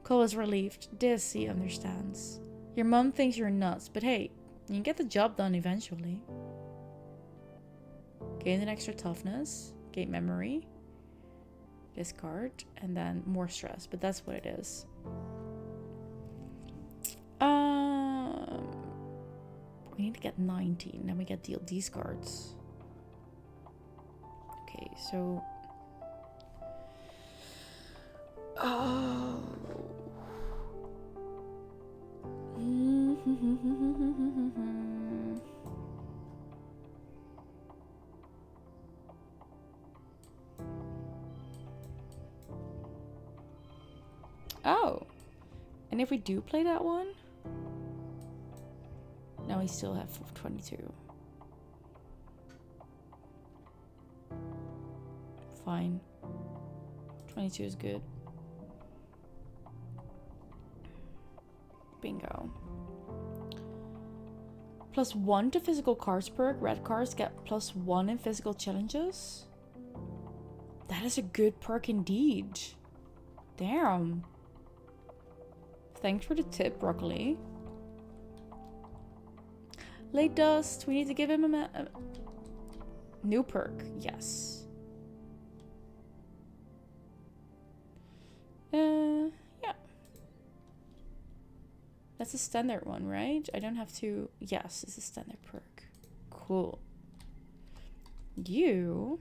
Cole is relieved. This, he understands. Your mum thinks you're nuts, but hey, you can get the job done eventually. Gain an extra toughness, gain memory, discard, and then more stress, but that's what it is. We need to get 19, then we get these cards. Okay, so... Oh... Oh. And if we do play that one? Now we still have 22. Fine. 22 is good. Bingo. +1 to physical cards perk. Red cards get +1 in physical challenges. That is a good perk indeed. Damn. Thanks for the tip, Broccoli. Late Dust. We need to give him a new perk. Yes. Yeah. That's a standard one, right? I don't have to... Yes, it's a standard perk. Cool. You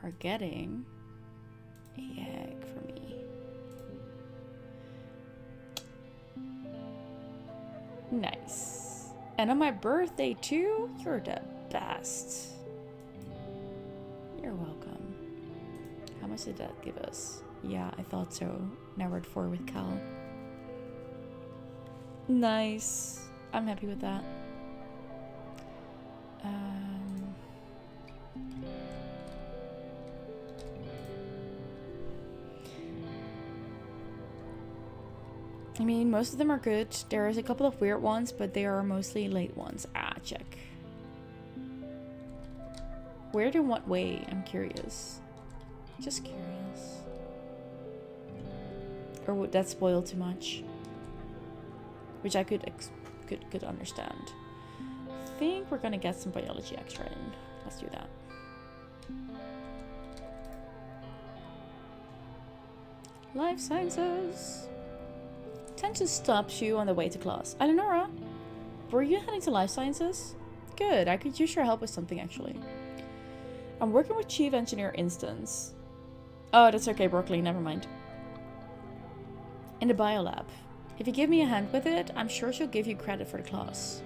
are getting a egg for me. Nice. And on my birthday too? You're the best. You're welcome. How much did that give us? Yeah, I thought so. Now we're at 4 with Cal. Nice. I'm happy with that. I mean, most of them are good. There is a couple of weird ones, but they are mostly late ones. Ah, check. Weird in what way? I'm curious. Just curious. Or would that spoil too much? Which I could understand. I think we're gonna get some biology extra in. Let's do that. Life sciences. Tension stops you on the way to class. Eleonora, were you heading to life sciences? Good, I could use your help with something actually. I'm working with Chief Engineer Instance. Oh, that's okay, Broccoli, never mind. In the biolab. If you give me a hand with it, I'm sure she'll give you credit for the class.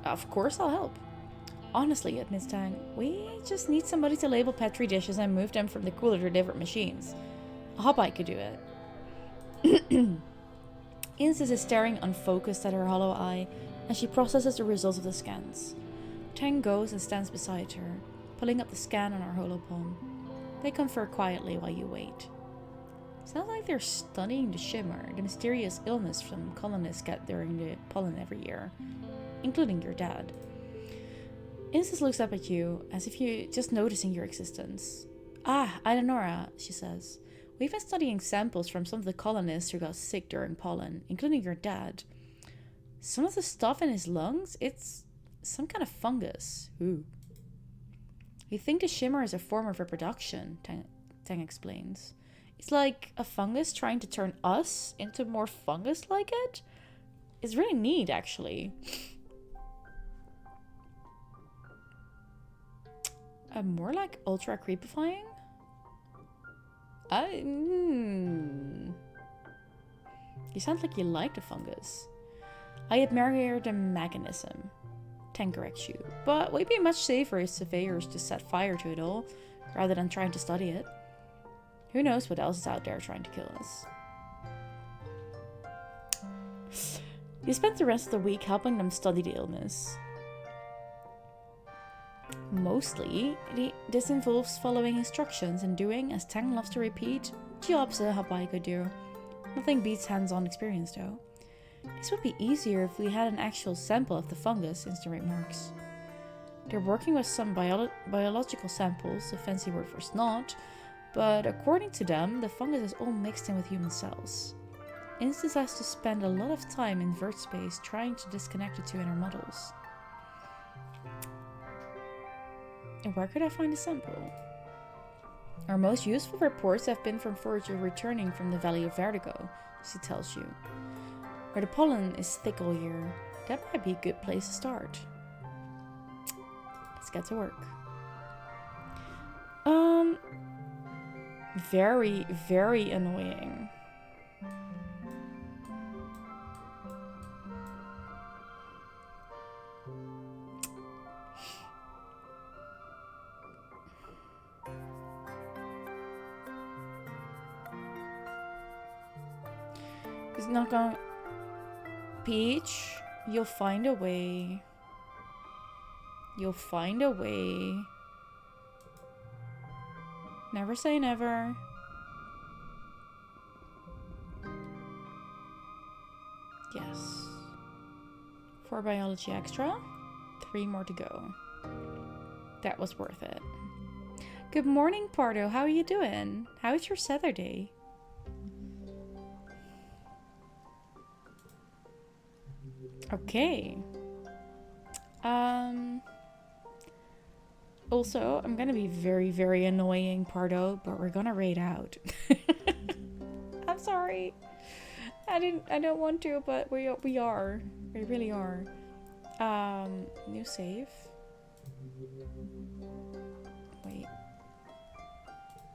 Of course I'll help. Honestly, admits Tang, we just need somebody to label Petri dishes and move them from the cooler to different machines. A hobby could do it. Instance is staring unfocused at her hollow eye as she processes the results of the scans. Tang goes and stands beside her, pulling up the scan on her hollow palm. They confer quietly while you wait. Sounds like they're studying the shimmer, the mysterious illness some colonists get during the pollen every year, including your dad. Instance looks up at you, as if you're just noticing your existence. Ah, Eleonora, she says. We've been studying samples from some of the colonists who got sick during pollen, including your dad. Some of the stuff in his lungs, it's some kind of fungus. Ooh. We think the shimmer is a form of reproduction, Tang explains. It's like a fungus trying to turn us into more fungus like it. It's really neat, actually. More like ultra creepifying? You sound like you like the fungus. I admire the mechanism. Tang corrects you. But we'd be much safer as surveyors to set fire to it all, rather than trying to study it. Who knows what else is out there trying to kill us. You spent the rest of the week helping them study the illness. Mostly, this involves following instructions and doing, as Tang loves to repeat, jobs a hobby could do. Nothing beats hands-on experience though. This would be easier if we had an actual sample of the fungus, Instant remarks. They're working with some biological samples, a fancy word for snot, but according to them, the fungus is all mixed in with human cells. Instance has to spend a lot of time in vert space trying to disconnect the two inner models. And where could I find a sample? Our most useful reports have been from foragers returning from the Valley of Vertigo, she tells you. Where the pollen is thick all year, that might be a good place to start. Let's get to work. Very, very annoying. He's not gonna... Peach, you'll find a way. You'll find a way. Never say never. Yes. 4 biology extra. 3 more to go. That was worth it. Good morning, Pardo. How are you doing? How is your Saturday? Okay. Also, I'm gonna be very, very annoying, Pardo, but we're gonna raid out. I'm sorry. I don't want to, but we are. We really are. New save. Wait.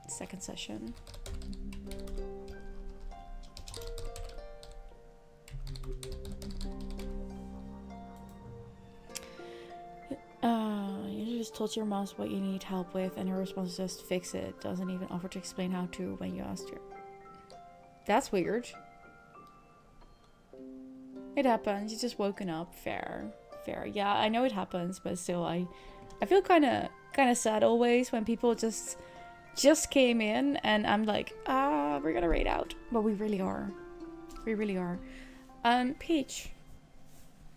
Second session. You just told your mouse what you need help with, and her response is just fix it. Doesn't even offer to explain how to when you asked her. That's weird. It happens. You just woken up. Fair. Yeah, I know it happens, but still, I feel kind of sad always when people just came in, and I'm like, we're gonna raid out, but we really are. We really are. Peach,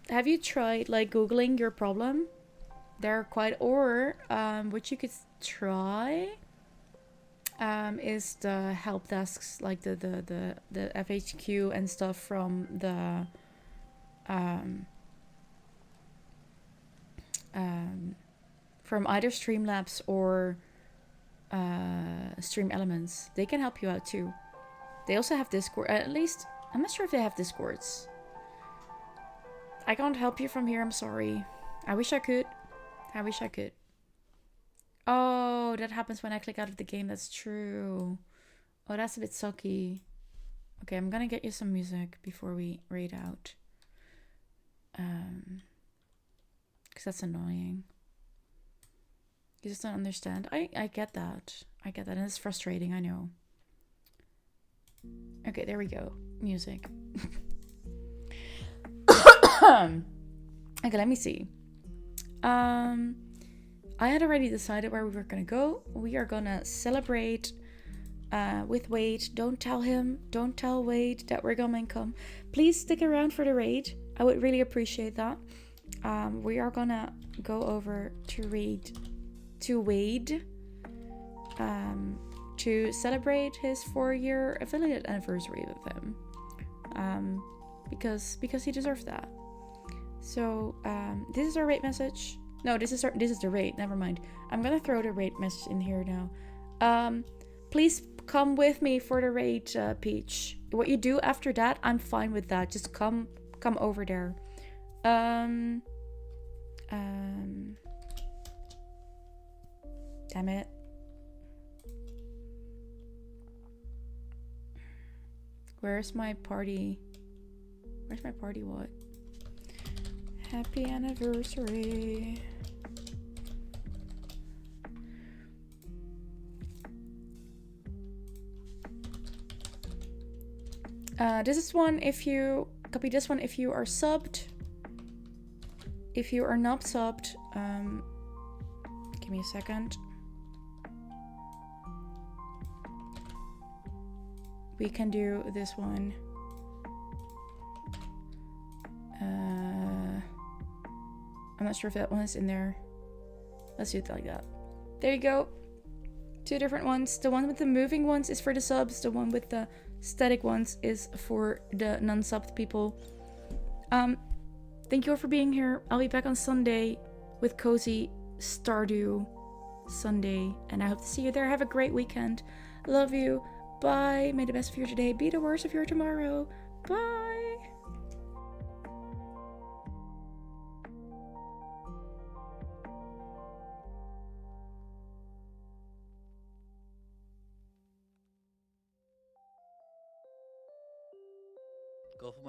have you tried like Googling your problem? They're quite, or what you could try is the help desks, like the FHQ and stuff from the from either Streamlabs or Stream Elements. They can help you out too. They also have Discord. At least I'm not sure if they have Discords. I can't help you from here. I'm sorry. I wish I could. Oh, that happens when I click out of the game. That's true. Oh, that's a bit sucky. Okay, I'm gonna get you some music before we raid out. Because that's annoying. You just don't understand. I get that. And it's frustrating, I know. Okay, there we go. Music. Okay, let me see. I had already decided where we were gonna go. We are gonna celebrate with Wade. Don't tell Wade that we're gonna come. Please stick around for the raid. I would really appreciate that. We are gonna go over to Wade to celebrate his 4-year affiliate anniversary with him. Because he deserves that. So this is our raid message. No, this is the raid. Never mind. I'm gonna throw the raid message in here now. Please come with me for the raid, Peach. What you do after that, I'm fine with that. Just come over there. Damn it. Where's my party? What? Happy anniversary. This is one if you copy this one if you are subbed. If you are not subbed, give me a second. We can do this one. I'm not sure if that one is in there. Let's do it like that. There you go. 2 different ones. The one with the moving ones is for the subs. The one with the static ones is for the non-subbed people. Thank you all for being here. I'll be back on Sunday with Cozy Stardew Sunday. And I hope to see you there. Have a great weekend. Love you. Bye. May the best of your today be the worst of your tomorrow. Bye. Go for my